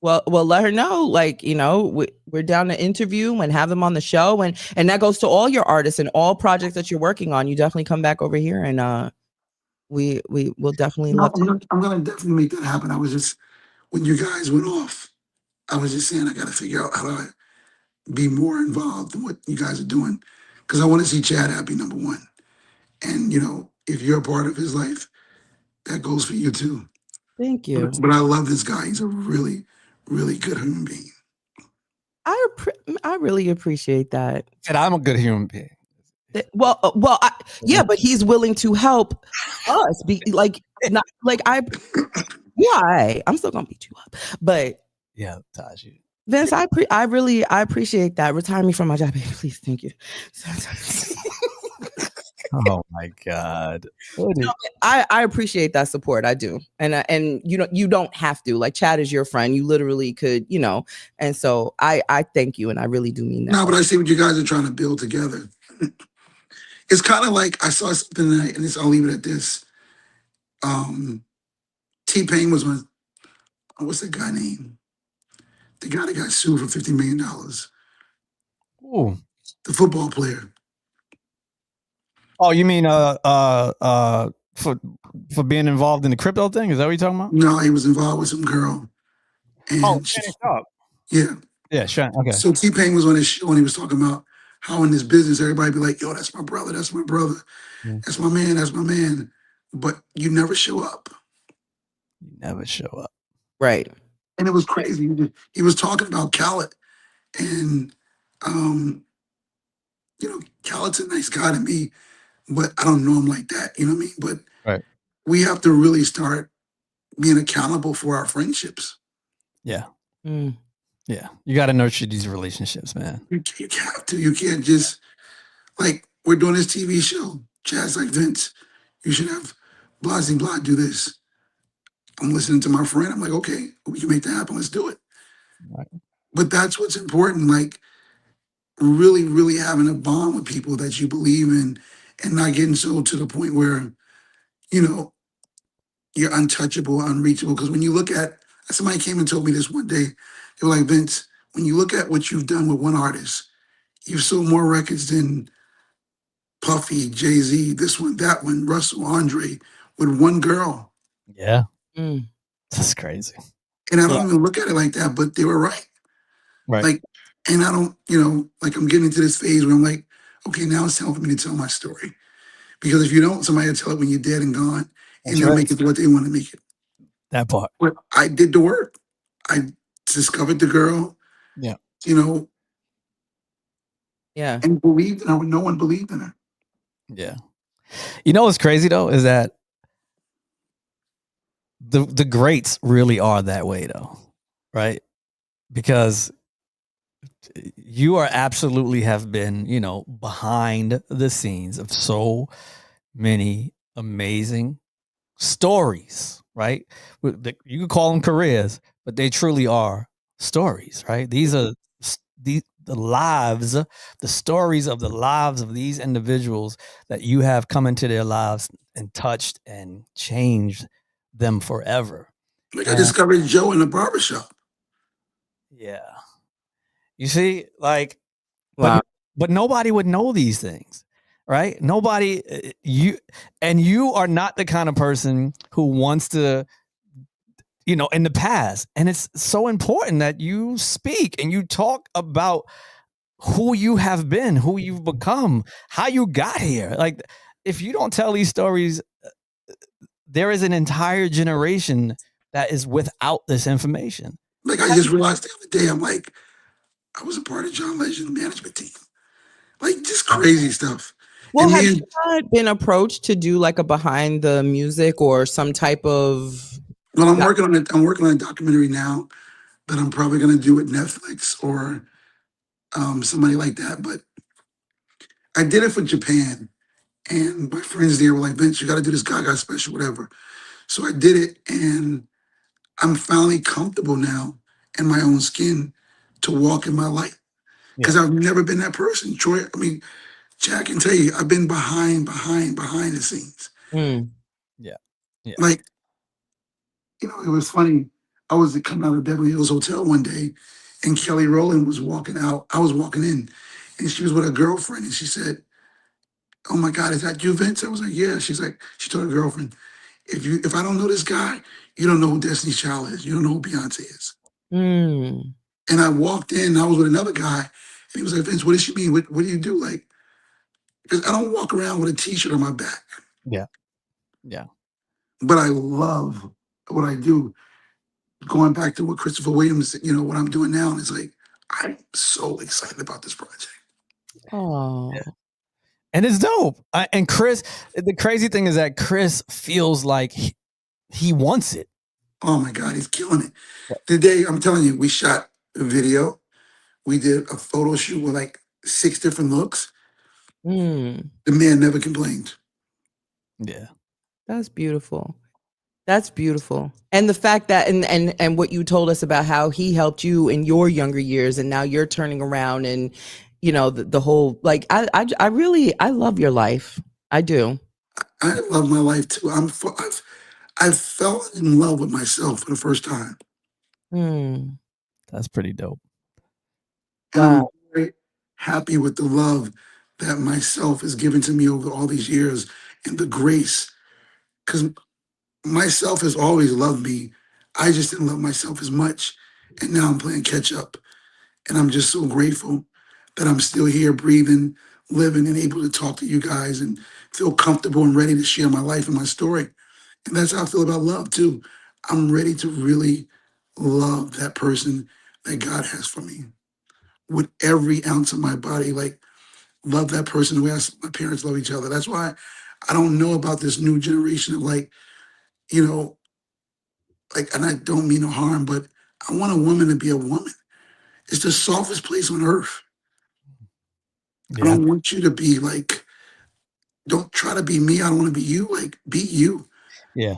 Well, let her know. We're down to interview and have them on the show, and that goes to all your artists and all projects that you're working on. You definitely come back over here, and we will definitely love to. I'm gonna definitely make that happen. I was just, when you guys went off, I was just saying I got to figure out how to be more involved in what you guys are doing, because I want to see Chad happy, number one, and if you're a part of his life, that goes for you too. Thank you. But I love this guy. He's a really, really good human being. I really appreciate that. And I'm a good human being. Yeah, but he's willing to help us. I'm still gonna beat you up, but yeah, Tash, Vince, I really appreciate that. Retire me from my job, please. Thank you. Oh my God. What is- I appreciate that support. I do. And you don't have to. Like, Chad is your friend. You literally could, and so I thank you, and I really do mean that. No, but I see what you guys are trying to build together. It's kind of like I saw something tonight, and I'll leave it at this. T-Pain was on, what's that guy name? The guy that got sued for $50 million. Ooh. The football player. Oh, you mean for being involved in the crypto thing? Is that what you're talking about? No, he was involved with some girl. And yeah. Yeah, sure. Okay. So T-Pain was on his show and he was talking about how in this business everybody be like, yo, that's my brother, that's my brother. Yeah. That's my man, that's my man. But you never show up. You never show up. Right. And it was crazy. He was talking about Khaled. And Khaled's a nice guy to me, but I don't know him like that. You know what I mean? But right. We have to really start being accountable for our friendships. Yeah. Yeah. You got to nurture these relationships, man. You have to. You can't just, like, we're doing this TV show. Chad's like, Vince, you should have Blasey Blah do this. I'm listening to my friend. I'm like, okay, we can make that happen. Let's do it. Right. But that's what's important. Like, really, really having a bond with people that you believe in and not getting so to the point where, you're untouchable, unreachable. Because when you look at, somebody came and told me this one day, they were like, Vince, when you look at what you've done with one artist, you've sold more records than Puffy, Jay-Z, this one, that one, Russell, Andre, with one girl. Yeah. That's crazy. And I don't even look at it like that, but they were right. Right. Like, and I don't, like, I'm getting into this phase where I'm like, okay, now it's time for me to tell my story. Because if you don't, somebody will tell it when you're dead and gone. That's and they'll make it what they want to make it. That part. But I did the work. I discovered the girl. Yeah. Yeah. And believed in her when no one believed in her. Yeah. You know what's crazy though is that the greats really are that way though, right? Because you are absolutely have been, behind the scenes of so many amazing stories, right? You could call them careers, but they truly are stories, right? These are the lives, the stories of the lives of these individuals that you have come into their lives and touched and changed them forever. Like, I discovered Joe in a barbershop. Yeah. You see, like, wow. But nobody would know these things, right? Nobody, you are not the kind of person who wants to, in the past. And it's so important that you speak and you talk about who you have been, who you've become, how you got here. Like, if you don't tell these stories, there is an entire generation that is without this information. Like, I just realized the other day, I'm like, I was a part of John Legend's management team. Like, just crazy stuff. Well, have you been approached to do like a behind the music or some type of? Well, I'm working on it. I'm working on a documentary now that I'm probably going to do with Netflix or somebody like that. But I did it for Japan, and my friends there were like, Vince, you got to do this Gaga special, whatever. So I did it, and I'm finally comfortable now in my own skin to walk in my light. Because I've never been that person. Troy, Jack can tell you, I've been behind the scenes. Yeah. Like, it was funny. I was coming out of Beverly Hills Hotel one day, and Kelly Rowland was walking out. I was walking in, and she was with a girlfriend, and she said, oh my God, is that you, Vince? I was like, yeah. She's like, she told her girlfriend, if I don't know this guy, you don't know who Destiny's Child is. You don't know who Beyonce is. And I walked in, and I was with another guy, and he was like, Vince, what does she mean? What do you do? Like, because I don't walk around with a t-shirt on my back. Yeah. But I love what I do. Going back to what Christopher Williams, what I'm doing now, it's like, I'm so excited about this project. Oh. Yeah. And it's dope. And Chris, the crazy thing is that Chris feels like he wants it. Oh my God, he's killing it. Today, I'm telling you, we shot video. We did a photo shoot with like 6 different looks. Mm, The man never complained. Yeah. that's beautiful. That's beautiful. And the fact that and what you told us about how he helped you in your younger years, and now you're turning around, and the whole, like, I really, I love your life. I do. I love my life too. I've fell in love with myself for the first time. Mm, That's pretty dope. And I'm wow. very happy with the love that myself has given to me over all these years and the grace. Because myself has always loved me. I just didn't love myself as much. And now I'm playing catch up. And I'm just so grateful that I'm still here breathing, living, and able to talk to you guys and feel comfortable and ready to share my life and my story. And that's how I feel about love too. I'm ready to really love that person that God has for me with every ounce of my body. Like, love that person the way my parents love each other. That's why I don't know about this new generation of, like, you know, like, and I don't mean no harm, but I want a woman to be a woman. It's the softest place on earth. I Yeah. don't want you to be like, don't try to be me. I don't want to be you. Like, be you. Yeah.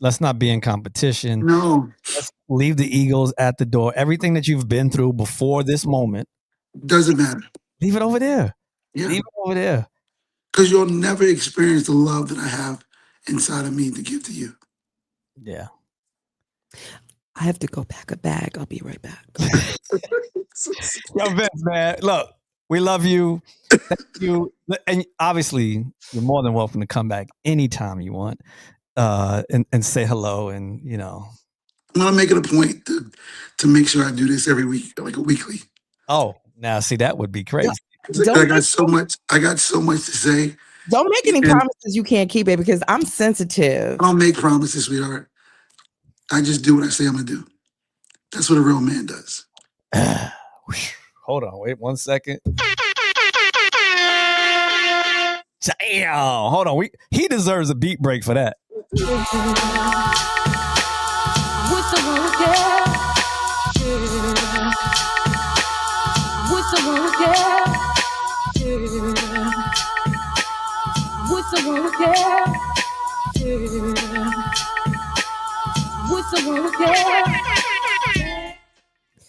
Let's not be in competition. No, Let's leave the egos at the door. Everything that you've been through before this moment, doesn't matter. leave it over there. Yeah. Leave it over there. Because you'll never experience the love that I have inside of me to give to you. Yeah. I have to go pack a bag. I'll be right back. Yo, Vince, man, look, we love you. Thank you. And obviously, you're more than welcome to come back anytime you want, and say hello. And, I'm gonna make it a point to make sure I do this every week, like a weekly. oh, now see, that would be crazy. I got so much. I got so much to say. Don't make any And promises you can't keep, it, because I'm sensitive. I don't make promises, sweetheart. I just do what I say I'm gonna do. That's what a real man does. Hold on, wait 1 second. Damn, hold on. He deserves a beat break for that.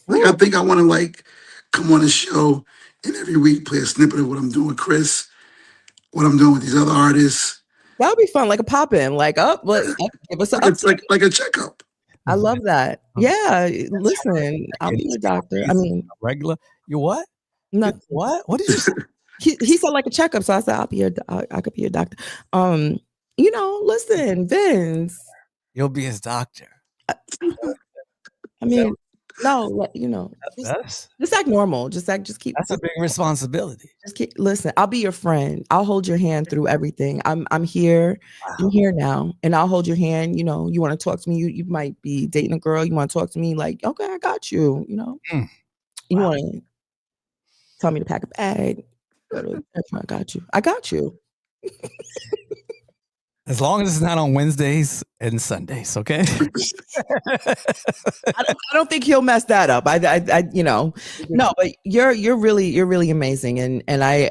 Like, I think I want to, like, come on a show and every week play a snippet of what I'm doing with Chris, what I'm doing with these other artists. That would be fun, like a pop in, like, give us an It's update. like a checkup. I love that. Yeah, listen, I'll be your doctor. I mean, regular. You what? nothing. What? What did you say? He said like a checkup, so I said I could be your doctor. Listen, Vince. You'll be his doctor. I mean, no, just act normal. Just keep. That's a big responsibility. Listen. I'll be your friend. I'll hold your hand through everything. I'm here. Wow. I'm here now, and I'll hold your hand. You want to talk to me. You might be dating a girl. You want to talk to me, like, okay, I got you. You Wow. want to tell me to pack a bag. I got you. As long as it's not on Wednesdays and Sundays, okay? I don't think he'll mess that up. No, but you're really amazing, and I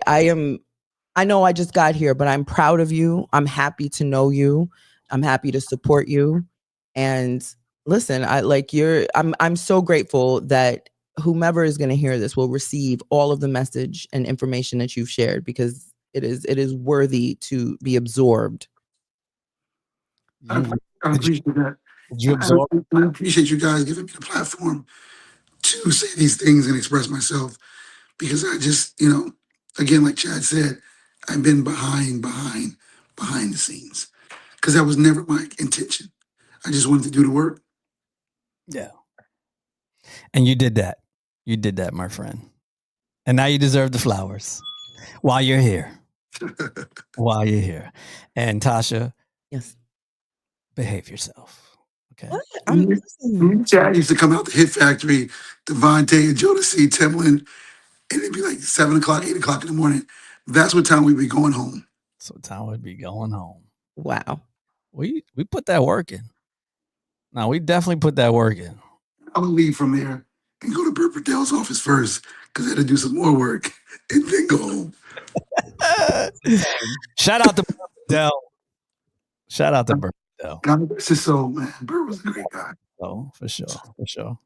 know I just got here, but I'm proud of you. I'm happy to know you. I'm happy to support you. And listen, I'm so grateful that whomever is going to hear this will receive all of the message and information that you've shared, because it is worthy to be absorbed. I appreciate that. Did you absorb? I appreciate you guys giving me the platform to say these things and express myself, because I just, again, like Chad said, I've been behind the scenes, because that was never my intention. I just wanted to do the work. Yeah. And you did that. You did that, my friend. And now you deserve the flowers while you're here. While you're here. And Tasha, Yes. behave yourself. Okay. Chad used to come out the Hit Factory, Devontae, Jodeci, Timbaland, and it'd be like 7 o'clock, 8 o'clock in the morning. That's what time we'd be going home. So time would be going home. Wow. We put that work in. No, we definitely put that work in. I would leave from there and go to Bert Padell's office first because I had to do some more work and then go home. Shout out to Bert Padell. Shout out to Bert Padell. God bless his soul, man. Bert was a great guy. Oh, for sure. For sure. All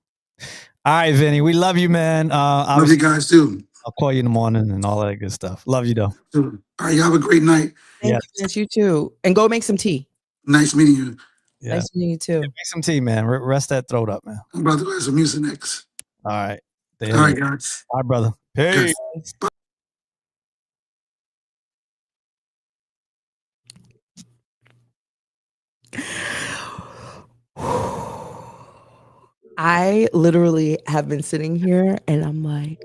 right, Vinny. We love you, man. Love you guys too. I'll call you in the morning and all that good stuff. Love you, though. All right, you have a great night. Thank you, Vince, you too. And go make some tea. Nice meeting you. Yeah. Nice meeting you too. Make some tea, man. Rest that throat up, man. I'm about to go have some music next. All right. All right, guys. All right, brother. Peace. Bye. I literally have been sitting here and I'm like,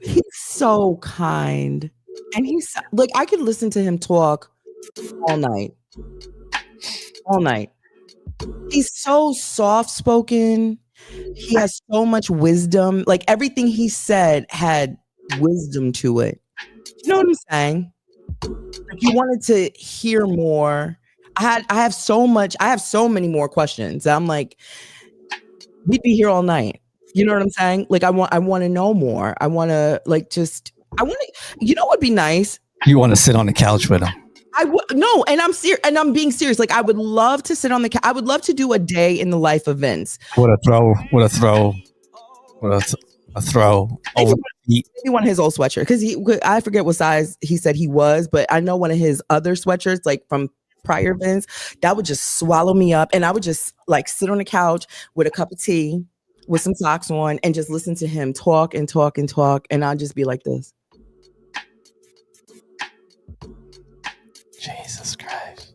he's so kind. And he's like, I could listen to him talk all night. All night. He's so soft spoken. He has so much wisdom. Like everything he said had wisdom to it. You know what I'm saying? Like you wanted to hear more. I have so many more questions. I'm like, we'd be here all night. You know what I'm saying? Like I want to know more. I want to you know what'd be nice? You want to sit on the couch with him? No, and I'm serious, and I'm being serious. Like I would love to sit on the couch. I would love to do a day in the life of Vince. With a throw over the feet. Maybe one of his old sweatshirt because I forget what size he said he was, but I know one of his other sweatshirts, like from prior Vince, that would just swallow me up, and I would just like sit on the couch with a cup of tea, with some socks on, and just listen to him talk and talk and talk, and I'd just be like this. Jesus Christ.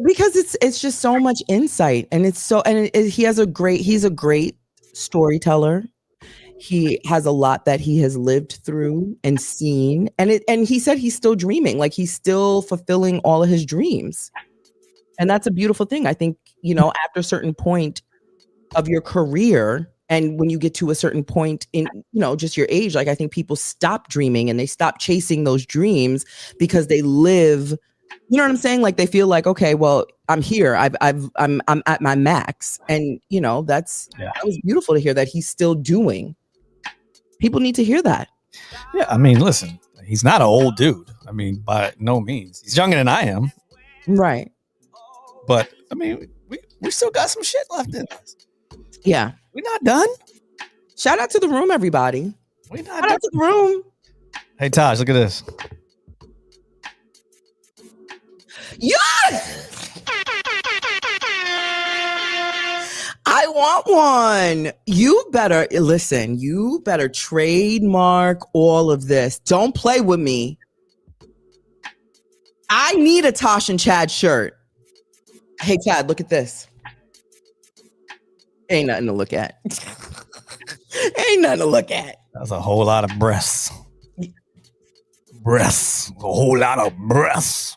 Because it's just so much insight, and he's a great storyteller. He has a lot that he has lived through and seen, and he said he's still dreaming, like he's still fulfilling all of his dreams, and that's a beautiful thing. I think, you know, after a certain point of your career, and when you get to a certain point in, you know, just your age, like I think people stop dreaming and they stop chasing those dreams because they live, you know what I'm saying? Like they feel like, okay, well, I'm here. I'm at my max. And you know, that was beautiful to hear that he's still doing. People need to hear that. Yeah, I mean, listen, he's not an old dude. I mean, by no means. He's younger than I am. Right. But I mean, we still got some shit left in us. Yeah. We're not done. Shout out to the room, everybody. We're not Shout done. out to the room. Hey, Tash, look at this. Yes! I want one. You better listen. You better trademark all of this. Don't play with me. I need a Tosh and Chad shirt. Hey, Chad, look at this. Ain't nothing to look at. Ain't nothing to look at. That's a whole lot of breasts. Breasts. A whole lot of breasts.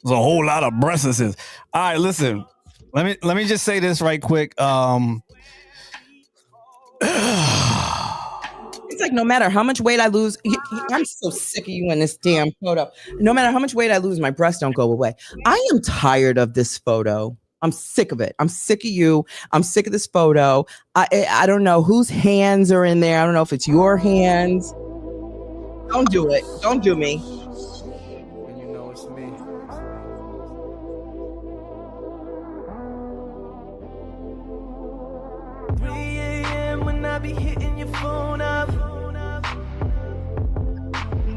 There's a whole lot of breasts. This is. All right, listen. Let me just say this right quick. It's like no matter how much weight I lose, I'm so sick of you in this damn photo. No matter how much weight I lose, my breasts don't go away. I am tired of this photo. I'm sick of it. I'm sick of you. I'm sick of this photo. I don't know whose hands are in there. I don't know if it's your hands. Don't do it. Don't do me. And you know it's me. 3 a.m. when I be hitting your phone up.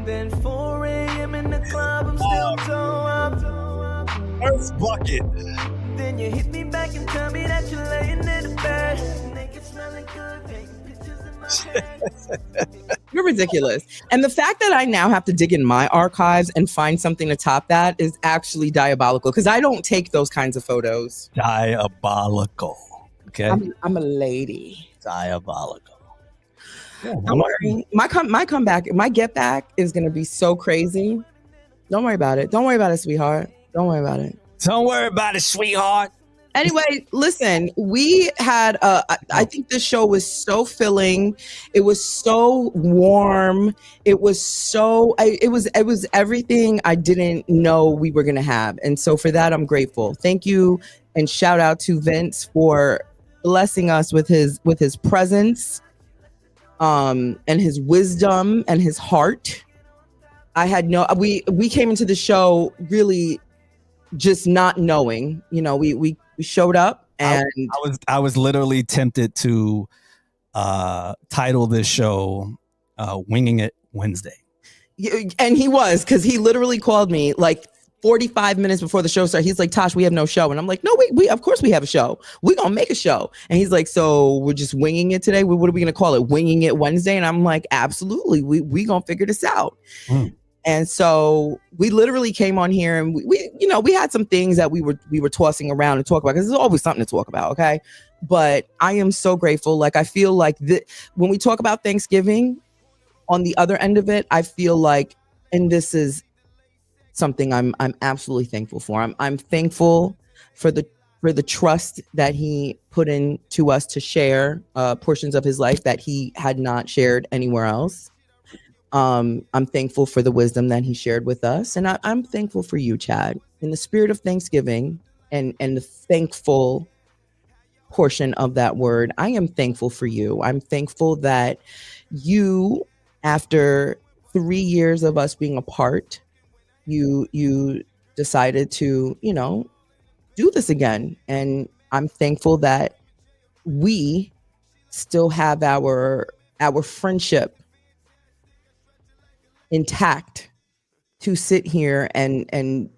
Then 4 a.m. in the club, I'm still toe up. First bucket. Then you hit me back and tell me that you're laying in the bed. Naked, smelling good, taking pictures in my head. You're ridiculous. And the fact that I now have to dig in my archives and find something to top that is actually diabolical because I don't take those kinds of photos. Diabolical. Okay. I'm a lady. Diabolical. Yeah, Don't worry. My comeback, my get back is going to be so crazy. Don't worry about it. Don't worry about it, sweetheart. Don't worry about it. Don't worry about it, sweetheart. Anyway, listen, we had, I think this show was so filling. It was so warm. It was so, it was everything I didn't know we were going to have. And so for that, I'm grateful. Thank you. And shout out to Vince for blessing us with his presence, and his wisdom and his heart. I had we came into the show really just not knowing. You know, we showed up and I was literally tempted to title this show "Winging It Wednesday." And he was, because he literally called me like 45 minutes before the show started. He's like, Tosh, we have no show. And I'm like, no, we of course we have a show. We're going to make a show. And he's like, so we're just winging it today? What are we going to call it? Winging It Wednesday? And I'm like, absolutely. We going to figure this out. And so we literally came on here and we had some things that we were tossing around to talk about, because there's always something to talk about. Okay. But I am so grateful. Like, I feel like when we talk about Thanksgiving, on the other end of it, I feel like, and this is something I'm absolutely thankful for. I'm thankful for the trust that he put into us to share portions of his life that he had not shared anywhere else. I'm thankful for the wisdom that he shared with us, and I'm thankful for you, Chad. In the spirit of Thanksgiving and the thankful portion of that word, I am thankful for you. I'm thankful that you, after 3 years of us being apart, you decided to, do this again. And I'm thankful that we still have our friendship intact to sit here and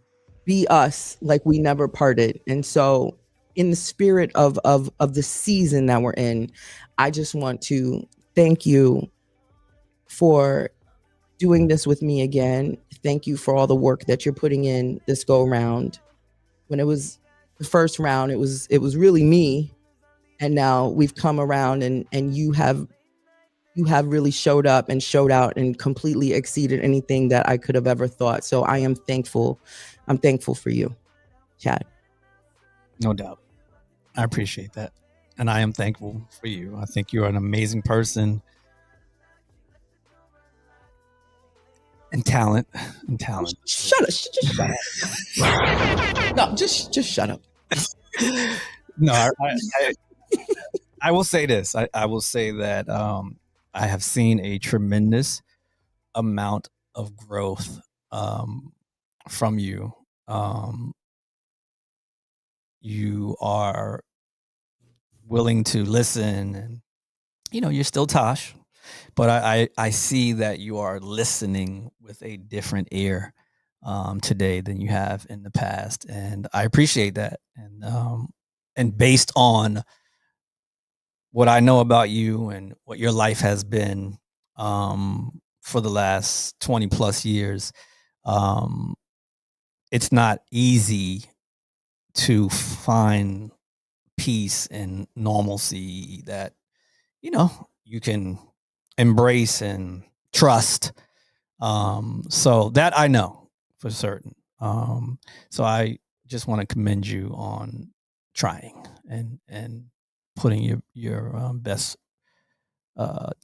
be us like we never parted. And so in the spirit of the season that we're in, I just want to thank you for doing this with me again. Thank you for all the work that you're putting in this go round. When it was the first round, it was really me. And now we've come around and you have really showed up and showed out and completely exceeded anything that I could have ever thought. So I am thankful. I'm thankful for you, Chad. No doubt. I appreciate that. And I am thankful for you. I think you're an amazing person. And talent. Shut up. Just shut up. No, just shut up. No, I will say this. I will say that I have seen a tremendous amount of growth from you. You are willing to listen, and you're still Tosh, but I see that you are listening with a different ear today than you have in the past, and I appreciate that. And based on what I know about you and what your life has been for the last 20 plus years, it's not easy to find peace and normalcy that you can embrace and trust. So that I know for certain. So I just want to commend you on trying and putting your best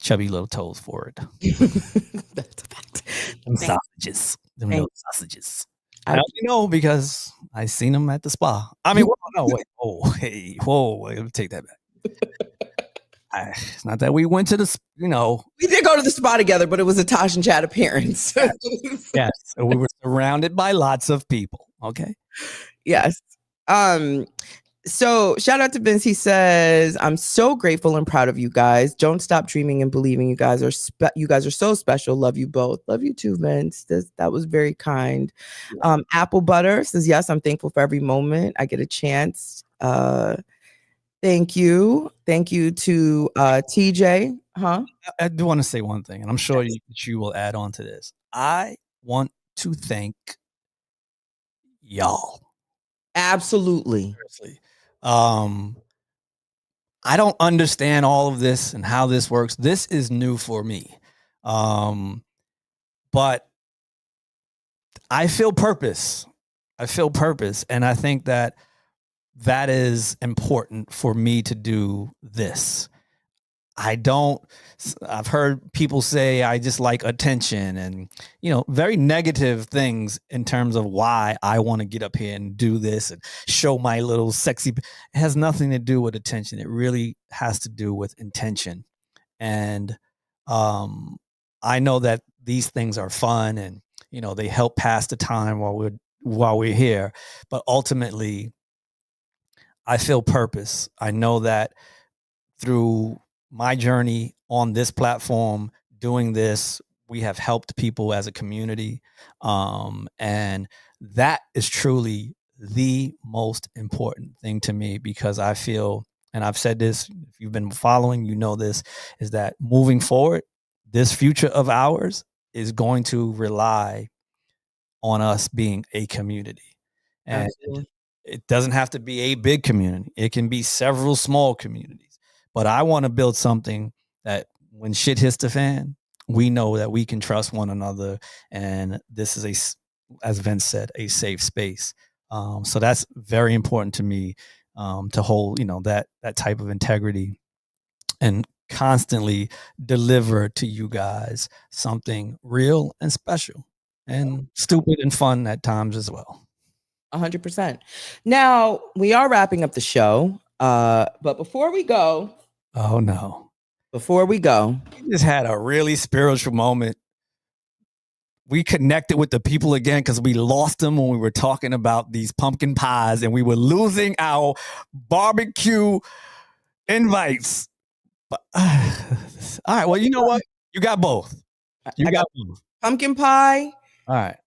chubby little toes forward. That's a fact. Them sausages. Them little sausages. I only know because I seen them at the spa. I mean, wait. Oh, hey, whoa, wait, let me take that back. It's not that we went to the, We did go to the spa together, but it was a Tosh and Chad appearance. Yes. So we were surrounded by lots of people. Okay. Yes. So shout out to Vince. He says, I'm so grateful and proud of you guys. Don't stop dreaming and believing. You guys are so special. Love you both. Love you too, Vince. That was very kind. Apple Butter says, yes, I'm thankful for every moment I get a chance. Thank you. Thank you to TJ. I do want to say one thing, and I'm sure you will add on to this. I want to thank y'all. Absolutely. Seriously. I don't understand all of this and how this works. This is new for me. But I feel purpose. And I think that is important for me to do this. I've heard people say I just like attention and, very negative things in terms of why I want to get up here and do this and show my little sexy. It has nothing to do with attention. It really has to do with intention. And I know that these things are fun and, they help pass the time while we're here. But ultimately, I feel purpose. I know that through my journey on this platform, doing this, we have helped people as a community. And that is truly the most important thing to me, because I feel, and I've said this, if you've been following, this, is that moving forward, this future of ours is going to rely on us being a community. And Absolutely. it doesn't have to be a big community. It can be several small communities. But I want to build something that when shit hits the fan, we know that we can trust one another. And this is as Vince said, a safe space. So that's very important to me, to hold, that type of integrity and constantly deliver to you guys something real and special and stupid and fun at times as well. 100%. Now, we are wrapping up the show. But before we go, oh no. Before we go, we just had a really spiritual moment. We connected with the people again because we lost them when we were talking about these pumpkin pies and we were losing our barbecue invites. But, all right. Well, you know what? You got both. You got both. Pumpkin pie. All right.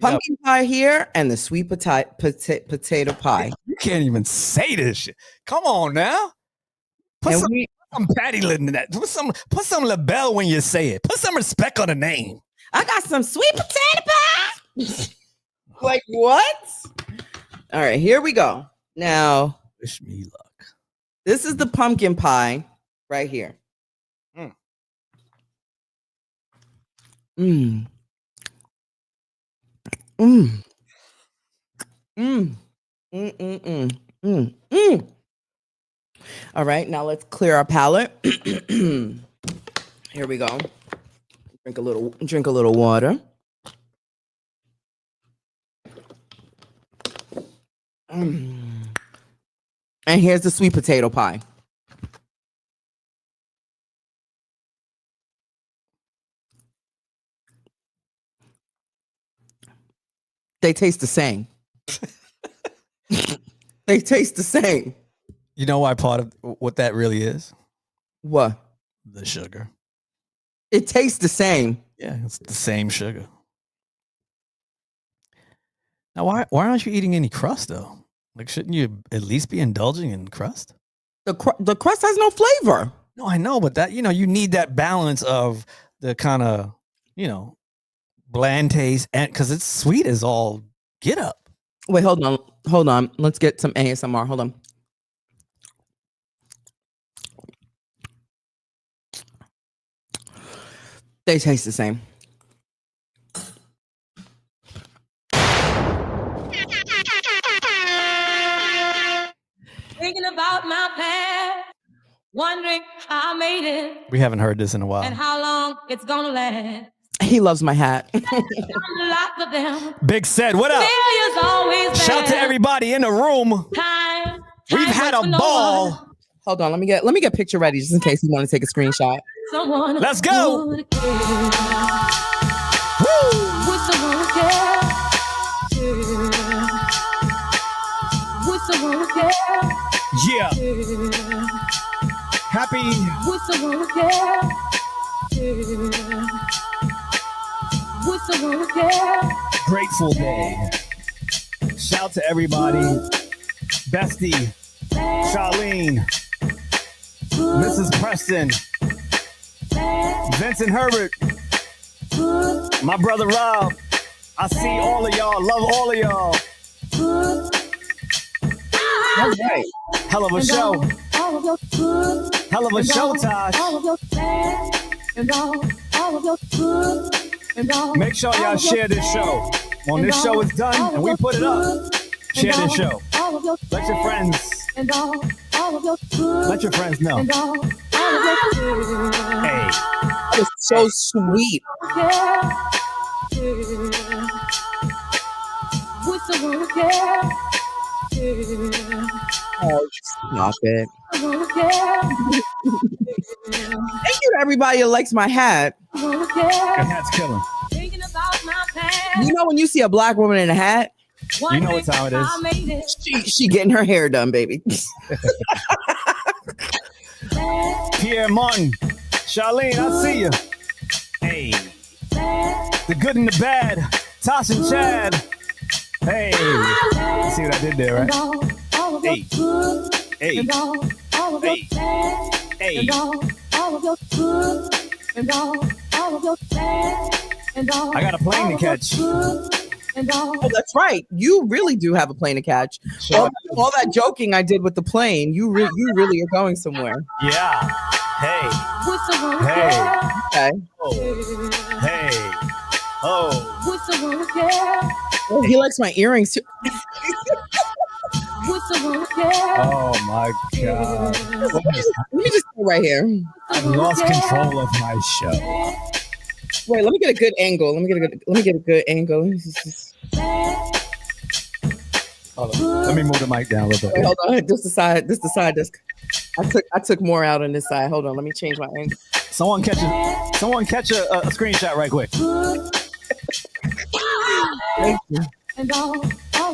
Pumpkin pie here and the sweet potato pie. You can't even say this shit. Come on now. Put some patty lid in that. Put some label when you say it. Put some respect on the name. I got some sweet potato pie. Like what? All right, here we go. Now, wish me luck. This is the pumpkin pie right here. Mmm. Mmm. Mmm. Mmm. Mmm. Mmm. Mmm. All right, now let's clear our palate. Here we go. Drink a little water. And here's the sweet potato pie. They taste the same. They taste the same. You know why part of what that really is? What? The sugar. It tastes the same. Yeah, it's the same sugar. Now, why aren't you eating any crust though? Like, shouldn't you at least be indulging in crust? The crust has no flavor. No, I know, but that, you need that balance of the kind of, bland taste, and because it's sweet as all get up. Wait, hold on. Let's get some ASMR. Hold on. They taste the same. Thinking about my past, wondering how I made it. We haven't heard this in a while. And how long it's gonna last. He loves my hat. Big Said, what up? Shout to everybody in the room. We've had a ball. Hold on, let me get picture ready just in case you want to take a screenshot. Let's go. Yeah. Happy. Grateful Day. Shout to everybody. Bestie, Charlene, Mrs. Preston, Vincent Herbert, my brother Rob. I see all of y'all. Love all of y'all. All right. Hell of a show. Hell of a show, Tash. Make sure y'all share this show. When this show is done and we put it up, share this show. Let your friends know. Hey, That is so sweet. Oh, stop it. Thank you to everybody that likes my hat. your hat's killing. You know when you see a black woman in a hat, You know what time it is. she getting her hair done, baby. Pierre Martin, Charlene, I see you. Hey, the good and the bad, Tash and Chad. Hey, see what I did there, right? Hey, hey, hey, hey. I got a plane to catch. Oh, that's right. You really do have a plane to catch. All that joking I did with the plane, you really are going somewhere. Yeah. Hey. Hey. Okay. Oh. Hey. Oh. Oh, he likes my earrings too. Oh my God. Let me just stay right here. I've lost control of my show. Wait, let me get a good angle. Let me get a good angle. Hold on. Let me move the mic down a little bit. Wait, hold on. This the side desk. I took more out on this side. Hold on. Let me change my angle. Someone catch a screenshot right quick. Thank you. And all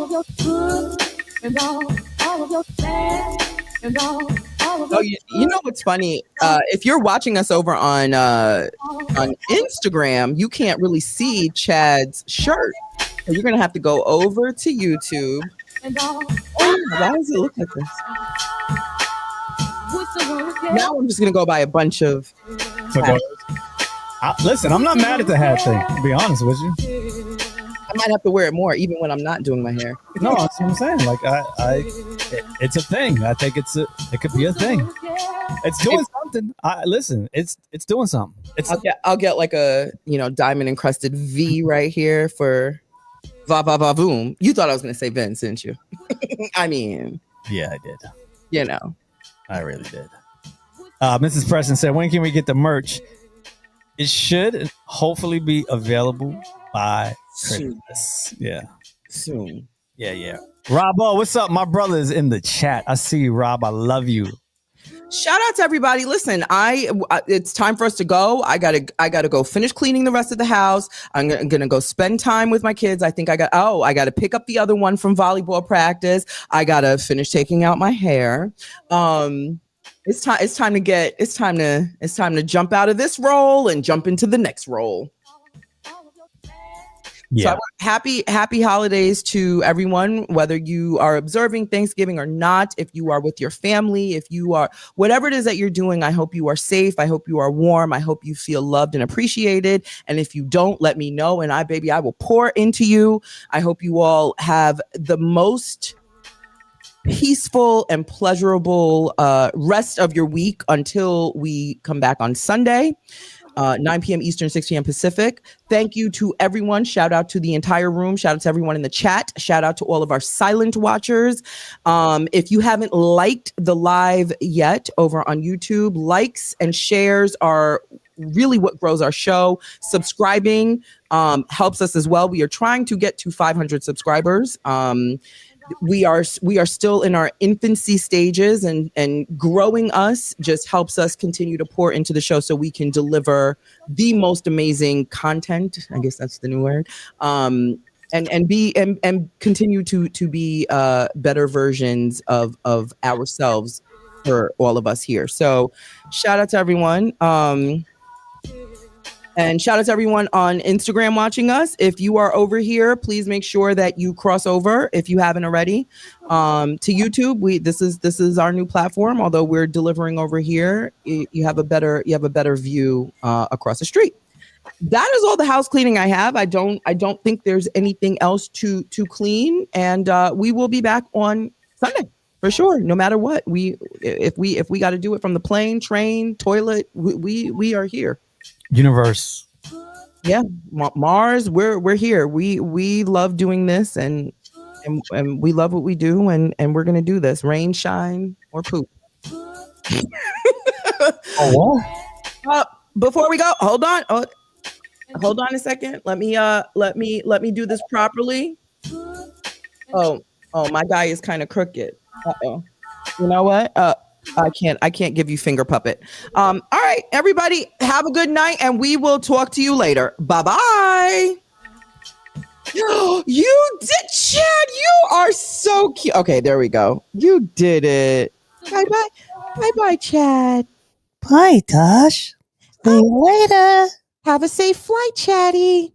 of your good, and all of your bad, and all of Oh, your you know what's funny? If you're watching us over on Instagram, you can't really see Chad's shirt. So you're gonna have to go over to YouTube. and all Oh, why does it look like this? with the one Now I'm just gonna go buy a bunch of. Listen, I'm not mad at the hat thing, to be honest with you. I might have to wear it more, even when I'm not doing my hair. No, that's what I'm saying. Like it's a thing. I think it could be a thing. It's doing something. Listen, it's doing something. I'll get like a diamond encrusted V right here for va va va boom. You thought I was gonna say Vince, didn't you? I mean, yeah, I did. I really did. Mrs. Preston said, "When can we get the merch?" It should hopefully be available by Christmas. Yeah. Soon. Yeah. Robbo, what's up? My brother is in the chat. I see you, Rob. I love you. Shout out to everybody. Listen, it's time for us to go. I gotta go finish cleaning the rest of the house. I'm gonna go spend time with my kids. I think I gotta pick up the other one from volleyball practice. I gotta finish taking out my hair. It's time to jump out of this role and jump into the next role. Yeah. So happy holidays to everyone, whether you are observing Thanksgiving or not, if you are with your family, if you are, whatever it is that you're doing, I hope you are safe. I hope you are warm. I hope you feel loved and appreciated. And if you don't, let me know. And I will pour into you. I hope you all have the most peaceful and pleasurable rest of your week until we come back on Sunday. 9 p.m. Eastern, 6 p.m. Pacific. Thank you to everyone. Shout out to the entire room. Shout out to everyone in the chat. Shout out to all of our silent watchers. If you haven't liked the live yet over on YouTube, likes and shares are really what grows our show. Subscribing helps us as well. We are trying to get to 500 subscribers. We are still in our infancy stages, and growing us just helps us continue to pour into the show so we can deliver the most amazing content. I guess that's the new word. And continue to be better versions of ourselves for all of us here. So shout out to everyone. And shout out to everyone on Instagram watching us. If you are over here, please make sure that you cross over, if you haven't already, to YouTube. This is our new platform. Although we're delivering over here, you have a better view across the street. That is all the house cleaning I have. I don't think there's anything else to clean, and we will be back on Sunday for sure. No matter what, if we got to do it from the plane, train, toilet, we are here. Universe. Yeah, Mars. We're here. We love doing this, and we love what we do, and we're gonna do this. Rain, shine, or poop. Oh, what? Before we go, hold on. Hold on a second. Let me do this properly. Oh, my guy is kind of crooked. Uh-oh. You know what? I can't give you finger puppet. All right, everybody, have a good night, and we will talk to you later. Bye-bye. You did, Chad. You are so cute. Okay, there we go. You did it. Bye-bye. Bye-bye, Chad. Bye, Tash. See you later. Have a safe flight, Chatty.